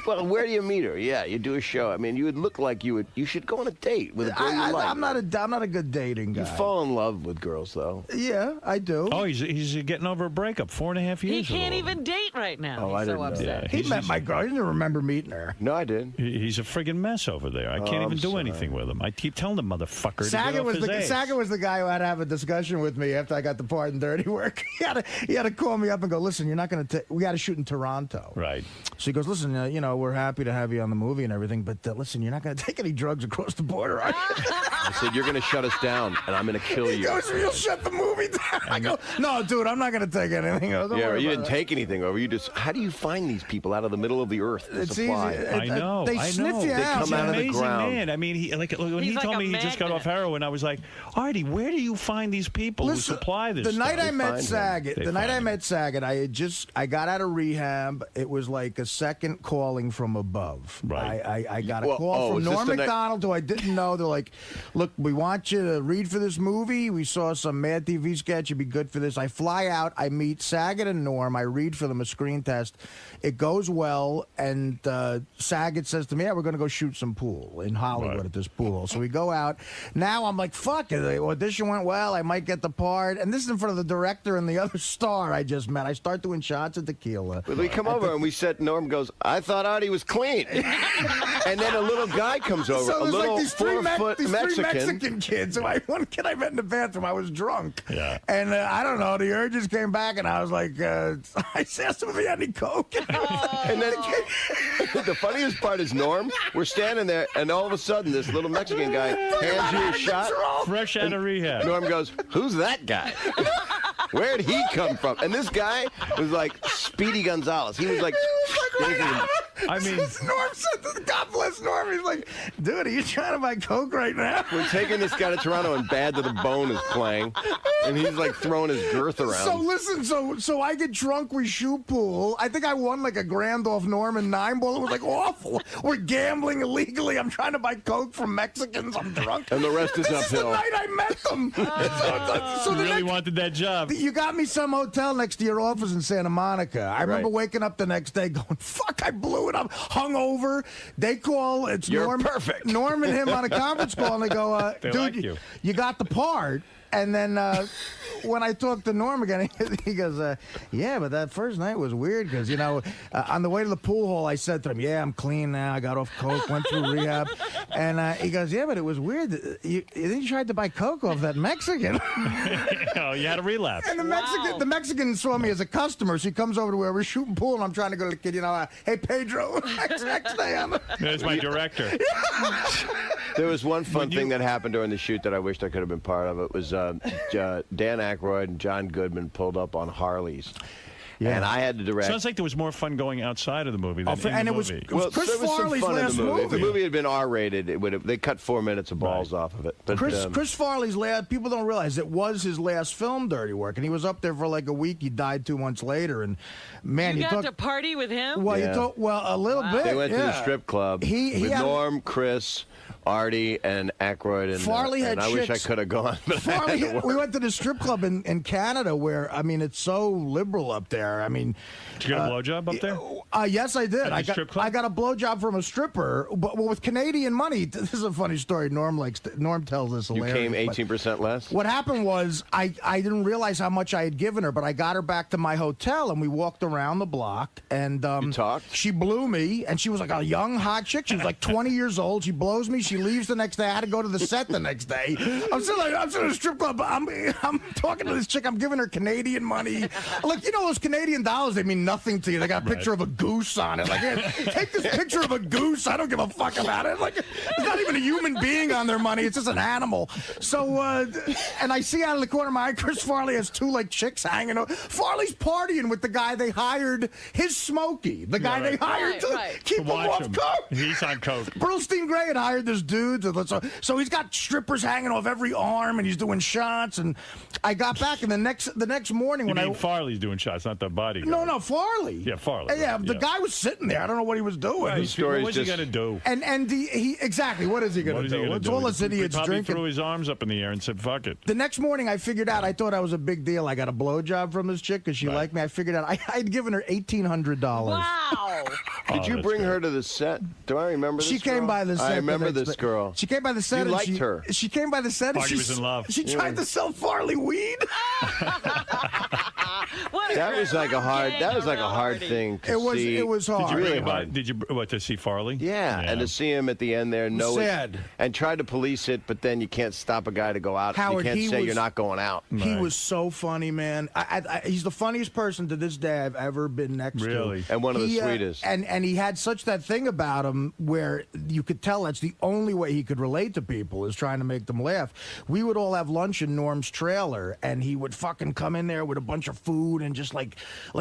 Well, where do you meet her? Yeah, you do a show. I mean, you would look like you should go on a date with a girl you like.
I'm not a good dating guy.
You fall in love with girls, though.
Yeah, I do.
Oh, he's getting over a breakup 4.5 years
He can't even date right now.
Oh, I didn't
so upset.
He met my girl. I didn't remember meeting her.
No, I did.
He's a friggin' mess over there. I can't even do anything with him. I keep telling the motherfucker to get off his ass.
Saget was the guy who had to have a discussion with me after I got the part in Dirty Work. He had to call me up and go, listen, you're not going to. We got to shoot in Toronto.
Right.
So he goes, listen, we're happy to have you on the movie and everything, but listen, you're not going to take any drugs across the border, are you?
I said, you're going to shut us down, and I'm going to kill you.
He goes, you'll shut the movie down. I go, no, dude, I'm not going to take anything.
Yeah, you didn't take anything over. You just. How do you find these people out of the middle of the earth?
It's
supply?
easy.
I know.
They sniff you
They
out.
come out of the
Amazing
ground.
man. I mean, when he told me he just got off heroin, I was like, Artie, where do you find these people who supply this?
The night
stuff?
I met Saget, I got out of rehab. It was like a second calling from above.
Right.
I got a call from Norm Macdonald, who I didn't know. They're like, look, we want you to read for this movie. We saw some Mad TV sketch. You'd be good for this. I fly out. I meet Saget and Norm. I read for them a screen test. It goes well, and Saget says to me, we're going to go shoot some pool in Hollywood at this pool. So we go out. Now I'm like, fuck it. The audition went well. I might get the part. And this is in front of the director and the other star I just met. I start doing shots of tequila.
We come over and we said, Norm goes, I thought Artie was clean. And then a little guy comes over,
So
a
there's
little
like these three
4-foot
Mexican kids. One kid I met in the bathroom, I was drunk.
Yeah.
And I don't know, the urges came back, and I was like, I asked him if he had any coke.
And then the funniest part is Norm. We're standing there, and all of a sudden, this little Mexican guy hands you a shot.
Fresh out of rehab.
Norm goes, who's that guy? Where'd he come from? And this guy was like Speedy Gonzalez. He was like...
I mean...
Norm said, God bless Norm. He's like, dude, are you trying to buy coke right now?
We're taking this guy to Toronto, and Bad to the Bone is playing. And he's like throwing his girth around.
So listen, so I get drunk, we shoot pool. I think I won like $1,000 off Norm and 9-ball. It was like awful. We're gambling illegally. I'm trying to buy coke from Mexicans. I'm drunk.
And the rest is uphill.
This is the night I met them.
So you really wanted that job.
You got me some hotel next to your office in Santa Monica. I remember waking up the next day going, fuck, I blew it up. Hungover. They call, it's
You're
Norm.
perfect.
Norm and him on a conference call, and they go,
They
dude,
like
you got the part. And then when I talked to Norm again, he goes, yeah, but that first night was weird because, on the way to the pool hall, I said to him, yeah, I'm clean now. I got off coke, went through rehab. And he goes, yeah, but it was weird. Then you tried to buy coke off that Mexican.
Oh, you had a relapse.
And the Mexican saw me as a customer, so he comes over to where we're shooting pool, and I'm trying to go to the kid, hey, Pedro, next day.
There's my director.
There was one fun thing that happened during the shoot that I wished I could have been part of. It was Dan Aykroyd and John Goodman pulled up on Harleys. Yeah. And I had to direct.
Sounds like there was more fun going outside of the movie than in the movie.
It was Chris Farley's last movie.
If the movie had been R-rated, they cut 4 minutes of balls off of it. But,
Chris Farley's last, people don't realize it was his last film, Dirty Work, and he was up there for like a week. He died 2 months later, and man,
you got to party with him.
Well, a little bit.
They went to the strip club with Norm, Chris, Artie, and Aykroyd, and
Farley had
I wish I could have gone. But
Farley, we went to the strip club in Canada, where it's so liberal up there.
Did you get a blowjob up there?
Yes, I did.
I got
a blowjob from a stripper, but with Canadian money. This is a funny story. Norm tells this hilarious.
You came 18% less.
What happened was I didn't realize how much I had given her, but I got her back to my hotel, and we walked around the block, and
you talked.
She blew me, and she was like a young hot chick. She was like 20 years old. She blows me. She leaves the next day. I had to go to the set the next day. I'm still in a strip club. I'm talking to this chick. I'm giving her Canadian money. Like, those Canadian dollars, they mean nothing to you. They got a picture of a goose on it. Like, here, take this picture of a goose. I don't give a fuck about it. Like, there's not even a human being on their money. It's just an animal. So, and I see out of the corner of my eye, Chris Farley has two chicks hanging out. Farley's partying with the guy they hired, his Smokey. The guy they hired to keep him off coke.
He's on coke.
Brillstein Gray had hired this dude. So he's got strippers hanging off every arm, and he's doing shots. And I got back, and the next morning when
Farley's doing shots, not the body guy.
No, Farley.
Yeah, Farley.
Yeah, the guy was sitting there. I don't know what he was doing.
Right, what's he gonna do?
And he exactly, what is he gonna do? It's all those idiots
drinking.
He
threw his arms up in the air and said, "Fuck it."
The next morning, I figured out. I thought I was a big deal. I got a blowjob from this chick because she liked me. I figured out I'd given her $1,800.
Wow.
Did you bring her to the set? Do I remember this
She came
girl?
by the set.
I remember this girl.
She came by the set.
You
and
liked her.
She came by the set.
Marty
and
was in love.
She tried to sell Farley weed.
That was like a hard. That was like a hard thing to see.
It was hard.
Did you
Really
bring him
hard.
by? Did you what to see Farley?
Yeah, and to see him at the end there,
Sad.
and tried to police it, but then you can't stop a guy to go out.
Howard,
you can't
he
say
was-
you're not going out.
He was so funny, man. He's the funniest person to this day I've ever been next to.
Really? And one of the sweetest.
And he had such that thing about him where you could tell that's the only way he could relate to people is trying to make them laugh. We would all have lunch in Norm's trailer, and he would fucking come in there with a bunch of food and just like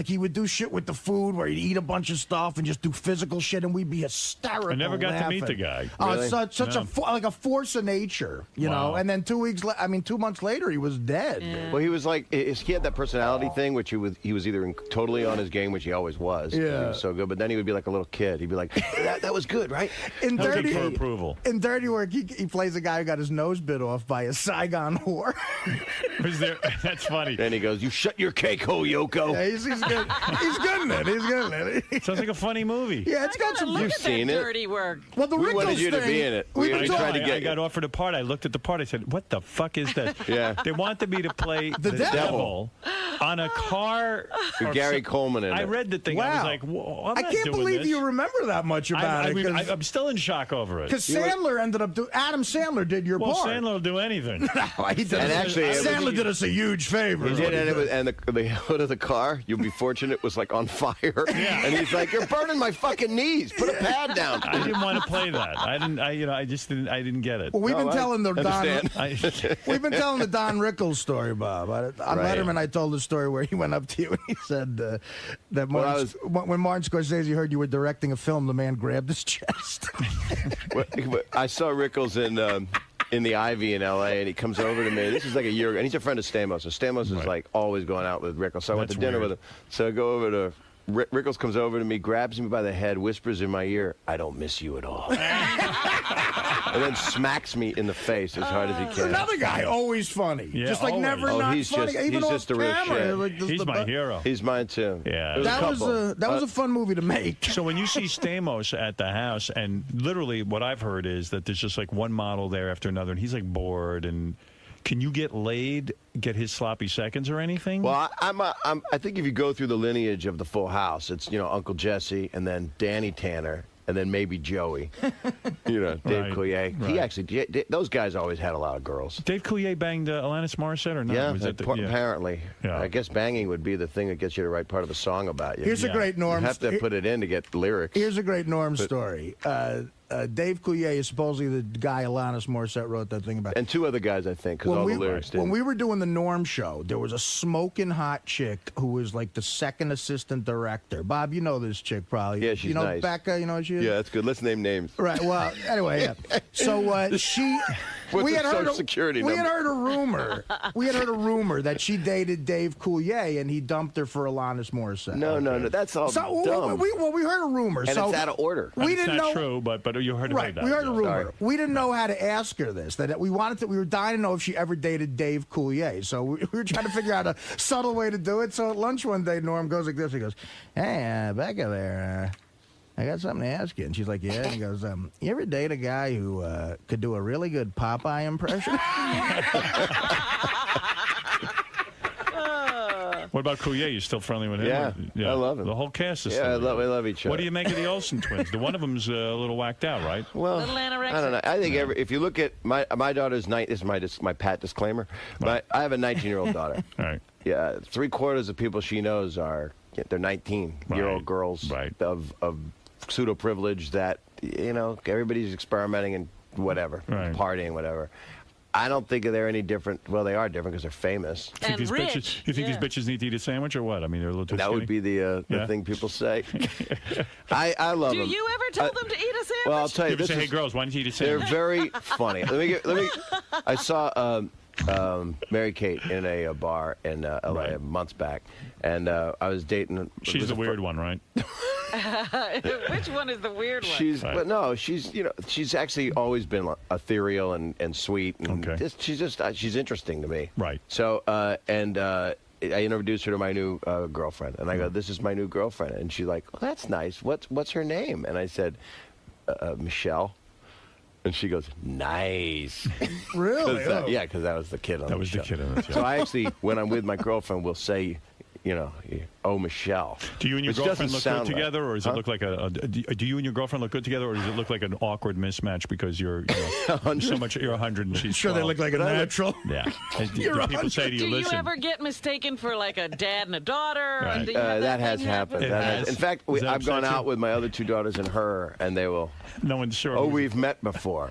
he would do shit with the food where he'd eat a bunch of stuff and just do physical shit, and we'd be hysterical.
I never got to meet
laughing.
the guy.
Really?
Such a force of nature, you know. And then 2 months later, he was dead.
Well, he was like he had that personality thing, which he was either totally on his game, which he always was.
Yeah.
He was so good. But then he would be like a little kid. He'd be like, "That was good, right?"
In
That was
Dirty,
good for approval.
in Dirty Work, he plays a guy who got his nose bit off by a Saigon whore.
Was there? That's funny.
And he goes, "You shut your cake hole, Yoko."
Yeah, he's good. He's good in it. He's good in it.
Sounds like a funny movie.
Yeah, it's got some.
Look
You've
at
seen
that
it.
dirty work.
Well, the
We
Rickles
wanted you to
thing,
be in it.
we
We tried to get
I got offered a part. I looked at the part. I said, "What the fuck is that?"
Yeah.
They wanted me to play the devil on a car. or
Gary
some-
Coleman in
I
it.
read the thing. I was like, Whoa, I'm
I
not
can't
doing
believe
this.
you remember that much about it.
I'm still in shock over it.
Because Sandler ended up doing. Adam Sandler did your
Well,
part.
Sandler will do anything.
No, he did.
And actually, it was-
Sandler did us a huge favor.
He did, and the hood of the car, you'll be fortunate, was like on fire.
Yeah.
And he's like, "You're burning my fucking knees. Put a pad down."
I didn't want to play that. I didn't. I just didn't. I didn't get it.
Well, we've been telling the
understand.
We've been telling the Don Rickles story, Bob. On
Right.
Letterman, I told the story where he went up to you and he said that when Martin Scorsese heard you were directing a film, the man grabbed his chest.
I saw Rickles in the Ivy in L.A., and he comes over to me. This is like a year ago, and he's a friend of Stamos. So Stamos is like always going out with Rickles. So I went to dinner with him. So I go over to Rickles comes over to me, grabs me by the head, whispers in my ear, "I don't miss you at all," and then smacks me in the face as hard as he can.
Another guy, always funny.
Yeah,
just like
always.
never
Oh,
not
he's
funny.
just-
even
he's
off
just the real
camera.
shit.
Like, just
He's
the
my
bu-
hero.
He's mine too.
Yeah.
There's a
That was
couple.
a fun movie to make.
So when you see Stamos at the house, and literally what I've heard is that there's just like one model there after another, and he's like bored. And can you get laid, get his sloppy seconds or anything?
Well, I think if you go through the lineage of the Full House, it's Uncle Jesse, and then Danny Tanner, and then maybe Joey. Dave Coulier.
right.
He actually, those guys always had a lot of girls.
Dave Coulier banged Alanis Morissette or not?
Yeah,
Was that the-
apparently.
Yeah.
I guess banging would be the thing that gets you to write part of a song about you.
Here's a great Norm.
You have to put it in to get lyrics.
Here's a great Norm story. Dave Coulier is supposedly the guy Alanis Morissette wrote that thing about.
And two other guys, I think, because all the lyrics did.
When we were doing the Norm show, there was a smoking hot chick who was like the second assistant director. Bob, you know this chick probably.
Yeah, she's
You know
nice.
Becca, you know what she is?
Yeah, that's good. Let's name names.
Right. Well, anyway, yeah. So she.
What's
we
her
had heard
social security
we had
number?
heard a rumor. We had heard a rumor that she dated Dave Coulier and he dumped her for Alanis Morissette.
No, that's all dumb.
We heard a rumor.
And
so
it's out of order.
We
It's
didn't
not
know.
true, but you heard
Right,
about
we
that.
heard a rumor.
Sorry.
We didn't know how to ask her this. That we were dying to know if she ever dated Dave Coulier. So we were trying to figure out a subtle way to do it. So at lunch one day, Norm goes like this. He goes, "Hey, Becca, there, I got something to ask you." And she's like, "Yeah." And he goes, "You ever date a guy who could do a really good Popeye impression?"
What about Coulier? You still friendly with him?
Yeah, I love him.
The whole cast is
Yeah,
still
we love each other.
What do you make of the Olsen twins? The one of them's a little whacked out, right?
Well,
Little anorexic.
I don't know. I think if you look at my daughter's this is my pat disclaimer. But I have a 19-year-old daughter.
All right.
Yeah, 3/4 of people she knows they're 19-year-old girls of pseudo privilege that everybody's experimenting and whatever, partying, whatever. I don't think they're any different. Well, they are different because they're famous.
You think these bitches need to eat a sandwich or what? I mean, they're a little too
That
skinny.
would be the thing people say. I love them.
Do you ever tell them to eat a sandwich?
Well, I'll tell you.
People
This
say,
is,
"Hey, girls, why don't you eat a
They're
sandwich?"
very funny. Let me. I saw Mary Kate in a bar in L.A. months back, and I was dating.
She's the weird one, right?
Which one is the weird one?
But no, she's actually always been ethereal and sweet, and she's interesting to me.
Right.
So I introduced her to my new girlfriend, and I go, "This is my new girlfriend," and she's like, "Oh, that's nice. What's her name?" And I said, "Michelle." And she goes, "Nice."
Really?
Yeah, because that was the kid on
That
the
was
show.
the kid on the show.
So I actually, when I'm with my girlfriend, will say, "Oh, Michelle."
Do you and your
Which
girlfriend
doesn't
look
sound
good
right.
together, or does it look like do you and your girlfriend look good together, or does it look like an awkward mismatch because you're so much, you're 100 and she's
Sure, they
12?
look like a natural.
Yeah. Do people say to you,
Do you
listen?
ever get mistaken for like a dad and a daughter? Or
Right.
do you have
That has
thing
happened.
It
That
has.
In fact,
Does that
I've gone
upset you?
out with my other two daughters and her, and they will.
No one's sure.
Oh, we've met before.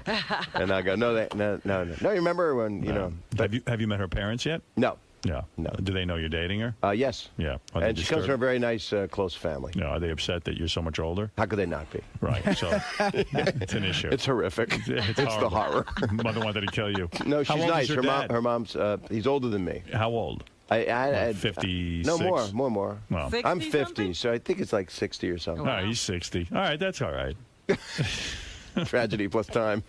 And I go, no. You remember when
Have you met her parents yet?
No.
Yeah.
No.
Do they know you're dating her?
Yes.
Yeah. Are they
And she comes
disturbed?
from a very nice, close family.
No, are they upset that you're so much older?
How could they not be?
Right. So it's an issue.
It's horrific.
It's
the
horrible.
horror.
Mother wanted to kill you.
No,
How
she's
old
nice.
Is
Her mom's. He's older than me.
How old?
I
56?
No, more.
Well,
I'm 50, so I think it's like 60 or something.
All right, he's 60. All right, that's all right.
Tragedy plus time.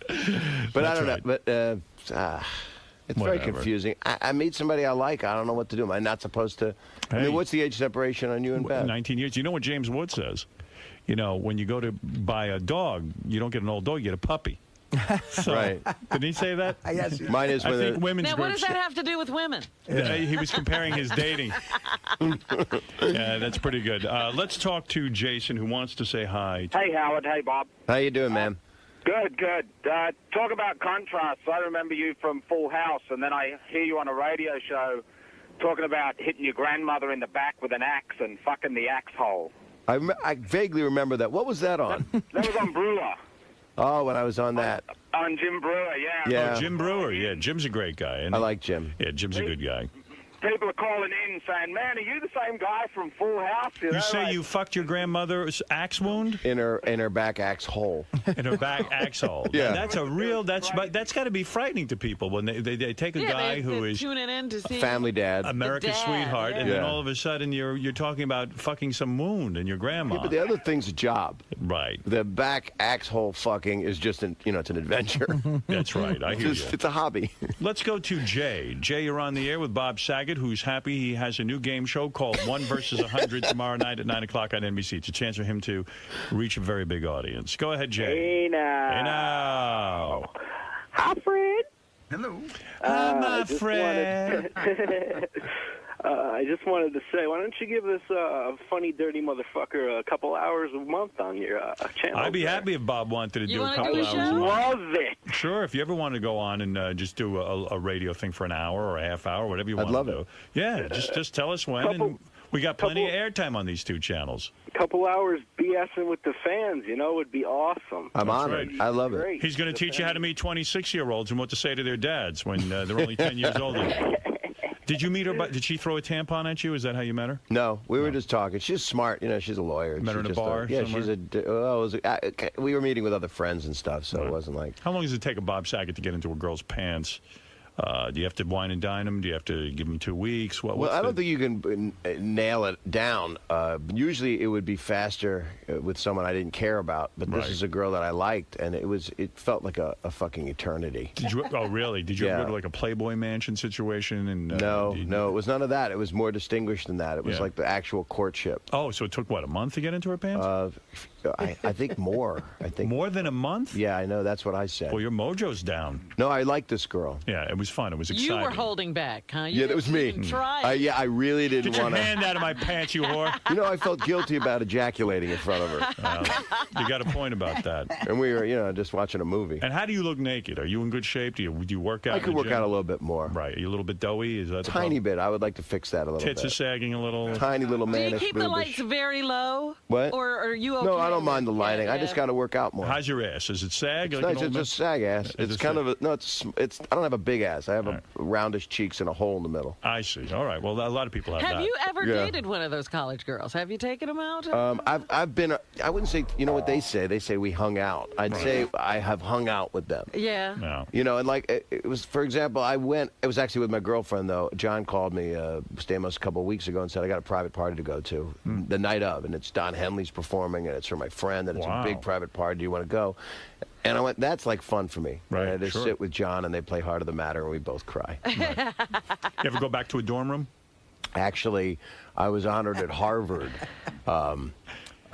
But I don't know. But it's very
Whatever.
confusing. I meet somebody I like. I don't know what to do. Am I not supposed to? I
Hey.
mean, what's the age separation on you and Beth?
19 years. You know what James Wood says? When you go to buy a dog, you don't get an old dog, you get a puppy. So,
Right.
Did he say that?
Yes.
Mine is
I
when
think women's
Now, what does
groups.
that have to do with women?
He was comparing his dating. Yeah, that's pretty good. Let's talk to Jason, who wants to say hi.
Hey, Howard. Hey, Bob.
How you doing, man?
Good. Talk about contrast. I remember you from Full House, and then I hear you on a radio show talking about hitting your grandmother in the back with an axe and fucking the axe hole.
I vaguely remember that. What was that on?
That was on Brewer.
Oh, when I was on that.
On Jim Brewer, yeah.
Yeah.
Oh, Jim Brewer. Yeah, Jim's a great guy. Isn't
I
he?
like Jim.
Yeah, Jim's a good guy.
People are calling in saying, man, are you the same guy from Full House?
You say you fucked your grandmother's axe wound?
In her back axe hole.
In her back axe hole.
Yeah.
That's a real, that's got to be frightening to people when they take a guy who is
tuning in to see
family dad.
America's sweetheart, and
Yeah.
then all of a sudden you're talking about fucking some wound in your grandma.
Yeah, but the other thing's a job.
Right.
The back axe hole fucking is just it's an adventure.
That's right. I hear you.
It's a hobby.
Let's go to Jay. Jay, you're on the air with Bob Saget, who's happy he has a new game show called 1 versus 100 tomorrow night at 9 o'clock on NBC. It's a chance for him to reach a very big audience. Go ahead, Jay.
Hey, now.
Hey, now.
Hi, Fred.
Hello.
Hi, my friend.
I just wanted to say, why don't you give this funny, dirty motherfucker a couple hours a month on your channel?
I'd be happy if Bob wanted to
You
do a
wanna
couple
do a
hours.
show?
Love it.
Sure, if you ever want to go on and just do a radio thing for an hour or a half hour, whatever you
I'd
want
love
to do.
it.
Yeah, just tell us when, and we got plenty of airtime on these two channels.
Couple hours BSing with the fans, would be awesome.
I'm
That's
honored.
right.
I love it.
Great.
He's going to teach you how to meet 26-year-olds and what to say to their dads when they're only 10 years older. Did you meet her? Did she throw a tampon at you? Is that how you met her?
No, we were just talking. She's smart. She's a lawyer.
Met her in a
She's just
bar
Yeah,
somewhere?
we were meeting with other friends and stuff, so it wasn't like.
How long does it take a Bob Saget to get into a girl's pants? Do you have to wine and dine them? Do you have to give them 2 weeks?
Well, I don't think you can nail it down. Usually, it would be faster with someone I didn't care about, but this
Right.
is a girl that I liked, and it felt like a fucking eternity.
Did you? Oh, really? Did you
Yeah.
go to like a Playboy Mansion situation? And
No, it was none of that. It was more distinguished than that. It was
Yeah.
like the actual courtship.
Oh, so it took what, a month to get into her pants?
I think more. I think
more than a month.
Yeah, I know. That's what I said.
Well, your mojo's down.
No, I like this girl.
Yeah, it was fun. It was exciting.
You were holding back, huh? You
Yeah, that was me.
didn't try.
Yeah, I really didn't
Get your
want to.
hand out of my pants, you whore.
I felt guilty about ejaculating in front of her.
You got a point about that.
And we were, just watching a movie.
And how do you look naked? Are you in good shape? Do you work out?
I
in
could
the
work
gym?
out a little bit more.
Right. Are you a little bit doughy? Is that the
Tiny
problem?
bit. I would like to fix that a little
Tits
bit.
are sagging a little.
Tiny little
Do you
manish
keep the
boobish.
lights very low?
What?
Or are you okay?
No, I don't mind the lighting. I just
yeah.
got to work out more.
How's your ass? Is it sag?
It's
like
nice.
an
It's
old
just sag ass.
Is
It's
it
kind
sag?
of it's. I don't have a big ass. I have a roundish cheeks and a hole in the middle.
I see. All right. Well, a lot of people have
Have
that.
you ever
Yeah.
dated one of those college girls? Have you taken them out?
I've been. I wouldn't say. You know what they say? They say we hung out. I'd say I have hung out with them.
Yeah.
No.
And like it was, for example, I went. It was actually with my girlfriend though. John called me, Stamos, a couple of weeks ago and said I got a private party to go to the night of, and it's Don Henley's performing, and it's for my friend, and it's
Wow.
a big private party. Do you want to go? And I went, that's like fun for me.
Right,
And I just
sure.
sit with John, and they play Heart of the Matter, and we both cry.
You ever go back to a dorm room?
Actually, I was honored at Harvard.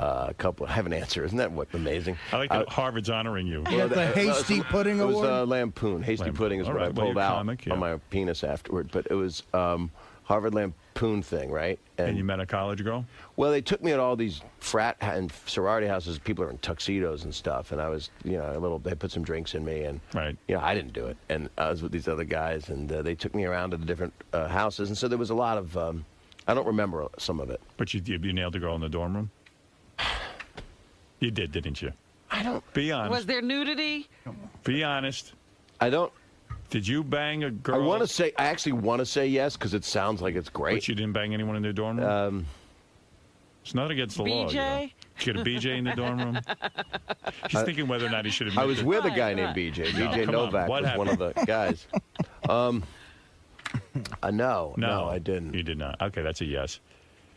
A couple. I have an answer. Isn't that amazing?
I like that Harvard's honoring you.
You got the Hasty Pudding Award?
It was Lampoon. Hasty Pudding is what I pulled out on my penis afterward. But it was Harvard Lampoon thing, right?
And you met a college girl?
Well, they took me at all these frat and sorority houses. People are in tuxedos and stuff. And I was, they put some drinks in me. And, I didn't do it. And I was with these other guys. And they took me around to the different houses. And so there was a lot of, I don't remember some of it.
But you nailed the girl in the dorm room? You did, didn't you?
I don't.
Be honest.
Was there nudity?
Be honest.
I don't.
Did you bang a girl?
I actually want to say yes because it sounds like it's great.
But you didn't bang anyone in their dorm room? It's not against the law.
BJ?
Did you get a BJ in the dorm room? He's thinking whether or not he should admit
I was with a guy named BJ. BJ Novak was one of the guys. No, I didn't.
You did not. Okay, that's a yes.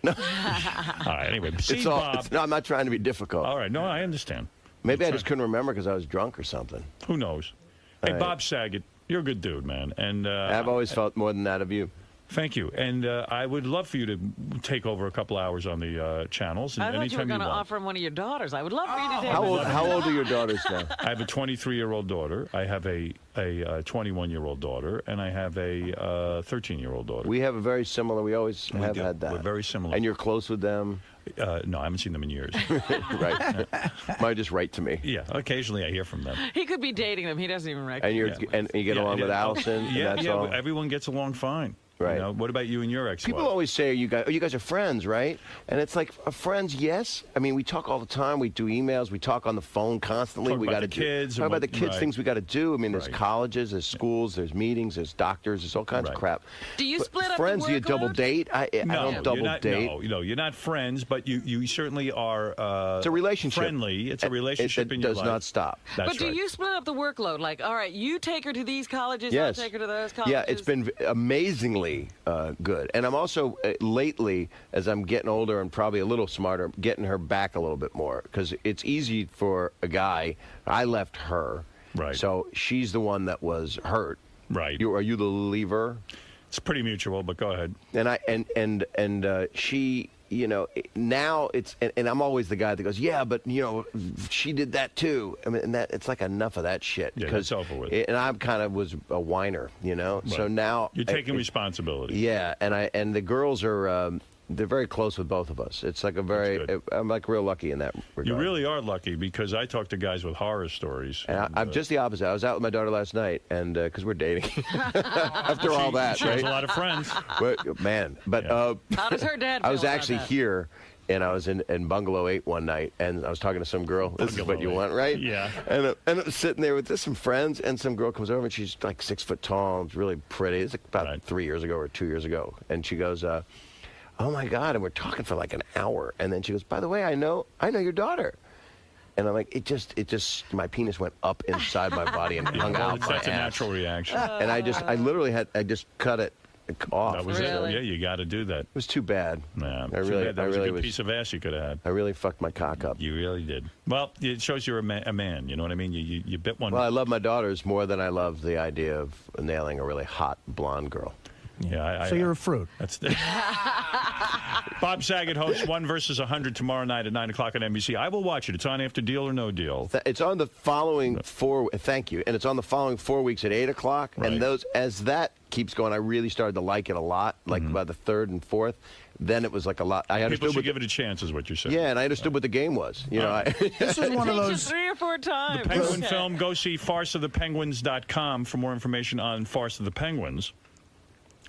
No. All right, anyway.
Bob. No, I'm not trying to be difficult.
All right, no, I understand.
Maybe I just couldn't remember because I was drunk or something.
Who knows? Hey, Bob Saget, you're a good dude, man. And
I've always felt more than that of you.
Thank you. And I would love for you to take over a couple hours on the channels.
I thought you were going to offer him one of your daughters. I would love for you to take
How old are your daughters now?
I have a 23-year-old daughter. I have a 21-year-old daughter. And I have a 13-year-old daughter.
We have a very similar. We always have had that.
We're very similar.
And you're close with them?
No, I haven't seen them in years.
Right. Might just write to me.
Yeah, occasionally I hear from them.
He could be dating them. He doesn't even recognize
And you get along with Allison?
Yeah,
and that's all?
everyone gets along fine.
Right.
What about you and your ex-wife?
People always say, you guys are friends, right? And it's like, friends, yes. I mean, we talk all the time. We do emails. We talk on the phone constantly.
Talk about the kids.
Talk about the kids, things we got to do. I mean, there's colleges, there's schools, there's meetings, there's doctors, there's all kinds of crap.
Do you split up
friends,
the
do you double
workload?
date? I don't double date.
No, you're not friends, but you certainly are
it's a relationship.
Friendly. It's a relationship in your life.
It does not stop.
But do you split up the workload? Like, all right, you take her to these colleges,
yes.
I'll take her to those colleges?
Yeah, it's been amazingly good. And I'm also, lately, as I'm getting older and probably a little smarter, getting her back a little bit more. Because it's easy for a guy. I left her.
Right.
So she's the one that was hurt.
Right.
Are you the leaver?
It's pretty mutual, but go ahead.
And she, now it's, and I'm always the guy that goes, yeah, but, she did that too. I mean, and it's like enough of that shit.
Yeah, that's over with.
And I kind of was a whiner, Right. So now.
You're taking responsibility.
Yeah, and the girls are, they're very close with both of us. It's like I'm like real lucky in that regard.
You really are lucky because I talk to guys with horror stories.
And I'm just the opposite. I was out with my daughter last night, and because we're dating, after all that,
she has a lot of friends.
But
how does her dad feel
I was actually
about that?
here, and I was in Bungalow 8 one night, and I was talking to some girl. This is what you want, right?
Yeah.
And I was sitting there with some friends, and some girl comes over, and she's like 6 foot tall, and really pretty. It's like about 3 years ago or 2 years ago, and she goes, oh my God, and we're talking for like an hour, and then she goes, by the way, I know your daughter. And I'm like, it just, my penis went up inside my body and hung out my
That's
ass.
a natural reaction.
And I just cut it off.
That was
Really?
Yeah, you got to do that.
It was too bad.
Yeah,
I really
was a good
was,
piece of ass you could have had.
I really fucked my cock up.
You really did. Well, it shows you're a man. You know what I mean? You bit one.
Well, I love my daughters more than I love the idea of nailing a really hot blonde girl.
Yeah,
so you're a fruit.
That's Bob Saget hosts 1 versus 100 tomorrow night at 9 o'clock on NBC. I will watch it. It's on after Deal or No Deal.
It's on the following thank you. And it's on the following 4 weeks at 8 o'clock.
Right.
And as that keeps going, I really started to like it a lot, like by the 3rd and 4th. Then it was like a lot. I understood.
People should give it a chance, is what you're saying.
Yeah, and I understood what the game was.
This is one of those
3 or 4 times.
The Penguin film, go see farceofthepenguins.com for more information on Farce of the Penguins.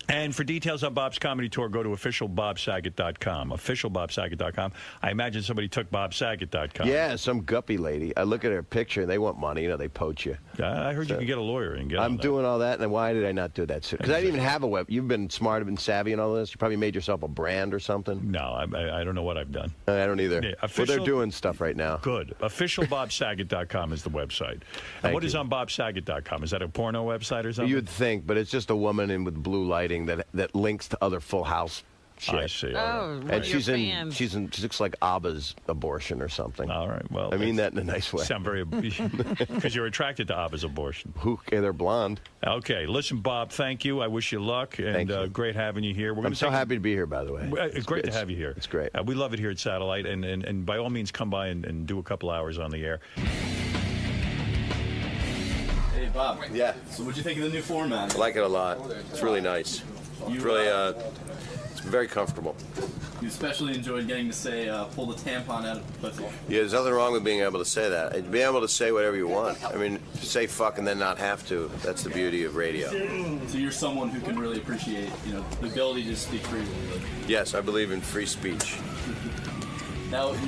And for details on Bob's comedy tour, go to officialbobsaget.com. Officialbobsaget.com. I imagine somebody took bobsaget.com.
Yeah, some guppy lady. I look at her picture, and they want money. They poach you.
I heard you could get a lawyer and get
I'm doing all that, and why did I not do that? Because I didn't even have a web. You've been smart, been savvy and all this. You probably made yourself a brand or something.
No, I don't know what I've done.
I don't either.
Yeah,
well, they're doing stuff right now.
Good. Officialbobsaget.com is the website. And what is on bobsaget.com? Is that a porno website or something?
You'd think, but it's just a woman with blue lighting that links to other Full House shit.
I see.
Oh,
And she looks like Abba's abortion or something.
All right, well.
I mean that in a nice way.
Sound very, because you're attracted to Abba's abortion.
They're blonde.
Okay, listen, Bob, thank you. I wish you luck, and great having you here.
I'm so happy to be here, by the way.
It's great to have you here.
It's great.
We love it here at Satellite, and by all means, come by and do a couple hours on the air.
Hey, Bob.
Yeah.
So what'd you think of the new format?
I like it a lot. It's really nice. It's really, it's very comfortable.
You especially enjoyed getting to say, pull the tampon out of the pussy.
Yeah, there's nothing wrong with being able to say that. Being able to say whatever you want. I mean, say fuck and then not have to. That's the beauty of radio.
So you're someone who can really appreciate, the ability to speak freely.
Yes, I believe in free speech.
Now, I don't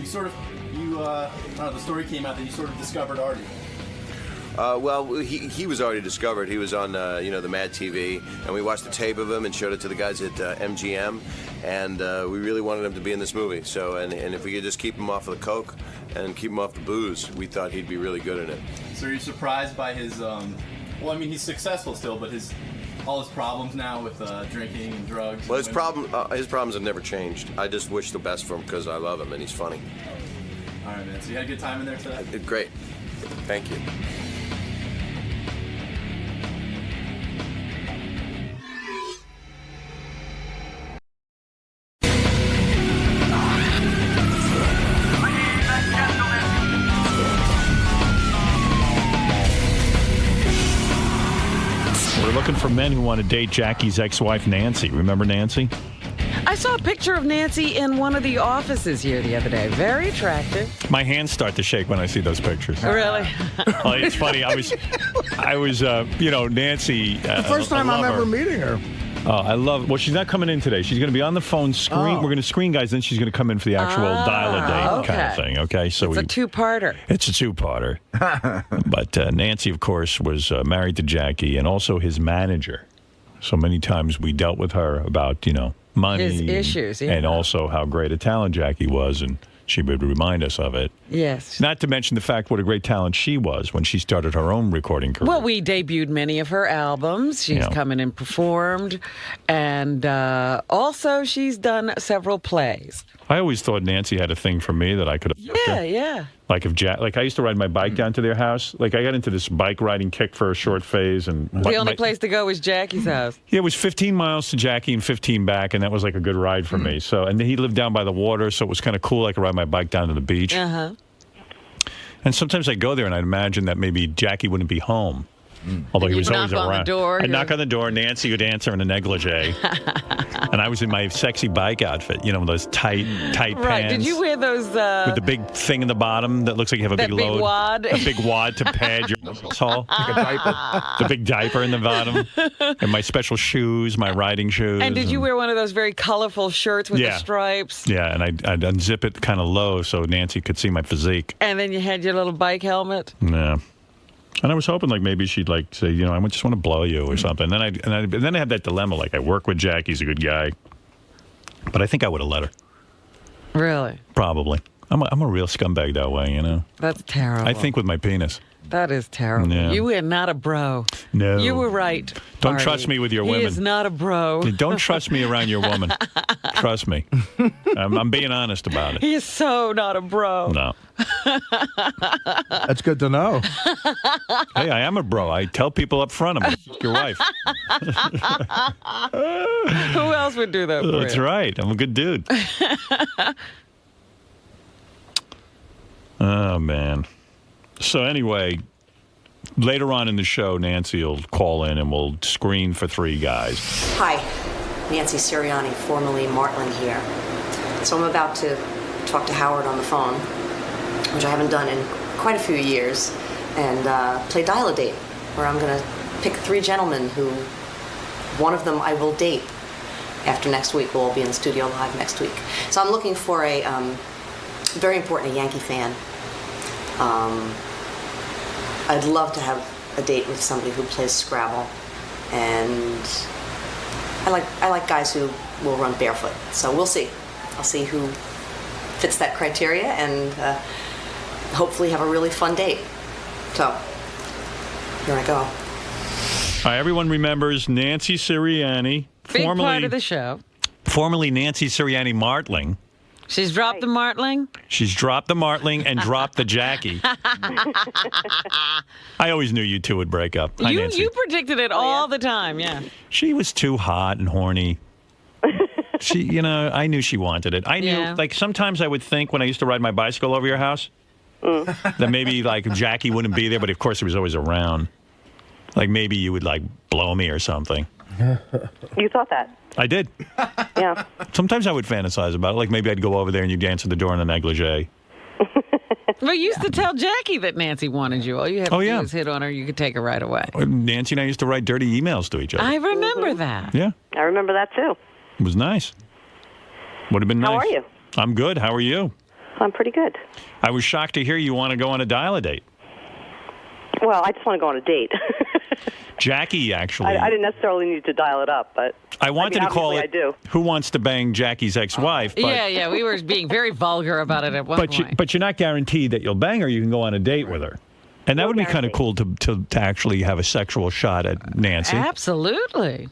know, the story came out that you sort of discovered Artie.
Well, he was already discovered. He was on, the Mad TV, and we watched the tape of him and showed it to the guys at MGM, and we really wanted him to be in this movie. So, and if we could just keep him off of the coke and keep him off the booze, we thought he'd be really good in it.
So are you surprised by his, he's successful still, but all his problems now with drinking and drugs?
Well, his problems have never changed. I just wish the best for him because I love him and he's funny.
All right, man. So you had a good time in there today?
Great. Thank you.
We're looking for men who want to date Jackie's ex-wife, Nancy. Remember Nancy?
I saw a picture of Nancy in one of the offices here the other day. Very attractive.
My hands start to shake when I see those pictures.
Really?
Well, it's funny. I was, Nancy.
The first time I'm ever meeting her.
Oh, I love. Well, she's not coming in today. She's going to be on the phone screen.
Oh.
We're going to screen guys. Then she's going to come in for the actual dial-a-date kind of thing. Okay, so
it's a two-parter.
It's a two-parter. But Nancy, of course, was married to Jackie and also his manager. So many times we dealt with her about money,
his issues,
and also how great a talent Jackie was, and she would remind us of it.
Yes.
Not to mention the fact what a great talent she was when she started her own recording career.
Well, we debuted many of her albums. She's come in and performed. And also she's done several plays.
I always thought Nancy had a thing for me that I could have.
Yeah.
Like I used to ride my bike down to their house. Like I got into this bike riding kick for a short phase, and
the only place to go was Jackie's house.
Yeah, it was 15 miles to Jackie and 15 back, and that was like a good ride for me. So, and he lived down by the water, so it was kind of cool. I could ride my bike down to the beach.
Uh-huh.
And sometimes I'd go there and I'd imagine that maybe Jackie wouldn't be home. Although he was always around. I'd knock on the door. Nancy would answer in a negligee, and I was in my sexy bike outfit. Those tight pants.
Right? Did you wear those
with the big thing in the bottom that looks like you have a big load?
Wad.
A big wad to pad your asshole. Like a diaper. The big diaper in the bottom, and my special shoes, my riding shoes.
And did you wear one of those very colorful shirts with the stripes?
Yeah, and I'd unzip it kind of low so Nancy could see my physique.
And then you had your little bike helmet.
Yeah. And I was hoping, maybe she'd say, I just want to blow you or something. And then I had that dilemma, I work with Jack, he's a good guy, but I think I would have let her.
Really?
Probably. I'm a real scumbag that way,
That's terrible.
I think with my penis.
That is terrible.
Yeah.
You were not a bro.
No.
You were right.
Don't
Artie.
trust me with your women.
He is not a bro.
Don't trust me around your woman. Trust me. I'm being honest about it.
He is so not a bro.
No.
That's good to know.
Hey, I am a bro. I tell people up front I'm going to fuck your wife.
Who else would do that for you?
That's right. I'm a good dude. Oh, man. So anyway, later on in the show, Nancy will call in and we'll screen for 3 guys.
Hi, Nancy Sirianni, formerly Martland here. So I'm about to talk to Howard on the phone, which I haven't done in quite a few years, and play Dial-A-Date, where I'm going to pick 3 gentlemen who, one of them I will date after next week. We'll all be in the studio live next week. So I'm looking for a very important Yankee fan. I'd love to have a date with somebody who plays Scrabble, and I like guys who will run barefoot. So we'll see. I'll see who fits that criteria, and hopefully have a really fun date. So here I go.
Everyone remembers Nancy Sirianni,
Big part of the show.
formerly Nancy Sirianni Martling.
She's dropped the Martling?
She's dropped the Martling and dropped the Jackie. I always knew you two would break up. Hi, Nancy.
You predicted it all the time, yeah.
She was too hot and horny. I knew she wanted it. I knew, like, sometimes I would think when I used to ride my bicycle over your house that maybe, like, Jackie wouldn't be there, but of course he was always around. Like, maybe you would, like, blow me or something.
You thought that?
I did.
Yeah.
Sometimes I would fantasize about it. Like, maybe I'd go over there and you'd answer the door in a negligee.
Well, you used to tell Jackie that Nancy wanted you. All you had to do was hit on her. You could take her right away.
Nancy and I used to write dirty emails to each other.
I remember that.
Yeah.
I remember that, too.
It was nice. Would have been nice.
How are you?
I'm good. How are you?
I'm pretty good.
I was shocked to hear you want to go on a dial-a-date.
Well, I just want to go on a date.
Jackie, actually.
I didn't necessarily need to dial it up, but
I wanted to call it
I do.
Who Wants to Bang Jackie's Ex-Wife. But,
Yeah, we were being very vulgar about it at one point.
But you're not guaranteed that you'll bang her. You can go on a date with her. And that would be kind of cool to actually have a sexual shot at Nancy.
Absolutely.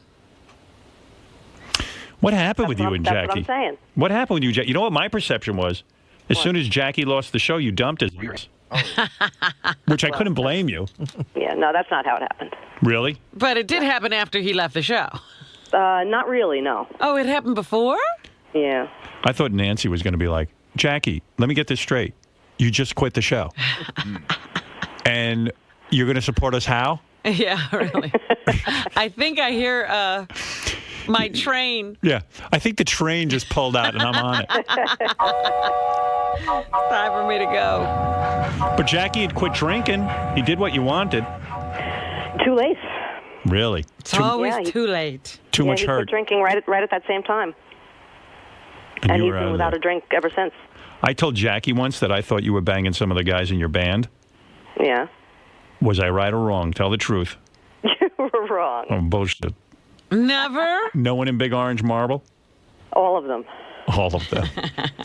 What happened with you and Jackie?
That's what I'm saying.
What happened with you, Jackie? You know what my perception was? As soon as Jackie lost the show, you dumped his ears. Which I couldn't blame you.
Yeah, no, that's not how it happened.
Really?
But it did happen after he left the show.
Not really, no.
Oh, it happened before?
Yeah.
I thought Nancy was going to be like, Jackie, let me get this straight. You just quit the show. And you're going to support us how?
Yeah, really. I think I hear my train.
Yeah. I think the train just pulled out and I'm on it.
Time for me to go.
But Jackie had quit drinking. He did what you wanted.
Too late.
Really?
It's always too late.
Too much
he
hurt.
quit drinking right at that same time. And
you
he's
were
been
out of
without
there.
a drink ever since.
I told Jackie once that I thought you were banging some of the guys in your band.
Yeah.
Was I right or wrong? Tell the truth.
You were wrong.
Oh, bullshit.
Never?
No one in Big Orange Marble?
All of them.
All of them.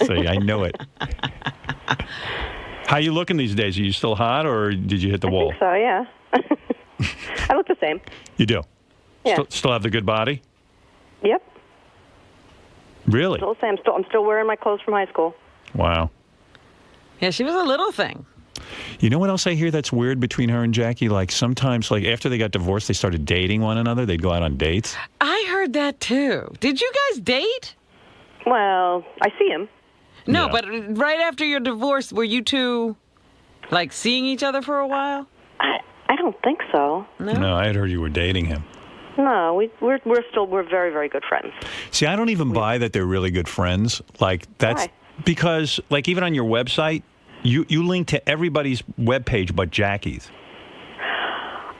See, I knew it. How you looking these days? Are you still hot, or did you hit the wall?
So, yeah. I look the same.
You do?
Yeah.
Still have the good body?
Yep.
Really?
Still the same. I'm still wearing my clothes from high school.
Wow.
Yeah, she was a little thing.
You know what else I hear that's weird between her and Jackie? Like, sometimes, like, after they got divorced, they started dating one another. They'd go out on dates.
I heard that, too. Did you guys date?
Well, I see him.
No,
Yeah.
but right after your divorce, were you two, like, seeing each other for a while?
I don't think so.
No, I had heard you were dating him.
No, we're very, very good friends.
See, I don't even buy that they're really good friends. Like, that's
Why?
because, like, even on your website, you link to everybody's webpage but Jackie's.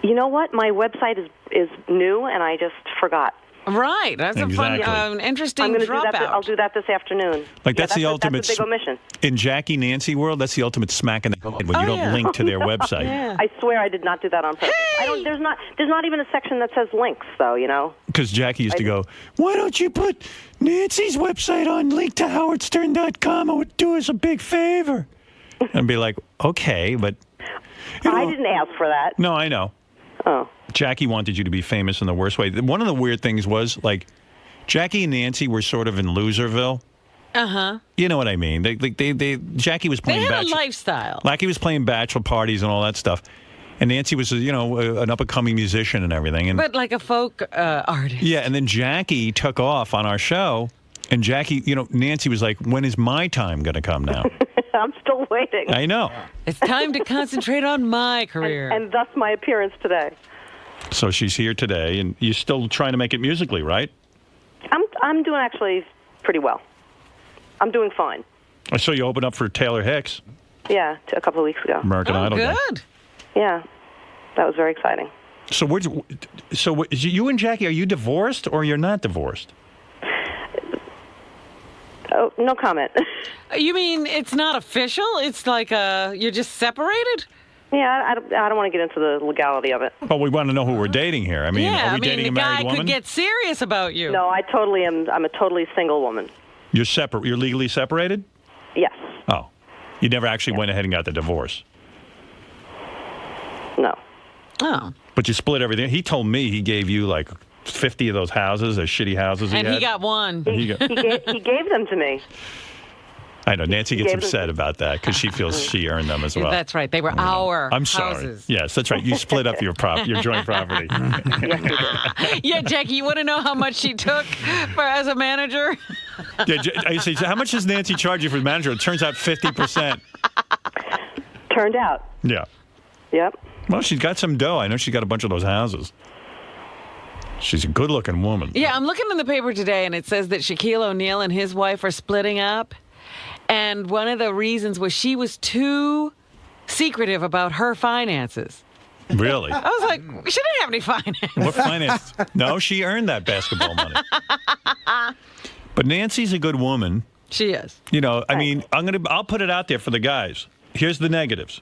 You know what? My website is new, and I just forgot.
Right. That's a fun, interesting
I'm gonna do that.
dropout.
I'll do that this afternoon.
Like, that's the ultimate.
That's a big omission.
In Jackie Nancy world, that's the ultimate smack in the head when you don't link to their website.
I swear I did not do that on purpose. There's not even a section that says links, though. You know.
Because Jackie used to go, why don't you put Nancy's website on linktohowardstern.com? It would do us a big favor. And be like, okay, but...
I didn't ask for that.
No, I know.
Oh.
Jackie wanted you to be famous in the worst way. One of the weird things was, like, Jackie and Nancy were sort of in Loserville.
Uh-huh.
You know what I mean? Jackie was playing
They had a
bachelor.
lifestyle.
Jackie was playing bachelor parties and all that stuff. And Nancy was, an up-and-coming musician and everything. And
But like a folk artist.
yeah, and then Jackie took off on our show. And Jackie, Nancy was like, when is my time going to come now?
I'm still waiting.
I know.
It's time to concentrate on my career.
And thus my appearance today.
So she's here today, and you're still trying to make it musically, right?
I'm doing actually pretty well. I'm doing fine.
I saw you open up for Taylor Hicks.
Yeah, a couple of weeks ago.
American Idol guy.
Good.
Yeah, that was very exciting.
So you and Jackie, are you divorced or you're not divorced?
Oh, no comment.
You mean it's not official? It's like you're just separated?
Yeah, I don't want to get into the legality of it.
Well, we want to know who we're dating here. I mean, are we dating a married
the guy
woman?
could get serious about you.
No, I totally am. I'm a totally single woman.
You're separate. You're legally separated?
Yes.
Oh. You never actually went ahead and got the divorce?
No.
Oh.
But you split everything. He told me he gave you like 50 of those houses, those shitty houses
And
he
he
had.
got one.
He got-
he gave them to me.
I know Nancy gets
gave them-
upset about that because she feels she earned them as well.
That's right. They were our
I'm sorry.
houses.
Yes, that's right. You split up your joint property.
Yeah, Jackie, you want to know how much she took as a manager?
Yeah, I say, how much does Nancy charge you for the manager? It turns out 50%.
Turned out.
Yeah.
Yep.
Well, she's got some dough. I know she's got a bunch of those houses. She's a good-looking woman.
Yeah, I'm looking in the paper today, and it says that Shaquille O'Neal and his wife are splitting up. And one of the reasons was she was too secretive about her finances.
Really?
I was like, she didn't have any finance.
What finance? No, she earned that basketball money. But Nancy's a good woman.
She is.
You know, I mean, I'll put it out there for the guys. Here's the negatives.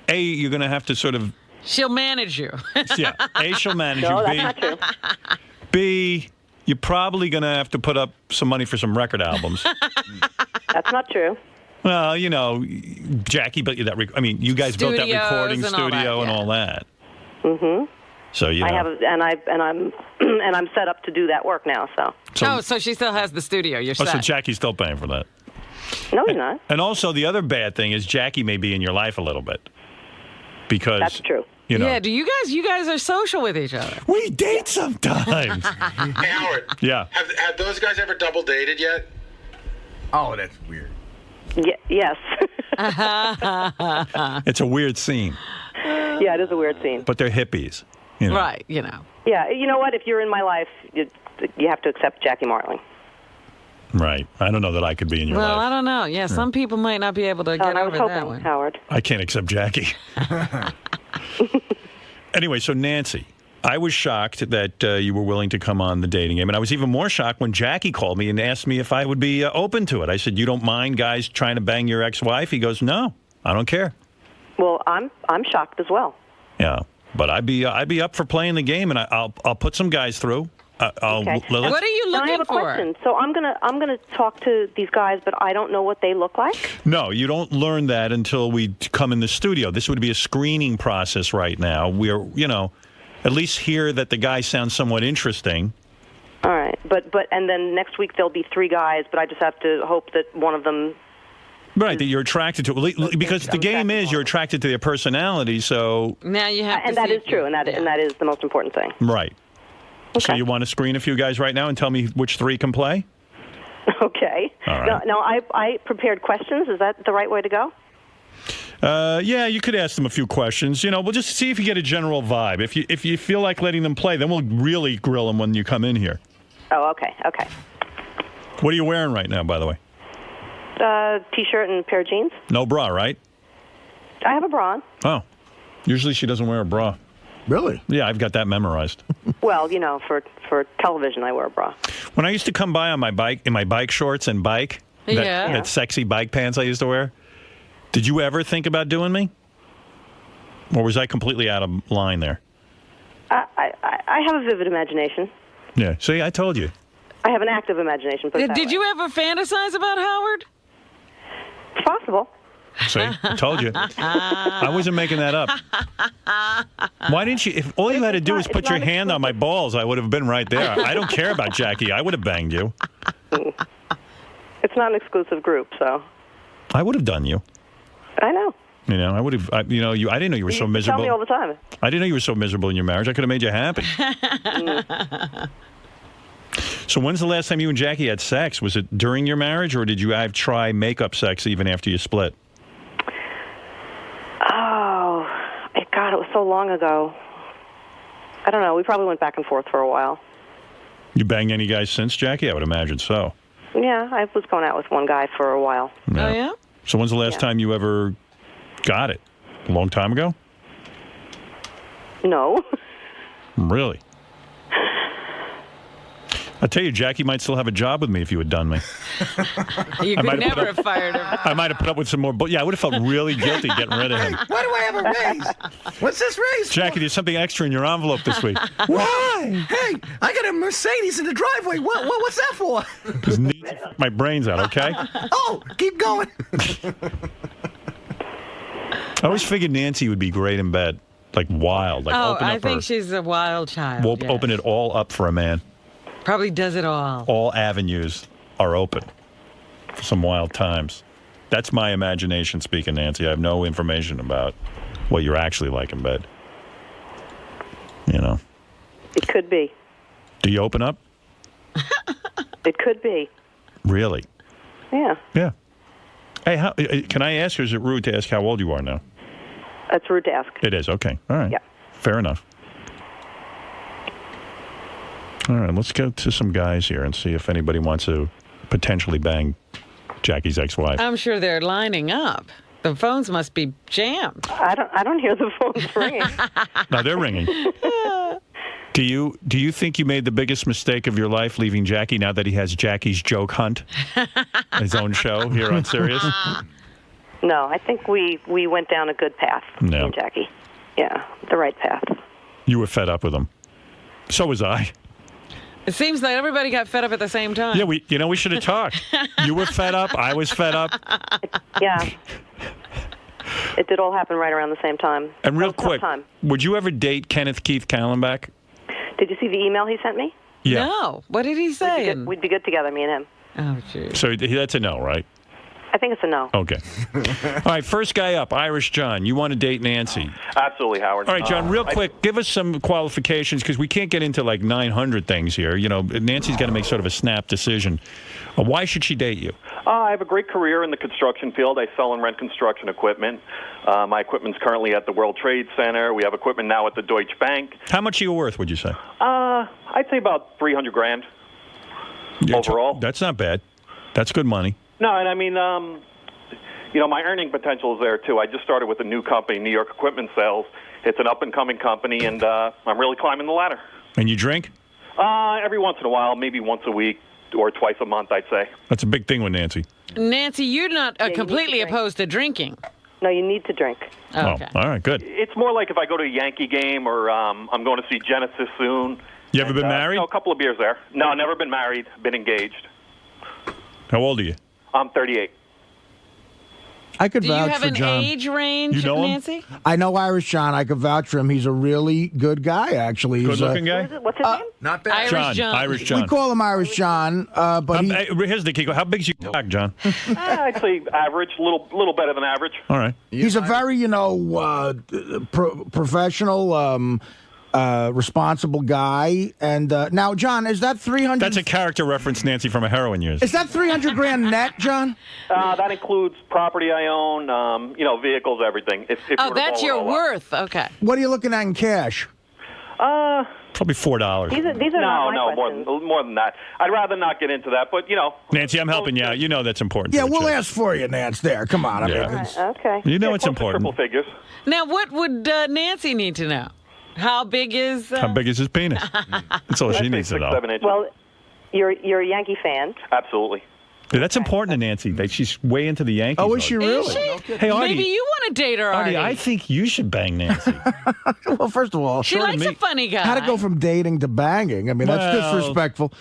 A, you're going to have to sort of...
She'll manage you.
Yeah. A, she'll manage
No,
you.
that's
B,
not true.
B, you're probably going to have to put up some money for some record albums.
That's not true.
Well, you know, Jackie built you that. I mean, you guys built that
Studios
recording
and all that,
studio and
yeah.
all that.
Mm-hmm.
So you know.
I have, and I'm set up to do that work now. So.
So she still has the studio. You're
Oh,
set.
so Jackie's still paying for that.
No, he's not.
And also, the other bad thing is Jackie may be in your life a little bit because
That's true.
You know,
Yeah, do you guys are social with each other?
we date sometimes.
Hey, Howard.
Yeah.
Have those guys ever double dated yet?
Oh, that's weird.
Yes.
It's a weird scene,
Yeah, it is a weird scene.
but they're hippies. You know.
Right, you know.
Yeah, you know what? If you're in my life, you have to accept Jackie Martling.
Right. I don't know that I could be in your
Well,
life.
I don't know. Yeah, some people might not be able to get
I
over
was
that
hoping,
one.
Howard.
I can't accept Jackie. Anyway, so Nancy, I was shocked that you were willing to come on the dating game, and I was even more shocked when Jackie called me and asked me if I would be open to it. I said, "You don't mind guys trying to bang your ex-wife?" He goes, "No, I don't care."
Well, I'm shocked as well.
Yeah, but I'd be up for playing the game, and I'll put some guys through.
Okay.
Let's-
What are you
Now, I have
looking
a
for?
question. So I'm gonna talk to these guys, but I don't know what they look like.
No, you don't learn that until we come in the studio. This would be a screening process right now. We're, you know, at least hear that the guy sounds somewhat interesting.
All right, but and then next week there'll be 3 guys, but I just have to hope that one of them.
Right, that you're attracted to. Because the game is you're attracted to their personality, so...
Now you have
And
to
that
see
is true, and that is the most important thing.
Right. So you want to screen a few guys right now and tell me which 3 can play?
Okay.
All right.
Now I prepared questions. Is that the right way to go?
Yeah, you could ask them a few questions. You know, we'll just see if you get a general vibe. If you feel like letting them play, then we'll really grill them when you come in here.
Oh, okay. Okay.
What are you wearing right now, by the way?
T-shirt and pair of jeans.
No bra, right?
I have a bra on.
Oh. Usually she doesn't wear a bra.
Really?
Yeah, I've got that memorized.
Well, you know, for television, I wear a bra.
When I used to come by on my bike, in my bike shorts and bike, that sexy bike pants I used to wear, did you ever think about doing me? Or was I completely out of line there?
I have a vivid imagination.
Yeah, see, I told you.
I have an active imagination. Put it that
Did
way.
you ever fantasize about Howard?
It's possible.
See, I told you. I wasn't making that up. Why didn't you? If all you had to do was put your hand on my balls, I would have been right there. I don't care about Jackie. I would have banged you.
It's not an exclusive group, so.
I would have done you.
I know.
You know, I would have. I didn't know you were so miserable.
Tell me all the time.
I didn't know you were so miserable in your marriage. I could have made you happy. So when's the last time you and Jackie had sex? Was it during your marriage, or did you try makeup sex even after you split?
Oh, God, it was so long ago. I don't know. We probably went back and forth for a while.
You banged any guys since, Jackie? I would imagine so.
Yeah, I was going out with one guy for a while.
Yeah.
Oh, yeah?
So when's the last time you ever got it? A long time ago?
No.
Really? I tell you, Jackie might still have a job with me if you had done me.
You could never have fired her.
I might have put up with some more. But yeah, I would have felt really guilty getting rid of him.
Why do I have a raise? What's this raise?
Jackie, there's something extra in your envelope this week.
Why? Hey, I got a Mercedes in the driveway. What's that for?
Just need to fuck my brains out, okay?
Oh, keep going.
I always figured Nancy would be great in bed. Like wild. Like
Oh,
open up
I think she's a wild child.
We'll
yes.
open it all up for a man.
Probably does it all.
All avenues are open for some wild times. That's my imagination speaking, Nancy. I have no information about what you're actually like in bed. You know.
It could be.
Do you open up?
It could be.
Really?
Yeah.
Yeah. Hey, can I ask, or is it rude to ask how old you are now?
That's rude to ask.
It is. Okay. All right.
Yeah.
Fair enough. All right. Let's go to some guys here and see if anybody wants to potentially bang Jackie's ex-wife.
I'm sure they're lining up. The phones must be jammed.
I don't hear the phones ringing.
No, they're ringing. Do you think you made the biggest mistake of your life leaving Jackie now that he has Jackie's Joke Hunt, his own show here on Sirius?
No, I think we went down a good path, me and Jackie. Yeah, the right path.
You were fed up with him. So was I.
It seems like everybody got fed up at the same time.
Yeah, we should have talked. You were fed up. I was fed up.
Yeah. It did all happen right around the same time.
And real quick, would you ever date Kenneth Keith Kallenbach?
Did you see the email he sent me?
Yeah.
No. What did he say?
We'd be good together, me and him.
Oh, geez.
So that's a no, right?
I think it's a no.
Okay. All right, first guy up, Irish John. You want to date Nancy?
Absolutely, Howard.
All right, John, real quick, give us some qualifications because we can't get into like 900 things here. You know, Nancy's got to make sort of a snap decision. Why should she date you?
I have a great career in the construction field. I sell and rent construction equipment. My equipment's currently at the World Trade Center. We have equipment now at the Deutsche Bank.
How much are you worth, would you say?
I'd say about $300,000 overall.
That's not bad. That's good money.
No, and I mean, you know, my earning potential is there, too. I just started with a new company, New York Equipment Sales. It's an up-and-coming company, and I'm really climbing the ladder.
And you drink?
Every once in a while, maybe once a week or twice a month, I'd say.
That's a big thing with Nancy.
Nancy, you're not completely opposed to drinking.
No, you need to drink.
Okay.
Oh, all right, good.
It's more like if I go to a Yankee game or I'm going to see Genesis soon.
You ever been married?
No, a couple of beers there. No, never been married. Been engaged.
How old are you?
I'm 38.
I could
Do you
vouch
have
for
an
John.
age range,
You know him?
Nancy?
I know Irish John. I could vouch for him. He's a really good guy, actually. He's
Good-looking guy?
What's his name?
Not bad.
Irish John.
Irish John.
We call him Irish John, but he,
Here's the key. How big's your cock, John?
I'd say average, little better than average.
All right.
he's a very, professional, responsible guy. And now, John, is that 300?
That's a character reference, Nancy, from a heroin years.
Is that $300,000 net, John?
That includes property I own, vehicles, everything. If you
Oh,
were to
that's
roll it
your
all up.
worth. Okay.
What are you looking at in cash?
Probably $4.
These are not my questions.
more than that. I'd rather not get into that, but
Nancy, I'm helping you out. You know that's important.
Yeah,
to a
we'll
chick.
ask for you, Nance. There, come on. I mean,
Yeah.
it's-
Okay.
You know it's
close to
important.
triple figures.
Now, what would Nancy need to know? How big is...
How big is his penis? That's all she needs to
6,
know.
7 inches.
Well, you're a Yankee fan.
Absolutely.
Yeah, that's important to Nancy. That she's way into the Yankees.
Oh, is she really?
Is she?
Hey, Artie.
Maybe you want to date her,
Artie,
Artie.
I think you should bang Nancy.
Well, first of all,
She likes a funny guy.
how to go from dating to banging? I mean, that's
Well-
disrespectful.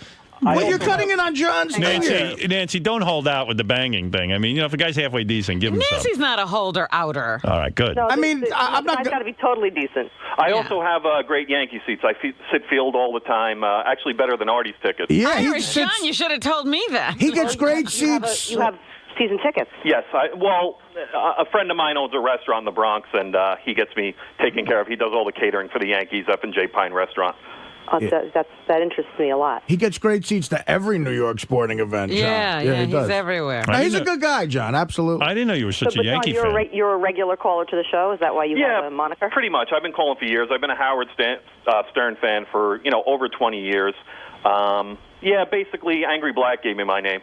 Well, you're cutting in on John's thing here.
Nancy, don't hold out with the banging thing. I mean, if a guy's halfway decent, give him some.
Nancy's not a holder-outer.
All right, good.
No,
I mean, I'm not.
I've got to be totally decent.
I also have great Yankee seats. I sit field all the time. Actually, better than Artie's tickets.
Yeah, he
Irish John,
sits.
you should have told me that.
He gets great seats.
You have season tickets.
Yes. A friend of mine owns a restaurant in the Bronx, and he gets me taken care of. He does all the catering for the Yankees, F&J Pine Restaurant.
That interests me a lot.
He gets great seats to every New York sporting event. John.
Yeah,
he
he's
does.
everywhere.
Now, he's a good guy, John. Absolutely.
I didn't know you were such
But
a Yankee
John,
fan.
you're a regular caller to the show. Is that why you have a moniker?
Pretty much. I've been calling for years. I've been a Howard Stern fan for over 20 years. Basically, Angry Black gave me my name.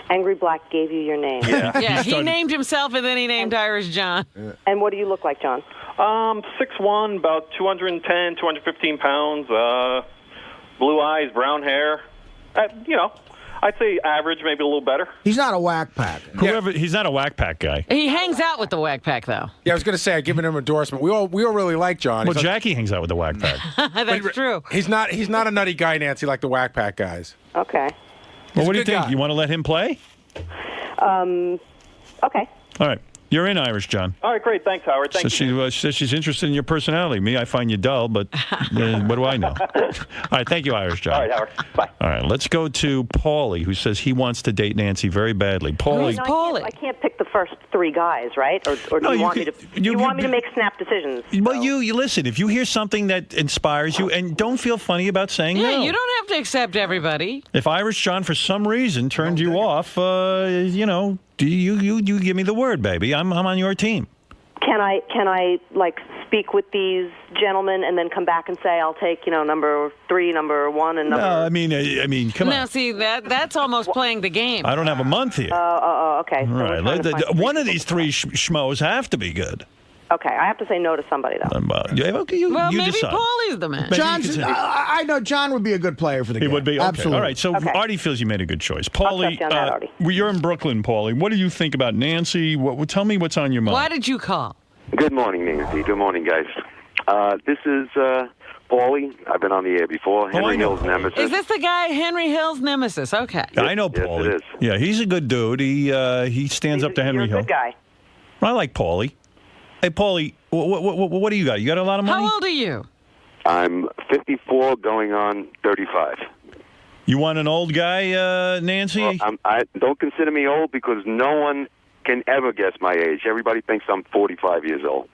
Angry Black gave you your name.
Yeah.
Yeah, he named himself and then he named Irish John.
And what do you look like, John?
6'1", about 210, 215 pounds, blue eyes, brown hair. I'd say average, maybe a little better.
He's not a whack pack.
He's not a whack pack guy.
He hangs out with the Whack Pack, though.
Yeah, I was going to say, I've given him an endorsement. We all really like John.
Well, Jackie hangs out with the whack pack.
That's true.
He's not a nutty guy, Nancy, like the whack pack guys.
Okay.
Well, what do you
a good
think?
guy.
You want to let him play?
Okay.
All right. You're in, Irish John.
All right, great. Thanks, Howard. Thank you.
She says she's interested in your personality. Me, I find you dull, but what do I know? All right, thank you, Irish John.
All right, Howard. Bye.
All right, let's go to Paulie, who says he wants to date Nancy very badly. Paulie.
I can't pick the first three guys, right? Or do you want me to? You want me to make snap decisions?
Well, you listen. If you hear something that inspires you, and don't feel funny about saying no.
Yeah, you don't have to accept everybody.
If Irish John, for some reason, turned you off, you give me the word, baby. I'm on your team.
Can I like speak with these gentlemen and then come back and say I'll take number 3, number 1, and number?
No, I mean, come on.
Now, see that's almost playing the game.
I don't have a month here.
Okay.
All right, one of these three schmoes have to be good.
Okay, I have to say no to somebody though.
Okay, you
maybe
decide.
Paulie's the man.
I know John would be a good player for the game.
He would be? Okay.
Absolutely.
All right, so Artie feels you made a good choice. Paulie, you're in Brooklyn, Paulie. What do you think about Nancy? Tell me what's on your mind.
Why did you call?
Good morning, Nancy. Good morning, guys. This is Paulie. I've been on the air before. Henry Hill's nemesis.
Is this the guy, Henry Hill's nemesis? Okay.
I know Paulie.
Yes, it is.
Yeah, he's a good dude. He stands up to Henry Hill.
Good guy.
I like Paulie. Hey, Paulie, what do you got? You got a lot of money?
How old are you?
I'm 54 going on 35.
You want an old guy, Nancy?
Well, I don't consider me old because no one can ever guess my age. Everybody thinks I'm 45 years old.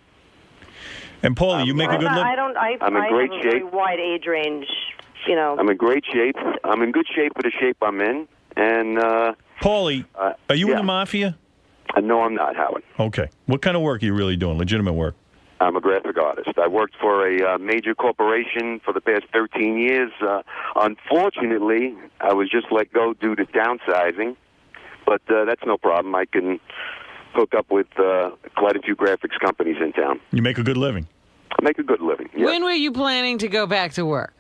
And Paulie, you make a good look?
I'm in great
have a
shape.
very wide age range,
I'm in great shape. I'm in good shape for the shape I'm in. And
Paulie, are you in the mafia?
No, I'm not, Howard.
Okay. What kind of work are you really doing? Legitimate work?
I'm a graphic artist. I worked for a major corporation for the past 13 years. Unfortunately, I was just let go due to downsizing, but that's no problem. I can hook up with quite a few graphics companies in town.
You make a good living?
I make a good living, yes.
When were you planning to go back to work?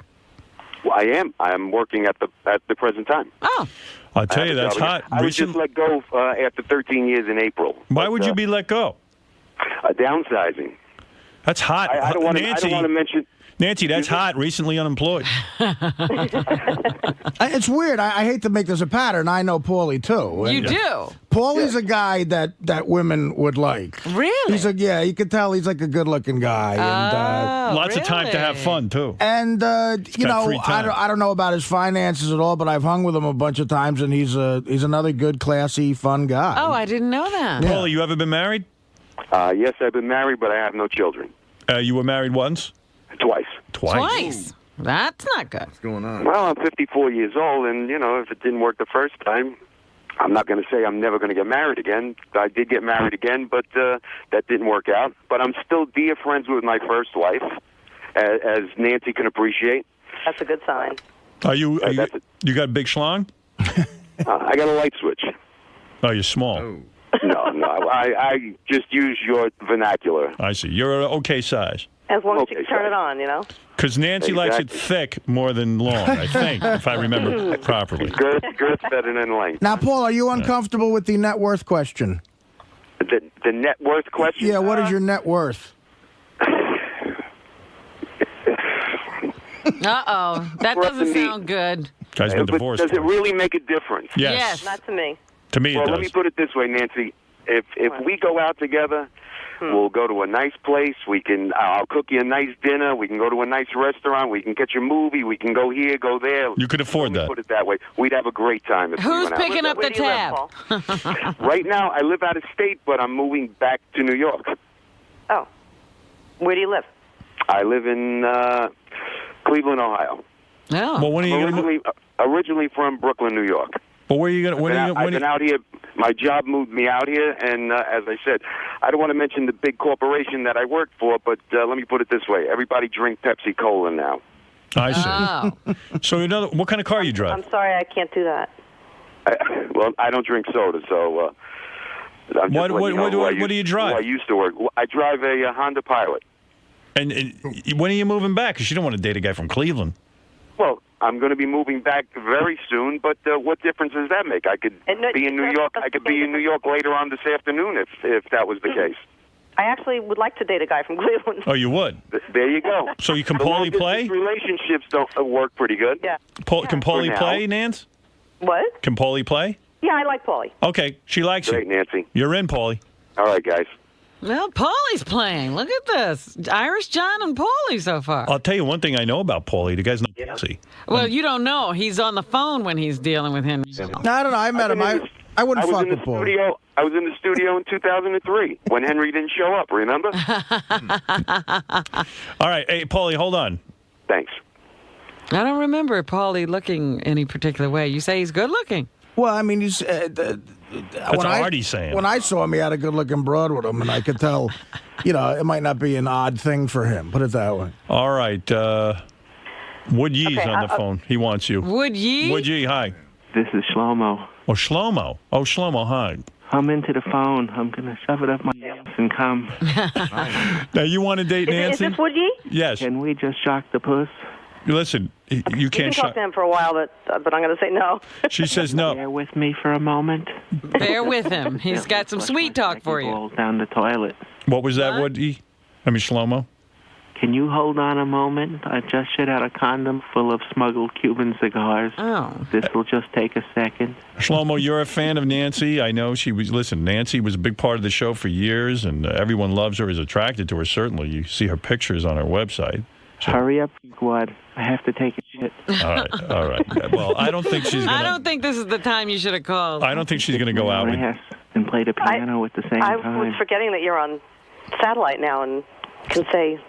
Well, I am. I'm working at the present time.
Oh.
I'll tell you, that's hot.
I was just let go after 13 years in April.
Why would you be let go?
Downsizing.
That's hot.
I don't want to mention...
Nancy, that's hot. Recently unemployed.
It's weird. I hate to make this a pattern. I know Paulie, too.
You do?
Paulie's a guy that women would like.
Really?
You can tell he's like a good-looking guy. And
lots of time to have fun, too.
And, I don't know about his finances at all, but I've hung with him a bunch of times, and he's another good, classy, fun guy.
Oh, I didn't know that.
Paulie, you ever been married?
Yes, I've been married, but I have no children.
You were married once?
Twice.
Twice? That's not good. What's
going on? Well, I'm 54 years old, and, if it didn't work the first time, I'm not going to say I'm never going to get married again. I did get married again, but that didn't work out. But I'm still dear friends with my first wife, as Nancy can appreciate.
That's a good sign.
You got a big schlong?
I got a light switch.
Oh, you're small.
No. I just use your vernacular.
I see. You're an okay size.
As long as you can turn it on,
Because Nancy likes it thick more than long, I think, if I remember properly.
Girth better than length.
Now, Paul, are you uncomfortable with the net worth question?
The net worth question?
Yeah, what is your net worth?
Uh-oh. That doesn't sound good.
Guy's been divorced.
Does it really make a difference?
Yes.
Not to me.
To me, it
does.
does.
Let me put it this way, Nancy. If we go out together, we'll go to a nice place. I'll cook you a nice dinner. We can go to a nice restaurant. We can catch a movie. We can go here, go there.
You could afford that.
Put it that way. We'd have a great time.
Who's picking up the tab?
Right now, I live out of state, but I'm moving back to New York.
Oh. Where do you live?
I live in Cleveland, Ohio.
Oh.
Well, when are you going to
originally from Brooklyn, New York.
But where are you going to...
I've been out here. My job moved me out here, and as I said, I don't want to mention the big corporation that I worked for, but let me put it this way. Everybody drink Pepsi-Cola now.
I see. So what kind of car you drive?
I'm sorry, I can't do that.
Well, I don't drink soda, so...
What do you drive?
I used to work. I drive a Honda Pilot.
And when are you moving back? Because you don't want to date a guy from Cleveland.
Well, I'm going to be moving back very soon, but what difference does that make? I could be in New York. I could be in New York later on this afternoon if that was the case.
I actually would like to date a guy from Cleveland.
Oh, you would?
There you go.
So you can Paulie play?
Relationships don't work pretty good.
Yeah.
Can Paulie play, Nance?
What?
Can Paulie play?
Yeah, I like Paulie.
Okay, she likes
Great,
you.
Nancy.
You're in, Paulie.
All right, guys.
Well, Paulie's playing. Look at this. Irish John and Paulie so far.
I'll tell you one thing I know about Paulie. The guy's not pussy.
Well, you don't know. He's on the phone when he's dealing with him.
No, I don't know. I met him. I wouldn't fuck with Paulie.
I was in the studio in 2003 when Henry didn't show up, remember?
All right. Hey, Paulie, hold on.
Thanks.
I don't remember Paulie looking any particular way. You say he's good looking.
Well, I mean, he's...
That's what Artie's saying.
When I saw him, he had a good-looking broad with him, and I could tell, it might not be an odd thing for him. Put it that way.
All right. Wood Yee's on the phone. He wants you.
Wood Yee?
Wood Yee, hi.
This is Shlomo.
Oh, Shlomo. Oh, Shlomo, hi.
I'm into the phone. I'm going to shove it up my ass and come.
Now, you want to date Nancy?
Is this Wood Yee?
Yes.
Can we just shock the puss?
Listen, you
You can
can't
talk to him for a while, but I'm going to say no.
She says no.
Bear with me for a moment.
Bear with him. He's got some sweet talk for you.
Balls down the toilet.
What was that, Wood Yee? Shlomo?
Can you hold on a moment? I just shit out a condom full of smuggled Cuban cigars.
Oh.
This will just take a second.
Shlomo, you're a fan of Nancy. I know she was. Listen, Nancy was a big part of the show for years, and everyone loves her, is attracted to her, certainly. You see her pictures on her website. So.
Hurry up, Quad. I have to take a shit.
All right. Well, I don't think she's going to...
I don't think this is the time you should have called.
I don't think she's going to go out with...
And play the piano at the same
I
time.
was forgetting that you're on satellite now and can say...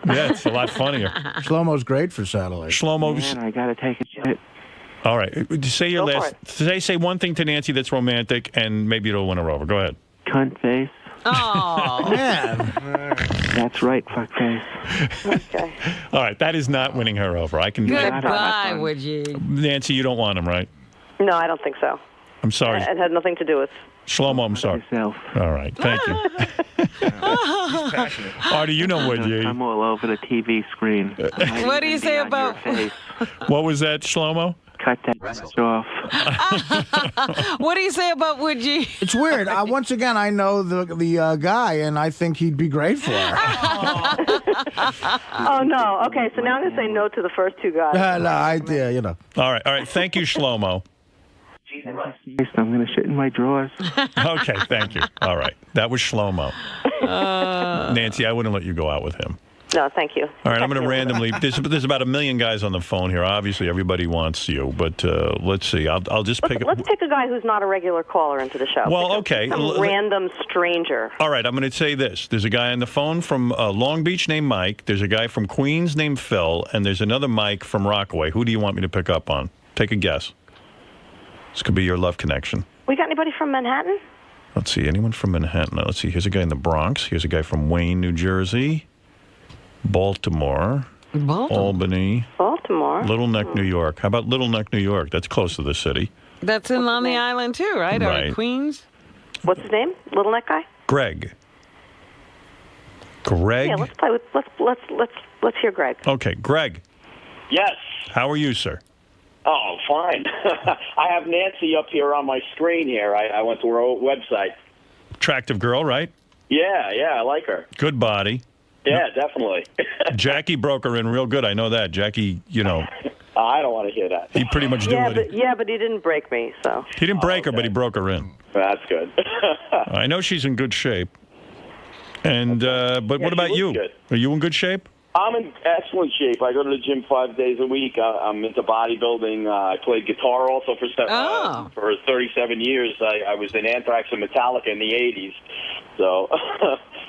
Yeah, it's a lot funnier.
Shlomo's great for satellite.
Shlomo's...
Man, I got to take a shit.
All right. Say your last... Say one thing to Nancy that's romantic, and maybe it'll win her over. Go ahead.
Cunt face.
Oh.
Man.
That's right, fuckface.
Okay.
All right. That is not winning her over. I can...
Goodbye, would you?
Nancy, you don't want him, right?
No, I don't think so.
I'm sorry.
It had nothing to do with...
Shlomo, I'm sorry.
Yourself.
All right. Thank you.
He's passionate.
Artie, you know what, you...
I'm all over the TV screen.
What do you say about...
What was that, Shlomo?
Cut that off.
What do you say about Woodgie?
It's weird. Once again, I know the guy, and I think he'd be great for her.
Oh, no. Okay, so now I'm going to say no to the first two guys.
No,
All right. Thank you, Shlomo.
I'm going to shit in my drawers.
Okay, thank you. All right. That was Shlomo. Nancy, I wouldn't let you go out with him.
No, thank you.
All right, I'm going to randomly... There's about 1 million guys on the phone here. Obviously, everybody wants you, but let's see. I'll just pick...
Let's pick a guy who's not a regular caller into the show.
Well, okay.
Some random stranger.
All right, I'm going to say this. There's a guy on the phone from Long Beach named Mike. There's a guy from Queens named Phil, and there's another Mike from Rockaway. Who do you want me to pick up on? Take a guess. This could be your love connection.
We got anybody from Manhattan?
Let's see. Anyone from Manhattan? Let's see. Here's a guy in the Bronx. Here's a guy from Wayne, New Jersey. Baltimore. Albany.
Baltimore.
Little Neck, New York. How about Little Neck, New York? That's close to the city.
That's in on the island too, right?
Right.
Or Queens?
What's his name? Little Neck guy?
Greg.
Yeah, let's play with let's hear Greg.
Okay, Greg.
Yes.
How are you, sir?
Oh, fine. I have Nancy up here on my screen here. I went to her website.
Attractive girl, right?
Yeah, I like her.
Good body.
Yeah, definitely.
Jackie broke her in real good. I know that. Jackie,
I don't want to hear that.
He pretty much did what
but he didn't break me, so.
He didn't break her, but he broke her in.
That's good.
I know she's in good shape. And but what about you?
Good.
Are you in good shape?
I'm in excellent shape. I go to the gym 5 days a week. I'm into bodybuilding. I played guitar also for 37 years. I was in Anthrax and Metallica in the 80s. So.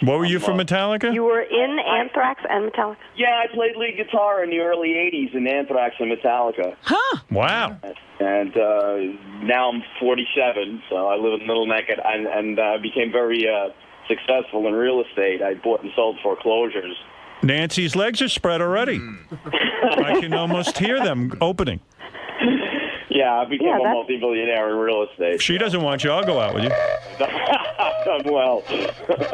What were you from Metallica?
You were in Anthrax and Metallica?
Yeah, I played lead guitar in the early 80s in Anthrax and Metallica.
Huh.
Wow.
And now I'm 47, so I live in Little Neck, and became very successful in real estate. I bought and sold foreclosures.
Nancy's legs are spread already. I can almost hear them opening.
Yeah, I became a multi-billionaire in real estate.
If she doesn't want you, I'll go out with you.
Done well.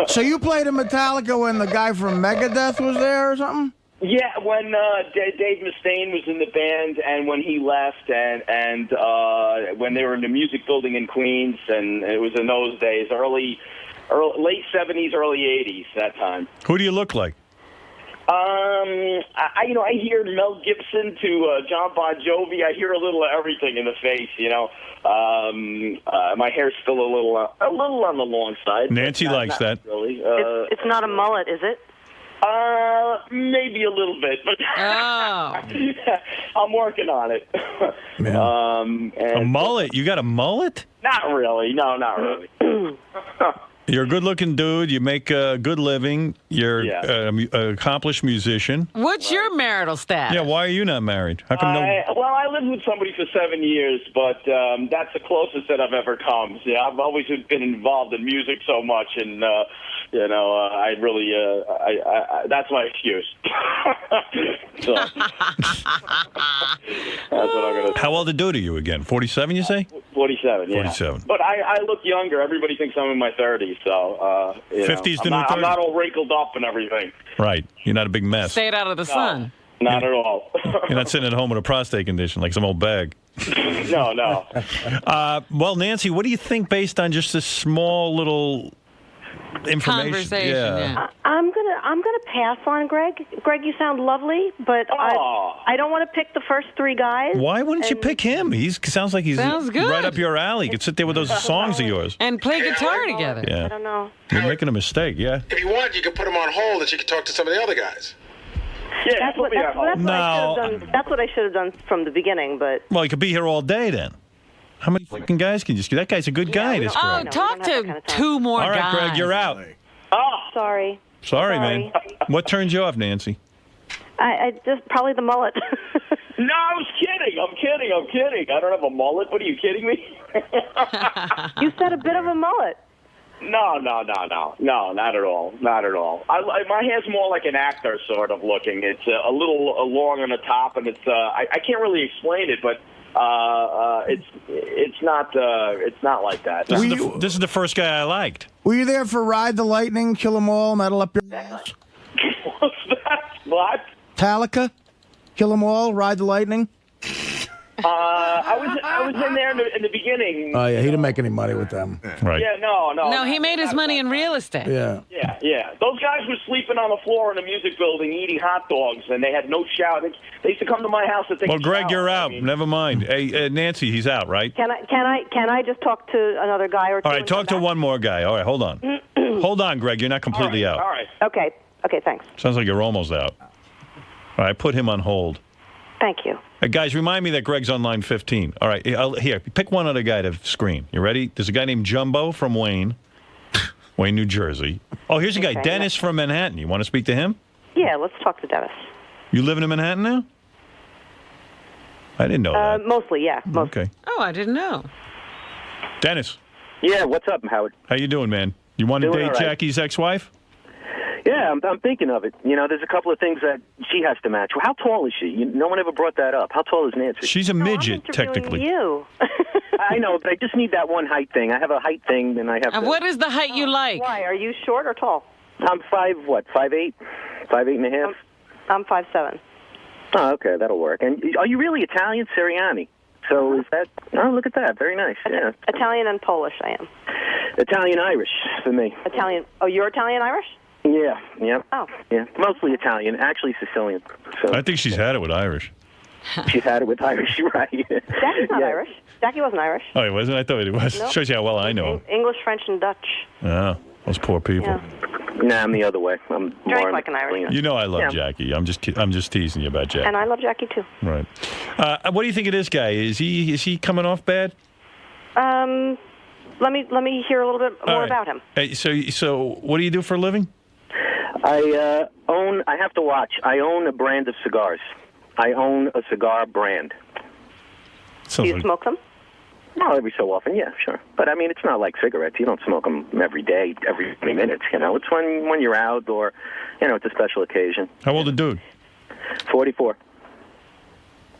So you played in Metallica when the guy from Megadeth was there or something?
Yeah, when Dave Mustaine was in the band, and when he left, and when they were in the music building in Queens, and it was in those days, late 70s, early 80s, that time.
Who do you look like?
I hear Mel Gibson to John Bon Jovi. I hear a little of everything in the face. My hair's still a little on the long side.
Nancy likes that.
Really.
It's not a mullet, is it?
Maybe a little bit, but I'm working on it.
A mullet? You got a mullet?
Not really. No, not really.
You're a good-looking dude. You make a good living. You're an accomplished musician.
What's your marital status?
Yeah, why are you not married? How come
I lived with somebody for 7 years, but that's the closest that I've ever come. Yeah, I've always been involved in music so much, and I really that's my excuse. So that's what I'm gonna say.
How old a dude are you again? 47, you say?
47, yeah.
47.
But I look younger. Everybody thinks I'm in my 30s, so
50s to new 30s.
I'm not all wrinkled up and everything.
Right. You're not a big mess.
Stayed out of the sun.
Not at all.
You're not sitting at home with a prostate condition like some old bag.
No.
Well, Nancy, what do you think based on just this small little information?
Conversation, yeah.
I'm gonna pass on Greg. Greg, you sound lovely, but I don't want to pick the first three guys.
Why wouldn't you pick him? He sounds like he's
Sounds good.
right up your alley. You could sit there with those songs of yours.
And play guitar together.
Yeah.
I don't know.
You're making a mistake, yeah.
If you want, you could put him on hold and you could talk to some of the other guys.
Yeah,
that's what I should have done from the beginning. But
Well, he could be here all day then. How many fucking guys can you just... That guy's a good guy, this
Oh,
Greg.
talk to two more
All right,
guys.
Greg, you're out.
Oh,
sorry.
Sorry, man. What turns you off, Nancy?
I just probably the mullet.
No, I was kidding. I'm kidding. I don't have a mullet. What, are you kidding me?
You said a bit of a mullet.
No, not at all. My hair's more like an actor sort of looking. It's a little long on the top, and it's I can't really explain it, but it's not like that.
This is the first guy I liked.
Were you there for Ride the Lightning, Kill 'Em All, Metal Up Your Ass?
What's that? What?
Metallica, Kill 'Em All, Ride the Lightning?
I was in there in the beginning.
Oh, yeah, he didn't make any money with them.
Right.
Yeah, no.
No, he made his money in real estate.
Yeah.
Yeah. Those guys were sleeping on the floor in a music building eating hot dogs, and they had no shower. They used to come to my house and take
Well,
a
Greg,
shower.
you're out. Never mind. Hey, Nancy, he's out, right?
Can I just talk to another guy or two?
All right, talk to one more guy. All right, hold on. Hold on, Greg. You're not completely out.
All right.
Okay, thanks.
Sounds like you're almost out. All right, put him on hold.
Thank you.
Guys, remind me that Greg's on line 15. All right, here, pick one other guy to screen. You ready? There's a guy named Jumbo from Wayne, New Jersey. Oh, here's a guy, Dennis from Manhattan. You want to speak to him?
Yeah, let's talk to Dennis.
You living in Manhattan now? I didn't know that.
Mostly, yeah.
Okay.
Oh, I didn't know.
Dennis.
Yeah, what's up, Howard?
How you doing, man? You want to
Doing
date
all right.
Jackie's ex-wife?
Yeah, I'm thinking of it. There's a couple of things that she has to match. How tall is she? No one ever brought that up. How tall is Nancy?
She's a midget, technically.
You.
I know, but I just need that one height thing. I have a height thing, and I have.
What is the height you like?
Why? Are you short or tall?
I'm 5'8", 5'8" and a half.
I'm 5'7".
Oh, okay, that'll work. And are you really Italian, Sirianni? So is that? Oh, look at that. Very nice. Yeah.
Italian and Polish, I am.
Italian-Irish for me.
Italian. Oh, you're Italian-Irish?
Yeah.
Oh.
Yeah. Mostly Italian. Actually Sicilian. So
I think she's had it with Irish.
she's had it with Irish, right?
Jackie's not Irish. Jackie wasn't Irish.
Oh, he wasn't? I thought he was.
Nope.
Shows you how well I know him.
English, French, and Dutch.
Oh, those poor people.
Yeah.
Nah, I'm the other way. I'm
Drank
more
like an Irishman.
You know I love Jackie. I'm just teasing you about Jackie.
And I love Jackie too.
Right. What do you think of this guy? Is he coming off bad?
Let me hear a little bit more about him.
Hey, so what do you do for a living?
I have to watch. I own a brand of cigars. I own a cigar brand.
Do you smoke them?
No, every so often, yeah, sure. But I mean, it's not like cigarettes. You don't smoke them every day, every 20 minutes. It's when you're out or, it's a special occasion.
How old a dude?
44.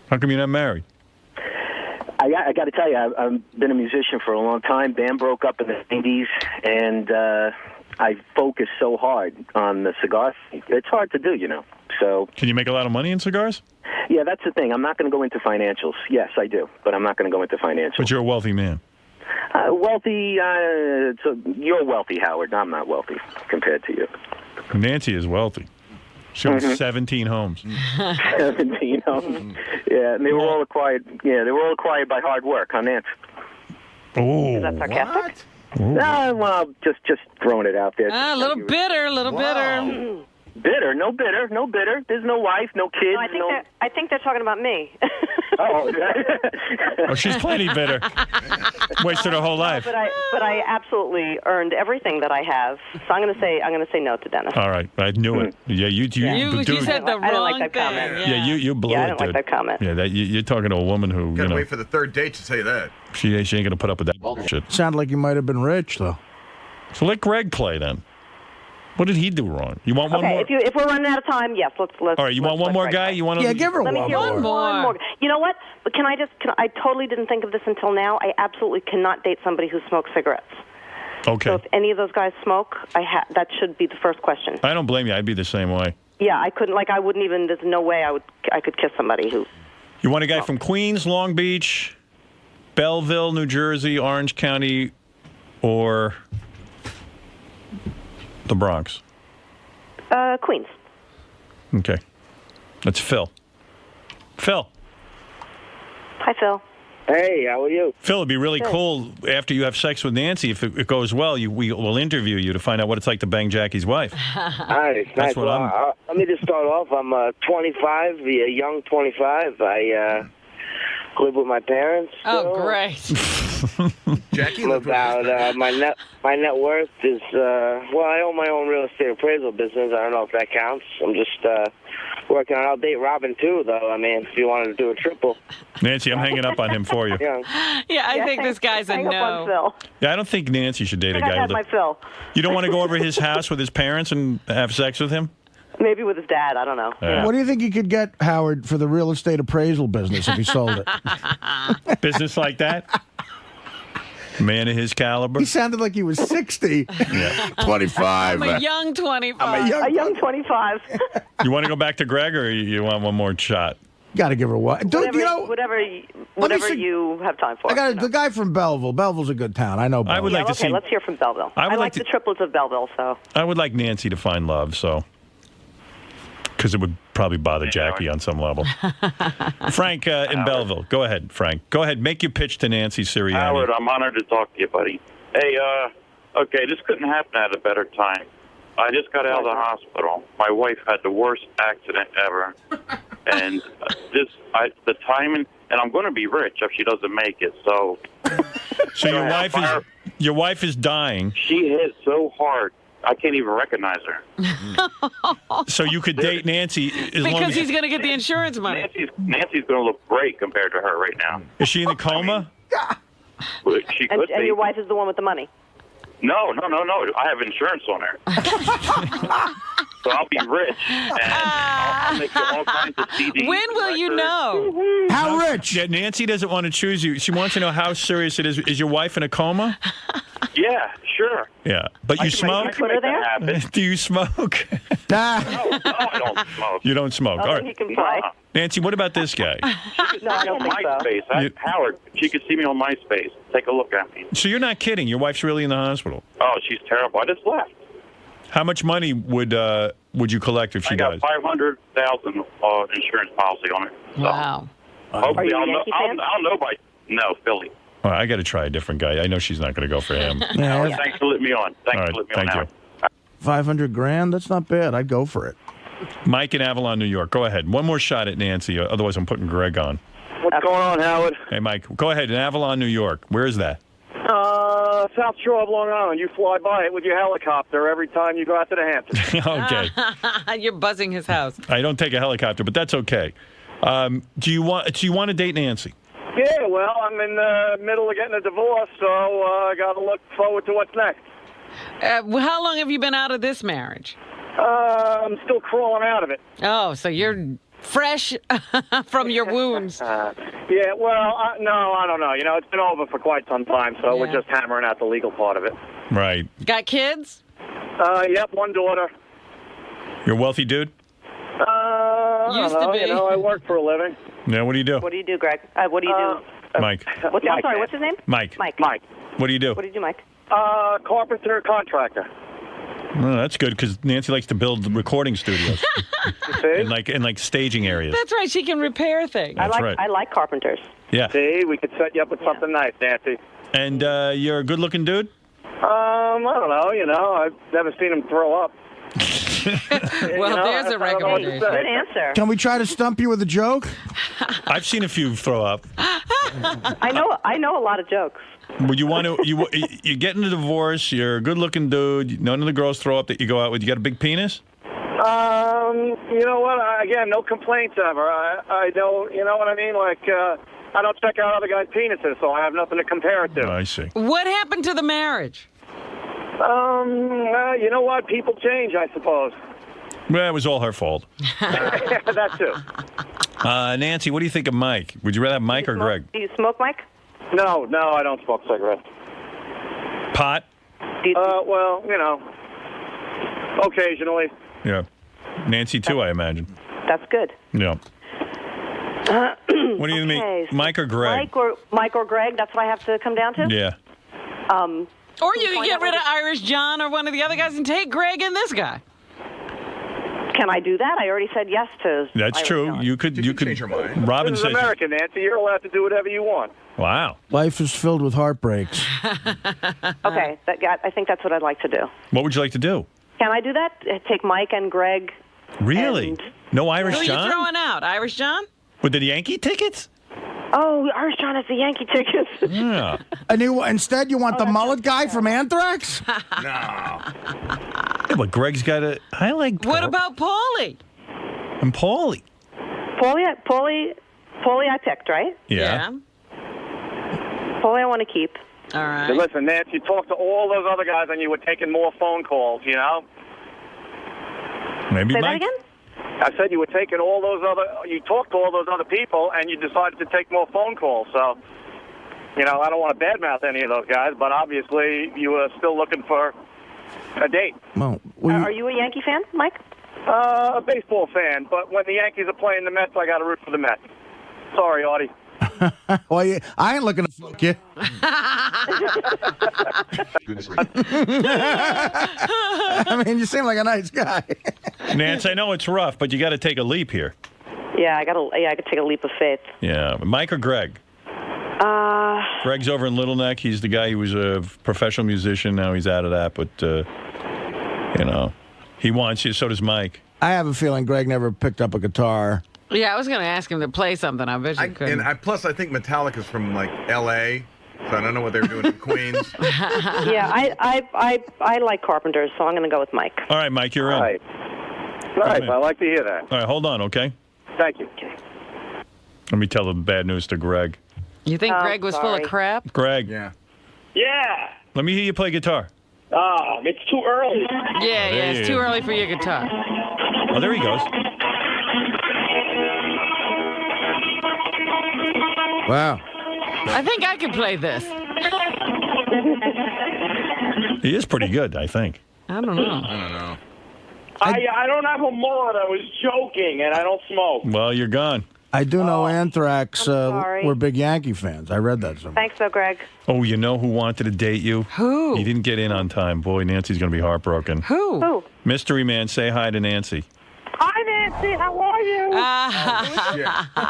How come you're not married?
I got to tell you, I've been a musician for a long time. Band broke up in the 80s, and I focused so hard on the cigar thing. It's hard to do, So.
Can you make a lot of money in cigars?
Yeah, that's the thing. I'm not going to go into financials. Yes, I do, but I'm not going to go into financials.
But you're a wealthy man.
Wealthy, so you're wealthy, Howard. I'm not wealthy compared to you.
Nancy is wealthy. She owns 17 homes.
17 homes. Yeah, and they were all acquired. Yeah, they were all acquired by hard work, huh, Nance?
Oh,
Is that sarcastic?
Well, just throwing it out there.
A little bitter, a little bitter.
Bitter? No bitter. No bitter. There's no wife, no kids.
No, I think they're talking about me.
Oh,
Oh, she's plenty bitter. Wasted her whole life.
But I absolutely earned everything that I have. So I'm going to say no to Dennis.
All right, I knew it. Yeah, you
You said the wrong
I didn't like that comment.
Yeah, you blew
I
it,
didn't
dude.
like that comment.
Yeah, you're talking to a woman who,
Gotta wait for the third date to say that.
she ain't going to put up with that bullshit.
Sounded like you might have been rich, though.
So let Greg play then. What did he do wrong? You want one more?
If we're running out of time, yes, let's.
All right, you want one more guy? You want to?
Yeah, give her
Let me
one
hear
more.
one more. You know what? But I totally didn't think of this until now. I absolutely cannot date somebody who smokes cigarettes.
Okay.
So if any of those guys smoke, that should be the first question.
I don't blame you. I'd be the same way.
Yeah, I couldn't. I wouldn't even. There's no way I could kiss somebody who.
You want a guy from Queens, Long Beach, Belleville, New Jersey, Orange County, or the Bronx?
Queens.
Okay. That's Phil. Phil.
Hi, Phil.
Hey, how are you?
Phil, it'd be really cool after you have sex with Nancy, if it goes well, we'll interview you to find out what it's like to bang Jackie's wife.
Nice.
That's what I'm...
Let me just start off. I'm 25, a young 25. I live with my parents.
Oh, great.
Jackie, about my net worth is I own my own real estate appraisal business. I don't know if that counts. I'm just working on. I'll date Robin too, though. I mean, if you wanted to do a triple.
Nancy, I'm hanging up on him for you.
Yeah, I think this guy's a
hang up on
no.
Phil.
Yeah, I don't think Nancy should date a
I
guy
had
with
my Phil.
You don't want to go over his house with his parents and have sex with him?
Maybe with his dad. I don't know.
Yeah.
What do you think you could get, Howard, for the real estate appraisal business if he sold it?
Business like that? Man of his caliber?
He sounded like he was 60.
Yeah.
25.
I'm a young 25.
A young 25.
You want to go back to Greg, or you want one more shot?
Got to give her one. Dude,
Whatever you have time for.
The guy from Belleville. Belleville's a good town. I know Belleville.
I would like to see...
Let's hear from Belleville.
I would like
the triplets of Belleville, so.
I would like Nancy to find love, so... Because it would probably bother Jackie on some level. Frank in Belleville. Go ahead, Frank. Go ahead. Make your pitch to Nancy Sirianni.
Howard, I'm honored to talk to you, buddy. Hey, okay, this couldn't happen at a better time. I just got out of the hospital. My wife had the worst accident ever. And the timing, and I'm going to be rich if she doesn't make it, so...
So your wife is dying.
She hit so hard. I can't even recognize her.
So you could date Nancy as long
Because
as...
he's going to get the insurance money.
Nancy's going to look great compared to her right now.
Is she in a coma?
She could be.
And your wife is the one with the money.
No. I have insurance on her. So I'll be rich, and I'll make you all kinds of CDs.
When will you know?
How rich?
Yeah, Nancy doesn't want to choose you. She wants to know how serious it is. Is your wife in a coma?
Yeah, sure.
Yeah. But you smoke?
I can make that happen.
Do you smoke?
No, I don't smoke.
You don't smoke. All right.
He can play.
Nancy, what about this guy?
No, I don't think so.
MySpace. Howard, she could see me on MySpace. Take a look at me.
So you're not kidding. Your wife's really in the hospital.
Oh, she's terrible. I just left.
How much money would you collect if she dies?
I got $500,000 insurance policy on it. So
Wow.
Hopefully, I'll know by Philly.
All right, I got to try a different guy. I know she's not going to go for him.
Yeah,
Thanks for letting me on. Thanks for letting me on.
$500,000? That's not bad. I'd go for it.
Mike in Avalon, New York. Go ahead. One more shot at Nancy. Otherwise, I'm putting Greg on.
What's going on, Howard?
Hey, Mike. Go ahead. In Avalon, New York. Where is that?
South Shore of Long Island. You fly by it with your helicopter every time you go out to the Hamptons.
Okay.
You're buzzing his house.
I don't take a helicopter, but that's okay. Do you want to date Nancy?
Yeah, well, I'm in the middle of getting a divorce, so I got to look forward to what's next.
How long have you been out of this marriage?
I'm still crawling out of it.
Oh, so you're fresh from your wounds.
Yeah, well, no, I don't know. You know, it's been over for quite some time, so we're just hammering out the legal part of it.
Right.
Got kids?
Yep, one daughter.
You're a wealthy dude?
I
Used
don't know,
to be.
You know, I work for a living.
Yeah, what do you do?
What do you do, Greg? What do you do?
Mike.
I'm sorry, what's his name?
Mike.
Mike.
Mike.
What do you do?
What do you do, Mike?
Carpenter contractor.
Well, that's good because Nancy likes to build recording studios and like staging areas.
That's right. She can repair things.
I like carpenters.
Yeah.
See, we could set you up with something nice, Nancy.
And you're a good-looking dude?
I don't know. You know, I've never seen him throw up.
Well, there's a recommendation.
Good answer.
Can we try to stump you with a joke?
I've seen a few throw up.
I know a lot of jokes.
Well, you get in a divorce. You're a good-looking dude. None of the girls throw up that you go out with. You got a big penis?
You know what? Again, no complaints ever. I don't. You know what I mean? Like, I don't check out other guys' penises, so I have nothing to compare it to.
Oh, I see.
What happened to the marriage?
You know what? People change, I suppose.
Well, it was all her fault.
That too.
Nancy, what do you think of Mike? Would you rather have Mike or Greg?
Do you smoke, Mike?
No, I don't smoke cigarettes.
Pot?
Well, you know, occasionally.
Yeah. Nancy, too, I imagine.
That's good.
Yeah. What do you think? Mike or Greg?
Mike or Greg, that's what I have to come down to?
Yeah.
Or you can get rid of Irish John or one of the other guys and take Greg and this guy.
Can I do that? I already said yes to.
That's
Irish
true.
John.
You could change your mind. Robin
This is
says.
America, Nancy. You're allowed to do whatever you want.
Wow.
Life is filled with heartbreaks.
Okay, I think that's what I'd like to do.
What would you like to do?
Can I do that? Take Mike and Greg.
Really? No Irish
Who are
John?
you throwing out? Irish John?
With the Yankee tickets?
Oh, Irish John has the Yankee tickets.
Yeah.
Instead, you want the mullet guy from Anthrax?
Yeah, but Greg's got a. I like.
What about Paulie?
And Paulie.
Paulie, I picked, right?
Yeah.
Paulie, I want to keep.
All right.
But listen, Nancy, you talked to all those other guys and you were taking more phone calls, you know?
Maybe
Say
Mike?
that again?
I said you were taking you talked to all those other people and you decided to take more phone calls. So, you know, I don't want to badmouth any of those guys, but obviously you were still looking for a date.
Well,
Are you a Yankee fan, Mike?
A baseball fan, but when the Yankees are playing the Mets, I got to root for the Mets. Sorry, Artie.
Well, yeah, I ain't looking to fuck you. I mean, you seem like a nice guy.
Nance, I know it's rough, but you got to take a leap here.
Yeah, I could take a leap of faith.
Yeah. Mike or Greg? Greg's over in Little Neck. He's the guy who was a professional musician. Now he's out of that, but, you know, he wants you. So does Mike.
I have a feeling Greg never picked up a guitar.
Yeah, I was going to ask him to play something. I bet you couldn't.
Plus, I think Metallica's from, like, L.A., so I don't know what they were doing in Queens.
Yeah, I like carpenters, so I'm going to go with Mike.
All right, Mike, you're in.
All right. I like to hear that.
All right, hold on, okay?
Thank you.
Let me tell the bad news to Greg.
You think Greg was full of crap?
Greg.
Yeah.
Let me hear you play guitar.
It's too early.
Yeah, it's too early for your guitar.
Oh, there he goes.
Wow.
I think I can play this.
He is pretty good, I think.
I don't know.
I don't know.
I don't have a mullet. I was joking, and I don't smoke.
Well, you're gone.
I do know Anthrax were big Yankee fans. I read that somewhere.
Thanks, though, Greg.
Oh, you know who wanted to date you?
Who?
He didn't get in on time. Boy, Nancy's going to be heartbroken.
Who?
Mystery Man, say hi to Nancy.
Hi, Nancy. How are you?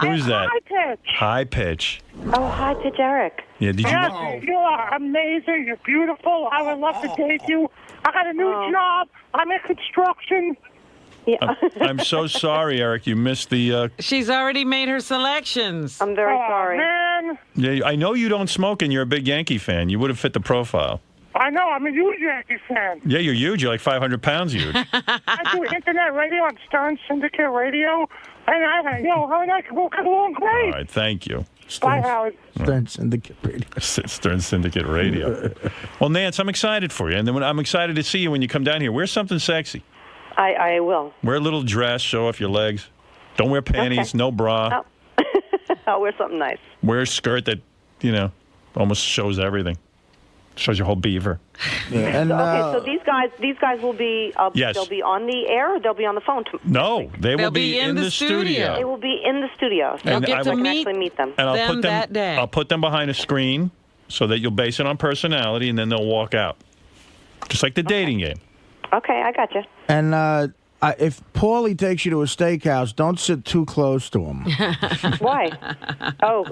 Who's that?
High Pitch.
High Pitch.
Oh, hi, Pitch Eric.
Yeah, did you?
Yes, you are amazing. You're beautiful. I would love to date you. I got a new job. I'm in construction.
Yeah.
I'm so sorry, Eric. You missed the...
She's already made her selections.
I'm very sorry.
Man.
Yeah, I know you don't smoke and you're a big Yankee fan. You would have fit the profile.
I know. I'm a huge Yankee fan.
Yeah, you're huge. You're like 500 pounds huge.
I do internet radio on Stern Syndicate Radio. And I can get along great.
All right, thank you.
Bye, Howard.
Stern Syndicate Radio.
Stern Syndicate Radio. Well, Nance, I'm excited for you. And then I'm excited to see you when you come down here. Wear something sexy.
I will.
Wear a little dress, show off your legs. Don't wear panties, no bra.
Oh. I'll wear something nice.
Wear a skirt that, almost shows everything. Shows your whole beaver.
Yeah, and,
so these guys will be.
Yes.
They'll be on the air. Or they'll be on the phone.
No, they will be in the studio.
They will be in the studio. So
And
you
I
can
will-
actually meet them.
And I'll put them
that day.
I'll put them behind a screen so that you'll base it on personality, and then they'll walk out, just like the dating game.
Okay, I got you.
And if Paulie takes you to a steakhouse, don't sit too close to him.
Why? Oh,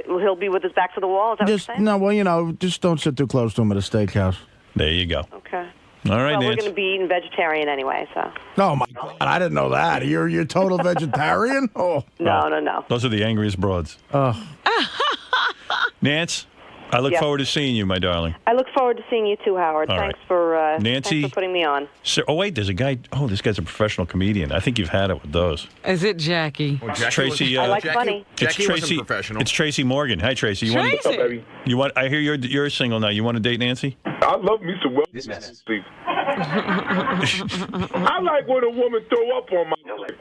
he'll be with his back to the wall. Is that
Just
what you're saying?
no, well, just don't sit too close to him at a steakhouse.
There you go.
Okay.
All right,
well, we're
Nancy.
going to be eating vegetarian anyway, so.
Oh my God, I didn't know that. You're a total vegetarian? Oh.
No.
Those are the angriest broads.
Oh.
Nance, I look
Yeah.
forward to seeing you, my darling.
I look forward to seeing you too, Howard.
All
Thanks
right.
for
Nancy?
Thanks for putting me on.
Oh, wait, there's a guy. Oh, this guy's a professional comedian. I think you've had it with those.
Is it Jackie?
Well,
It's Tracy.
I like funny.
It's
Jackie wasn't
Tracy.
professional.
It's Tracy Morgan. Hi, Tracy.
Tracy.
You want? I hear you're single now. You want to date Nancy?
I love me some well. I like when a woman throw up on my leg.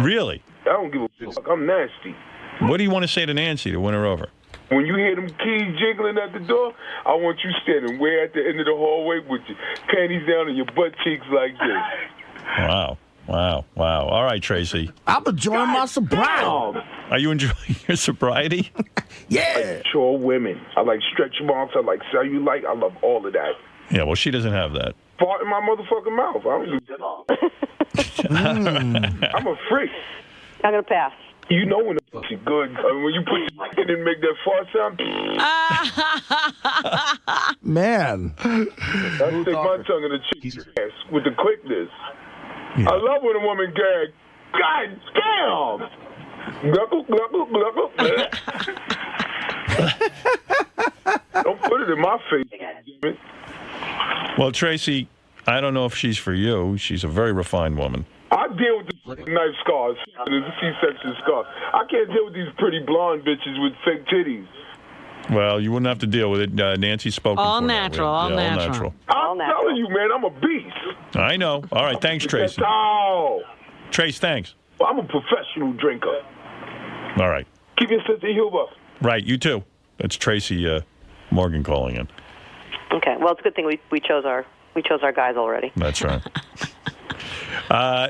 Really?
I don't give a fuck. I'm nasty.
What do you want to say to Nancy to win her over?
When you hear them keys jiggling at the door, I want you standing way at the end of the hallway with your panties down and your butt cheeks like this.
Wow. All right, Tracy.
I'm enjoying my sobriety.
Are you enjoying your sobriety?
Yeah. Sure, women. I like stretch marks. I like cellulite. I love all of that.
Yeah. Well, she doesn't have that.
Fart in my motherfucking mouth. I don't do that. I'm a freak.
I'm going to pass.
You know when the pussy good. When you put your dick in and make that fart sound.
Man.
I stick my tongue in the chick's ass with the quickness. Yeah. I love when a woman gag. God damn! Gluckle, gluckle, gluckle. Don't put it in my face, damn it.
Well, Tracy, I don't know if she's for you. She's a very refined woman.
I deal with the knife scars, the C-section scars. I can't deal with these pretty blonde bitches with fake titties.
Well, you wouldn't have to deal with it. Nancy's spoken
All
for
natural,
that.
all
Yeah,
natural.
I'm telling you, man, I'm a beast.
I know. All right, thanks, Tracy.
Oh.
Trace, thanks.
I'm a professional drinker.
All right.
Keep your sense of humor.
Right, you too. That's Tracy Morgan calling in.
Okay. Well, it's a good thing we chose our guys already.
That's right.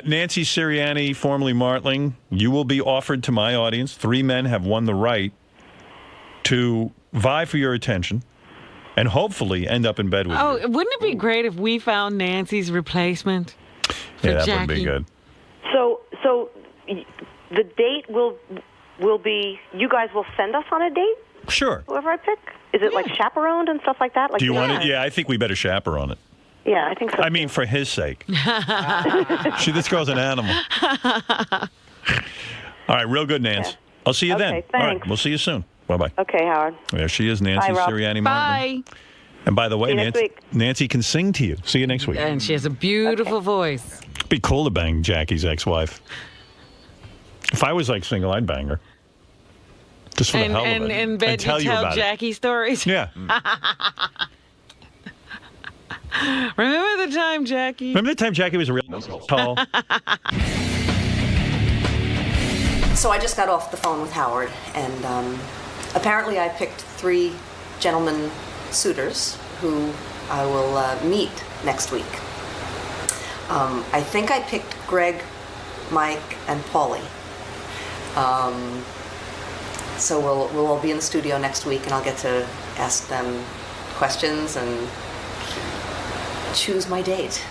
Nancy Sirianni, formerly Martling, you will be offered to my audience. 3 men have won the right to vie for your attention and hopefully end up in bed with you.
Oh, wouldn't it be great if we found Nancy's replacement for
Yeah, that
Jackie?
would be good.
So the date will be. You guys will send us on a date.
Sure.
Whoever I pick. Is it like chaperoned and stuff like that? Like
Do you want it? Yeah, I think we better chaperone it.
Yeah, I think so.
I mean, for his sake. This girl's an animal. All right, real good, Nance.
Yeah.
I'll see you
Okay,
then. All right,
thanks.
we'll see you soon. Bye-bye.
Okay, Howard.
There she is, Nancy
Bye, Rob.
Sirianni.
Bye.
And by the way,
See you next week.
Nancy can sing to you. See you next week.
And she has a beautiful voice.
Be cool to bang Jackie's ex-wife. If I was like single, I'd bang her. Just for the hell of it.
And in bed,
tell
you
you
tell
about
Jackie stories?
Yeah.
Remember the time, Jackie?
Remember the time Jackie was real tall?
So I just got off the phone with Howard, and apparently I picked 3 gentlemen suitors who I will meet next week. I think I picked Greg, Mike, and Paulie. So we'll all be in the studio next week, and I'll get to ask them questions and choose my date.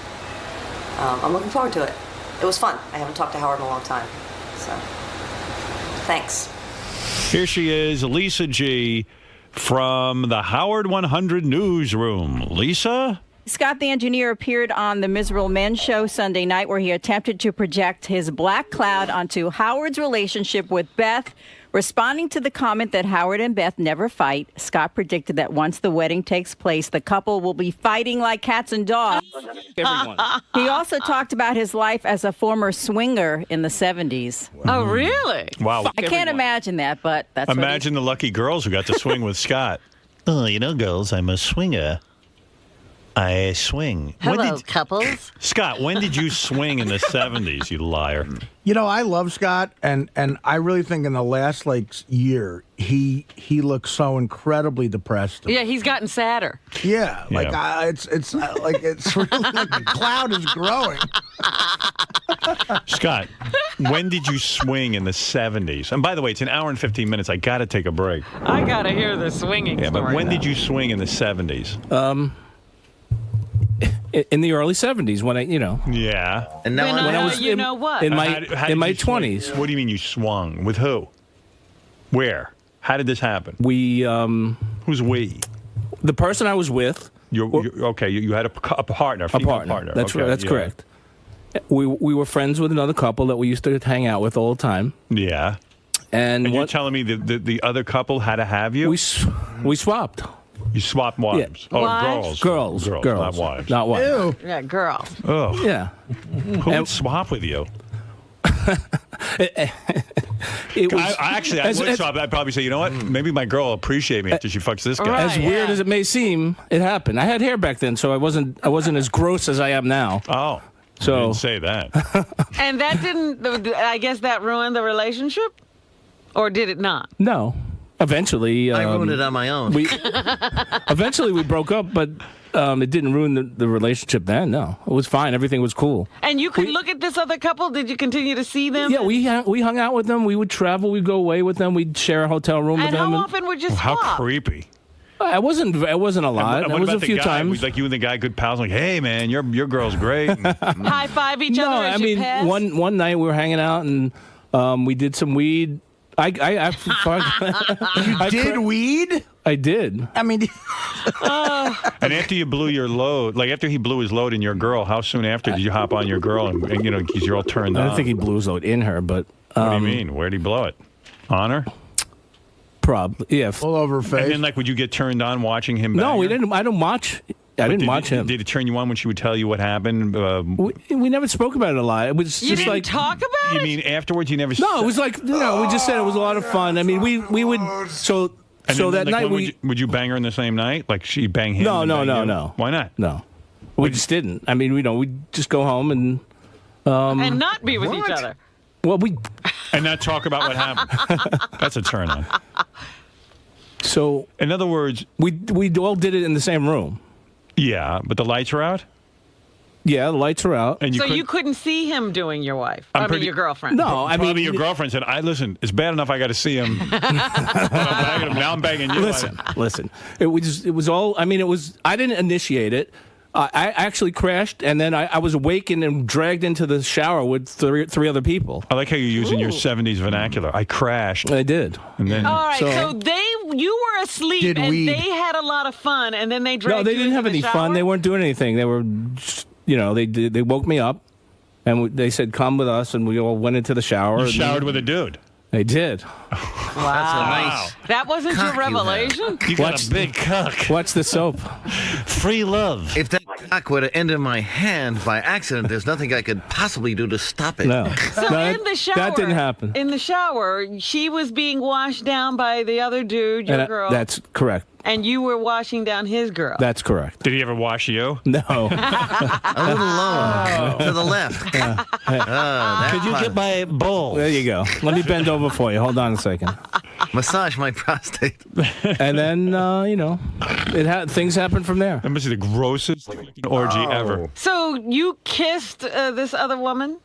I'm looking forward to it. It was fun. I haven't talked to Howard in a long time, so thanks.
Here she is, Lisa G. from the Howard 100 newsroom. Lisa?
Scott the engineer appeared on the Miserable Men show Sunday night, where he attempted to project his black cloud onto Howard's relationship with Beth. Responding to the comment that Howard and Beth never fight, Scott predicted that once the wedding takes place, the couple will be fighting like cats and dogs.
Everyone.
He also talked about his life as a former swinger in the 70s.
Oh, really?
Wow.
I can't imagine that, but that's
Imagine the lucky girls who got to swing with Scott. Oh, you know, girls, I'm a swinger. I swing.
Hello, couples.
Scott, when did you swing in the 70s, you liar?
You know, I love Scott, and I really think in the last year he looks so incredibly depressed.
Yeah, he's gotten sadder.
Yeah, like it's like it's really like the cloud is growing.
Scott, when did you swing in the 70s? And by the way, it's an hour and 15 minutes. I got to take a break.
I got to hear the swinging
Yeah,
story.
but when did you swing in the 70s?
In the early 70s, when I,
Yeah.
And now
when I was
you know what?
in
How
my
did
in my
you swing?
20s.
What do you mean you swung? With who? Where? How did this happen?
We
Who's we?
The person I was with.
Okay, you had a partner, female partner.
That's
okay,
right. That's
yeah.
correct. We were friends with another couple that we used to hang out with all the time.
Yeah.
And
you're telling me the other couple had to have you?
We swapped.
You swapped wives?
Yeah.
Oh,
Wives?
Girls,
not wives.
Not wives.
Yeah, girls.
Oh.
Yeah.
Who would swap with you?
It was,
I would swap. I'd probably say, you know what? Maybe my girl will appreciate me after she fucks this guy.
As weird as it may seem, it happened. I had hair back then, so I wasn't as gross as I am now.
Oh.
So
I didn't say that.
And that didn't, I guess that ruined the relationship? Or did it not?
No. Eventually.
I ruined it on my own.
Eventually we broke up, but it didn't ruin the relationship then. No. It was fine. Everything was cool.
And you could look at this other couple? Did you continue to see them?
Yeah, we hung out with them. We would travel. We'd go away with them. We'd share a hotel room with
And
them.
how often would you swap?
How creepy.
It wasn't a lot.
And
It
what
was
about
a few
the guy?
times.
Was like you and the guy good pals? Like, hey man, your girl's great.
High five each
No,
other as
I
you
mean
pass?
one night we were hanging out and we did some weed. I
did weed?
I did.
I mean,
And after you blew your load, like after he blew his load in your girl, how soon after did you hop on your girl and because you're all turned on?
I don't think he blew his load in her, but
What do you mean? Where'd he blow it? On her?
Probably, yeah.
All over her face.
And then, like, would you get turned on watching him?
No,
bang
we
her?
didn't. I didn't watch. I didn't watch him.
Did it turn you on when she would tell you what happened?
We never spoke about it a lot. It was
You
just
didn't
like
talk about
You
it?
mean afterwards? You never?
no. It was like we just said it was a lot of fun. I mean, we would so
And
so
then,
that
like,
night
would you bang her in the same night? Like she bang him?
No,
and
no,
bang
no,
you?
no.
Why not?
No, we just didn't. I mean, we'd just go home and
and not be with each other.
well, we
And not talk about what happened. That's a turn on.
so
In other words,
we all did it in the same room.
yeah, but the lights are out.
Yeah, the lights are out.
And
So you couldn't see him doing your wife? I mean, your girlfriend.
No, I
Probably
mean
your girlfriend said, listen, it's bad enough I got to see him. But I'm banging him. Now I'm banging you.
Listen. It was all. I mean, it was. I didn't initiate it. I actually crashed, and then I was awakened and dragged into the shower with three other people.
I like how you're using your 70s vernacular. I crashed.
I did.
And then
All right, so you were asleep
Did
and
weed.
they had a lot of fun, and then they dragged
No, they
you
didn't have
into
any
the
fun.
shower?
They weren't doing anything. They were, just, they woke me up, and they said, "Come with us," and we all went into the shower.
you
and
showered with a dude.
They did.
Wow. That wasn't your revelation?
You got a big cock.
Watch the soap.
Free love. If that cock were to end in my hand by accident, there's nothing I could possibly do to stop it.
No.
So in the shower,
that didn't happen.
In the shower, she was being washed down by the other dude, your girl,
That's correct.
and you were washing down his girl.
That's correct.
Did he ever wash you?
No.
A little lower to the left.
Could
you get
my bowl? There you go. Let me bend over for you. Hold on a second.
Massage my prostate.
And then, things happened from there.
That must be the grossest orgy ever.
So you kissed this other woman?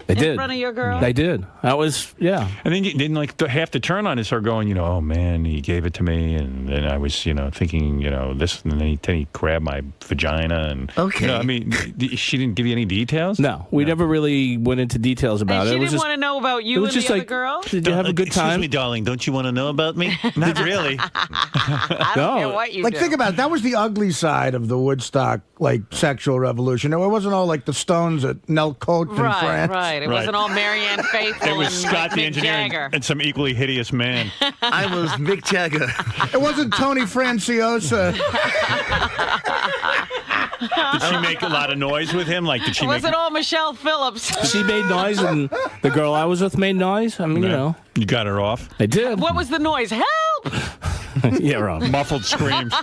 They
in
did.
front of your girl?
They did. That was, yeah.
And then like half the turn on is her going, oh man, he gave it to me, and then I was, thinking, this, and then he grabbed my vagina, and
okay.
I mean, she didn't give you any details.
No, we never really went into details about
And
it.
she
It was
didn't
just,
want to know about
it
you
was
and
just
the other
like,
girl?
did you have a good time?
Excuse me, darling. Don't you want to know about me? Not really.
I don't care what you do.
Think about it. That was the ugly side of the Woodstock, sexual revolution. It wasn't all like the Stones at Nel Cote in France.
Right. It wasn't all Marianne Faithfull
It was
and
Scott the
Mick
engineer
Jagger.
and some equally hideous man.
I was Mick Jagger.
It wasn't Tony Franciosa.
Did she make a lot of noise with him? Like, did she
It
make?
wasn't all Michelle Phillips.
She made noise, and the girl I was with made noise. I mean,
You got her off.
I did.
What was the noise? Help!
Yeah, Rob.
Muffled screams.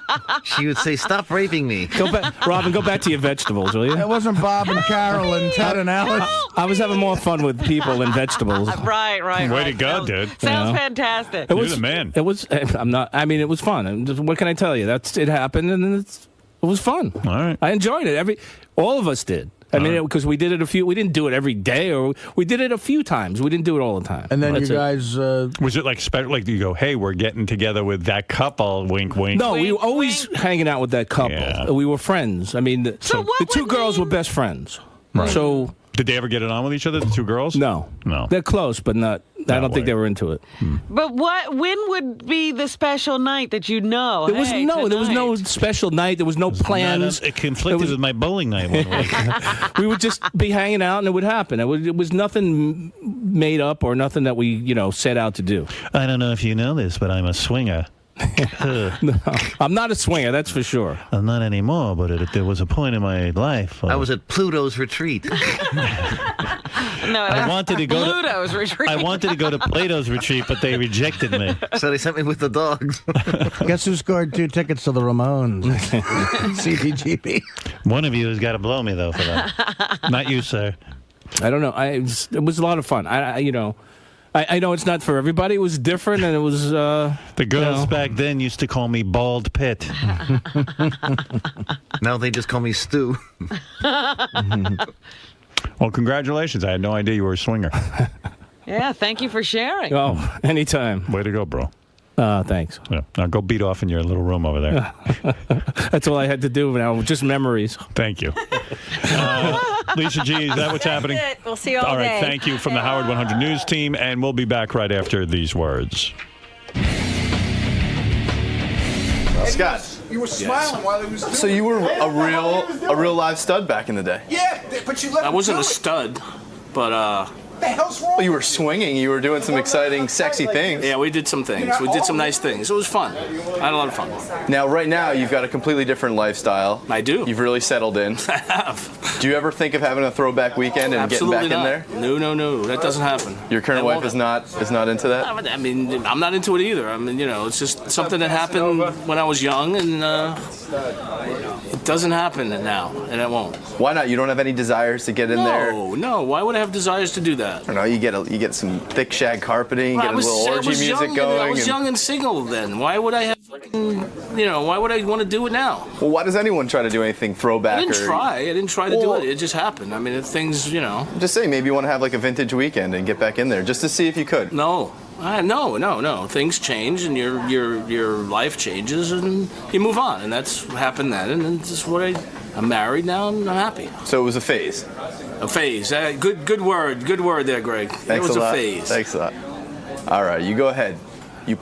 She would say, "Stop raping me."
Go back, Robin. Go back to your vegetables, will you?
It wasn't Bob and Carol and Ted and Alice.
I was having more fun with people and vegetables.
Right.
Way to go, dude.
Sounds fantastic.
It was
You're the man.
It was. I'm not. I mean, it was fun. What can I tell you? It happened, and it was fun.
All right.
I enjoyed it. All of us did. I mean, because we did it we didn't do it every day, or we did it a few times. We didn't do it all the time.
And then
That's
you
it.
guys...
Was it like special? Like you go, hey, we're getting together with that couple, wink, wink?
No, we were always hanging out with that couple.
Yeah.
We were friends. I mean, the two girls were best friends.
Right.
So...
Did they ever get it on with each other, the two girls?
No.
No.
They're close, but not... I don't think they were into it.
But when would be the special night that you know?
There was
hey,
there was no
tonight.
special night. There was no plans.
It conflicted with my bowling night one week.
We would just be hanging out, and it would happen. It was nothing made up or nothing that we, set out to do.
I don't know if you know this, but I'm a swinger.
No, I'm not a swinger, that's for sure.
I'm not anymore, but there was a point in my life.
I was at Pluto's retreat.
No,
I wanted to go
Pluto's retreat.
I wanted to go to Plato's retreat, but they rejected me.
So they sent me with the dogs.
Guess who scored 2 tickets to the Ramones? CBGB.
One of you has got to blow me, though, for that. Not you, sir.
I don't know. It was a lot of fun. I know it's not for everybody. It was different, and it was...
the girls back then used to call me Bald Pit.
Now they just call me Stu.
Well, congratulations. I had no idea you were a swinger.
Yeah, thank you for sharing.
Oh, anytime.
Way to go, bro.
Thanks.
Yeah. Now go beat off in your little room over there.
That's all I had to do now. Just memories.
Thank you. Lisa G, is that what's happening?
That's it. We'll see you all
All right,
day.
thank you from the Howard 100 News team, and we'll be back right after these words.
Scott,
You were smiling while he was doing
so you were a real live stud back in the day.
Yeah, but you let
I
him
wasn't
do
a
it.
stud, but
What the hell's wrong?
Well, you were swinging. You were doing some exciting, sexy things.
yeah, we did some things. We did some nice things. It was fun. I had a lot of fun.
Now, right now, you've got a completely different lifestyle.
I do.
You've really settled in.
I have.
Do you ever think of having a throwback weekend and
Absolutely
getting
not.
back in there?
No. That doesn't happen.
Your current
That
wife
won't-
is not into that.
I mean, I'm not into it either. I mean, it's just something that happened when I was young, and it doesn't happen now, and it won't.
Why not? You don't have any desires to get in there.
No. Why would I have desires to do that?
I don't know. You get some thick shag carpeting,
Well,
get a little orgy music going.
I was young and single then. Why would I have why would I want to do it now?
Well, why does anyone try to do anything throwback?
I didn't try to
Well,
do it. It just happened. I mean, if things,
I'm just saying, maybe you want to have like a vintage weekend and get back in there just to see if you could.
No. No. Things change, and your life changes, and you move on, and that's what happened then. And it's just I'm married now, and I'm happy.
So it was a phase.
A phase. Good word there, Greg.
Thanks
it was
a lot.
phase.
Thanks a lot. All right, you go ahead. You play.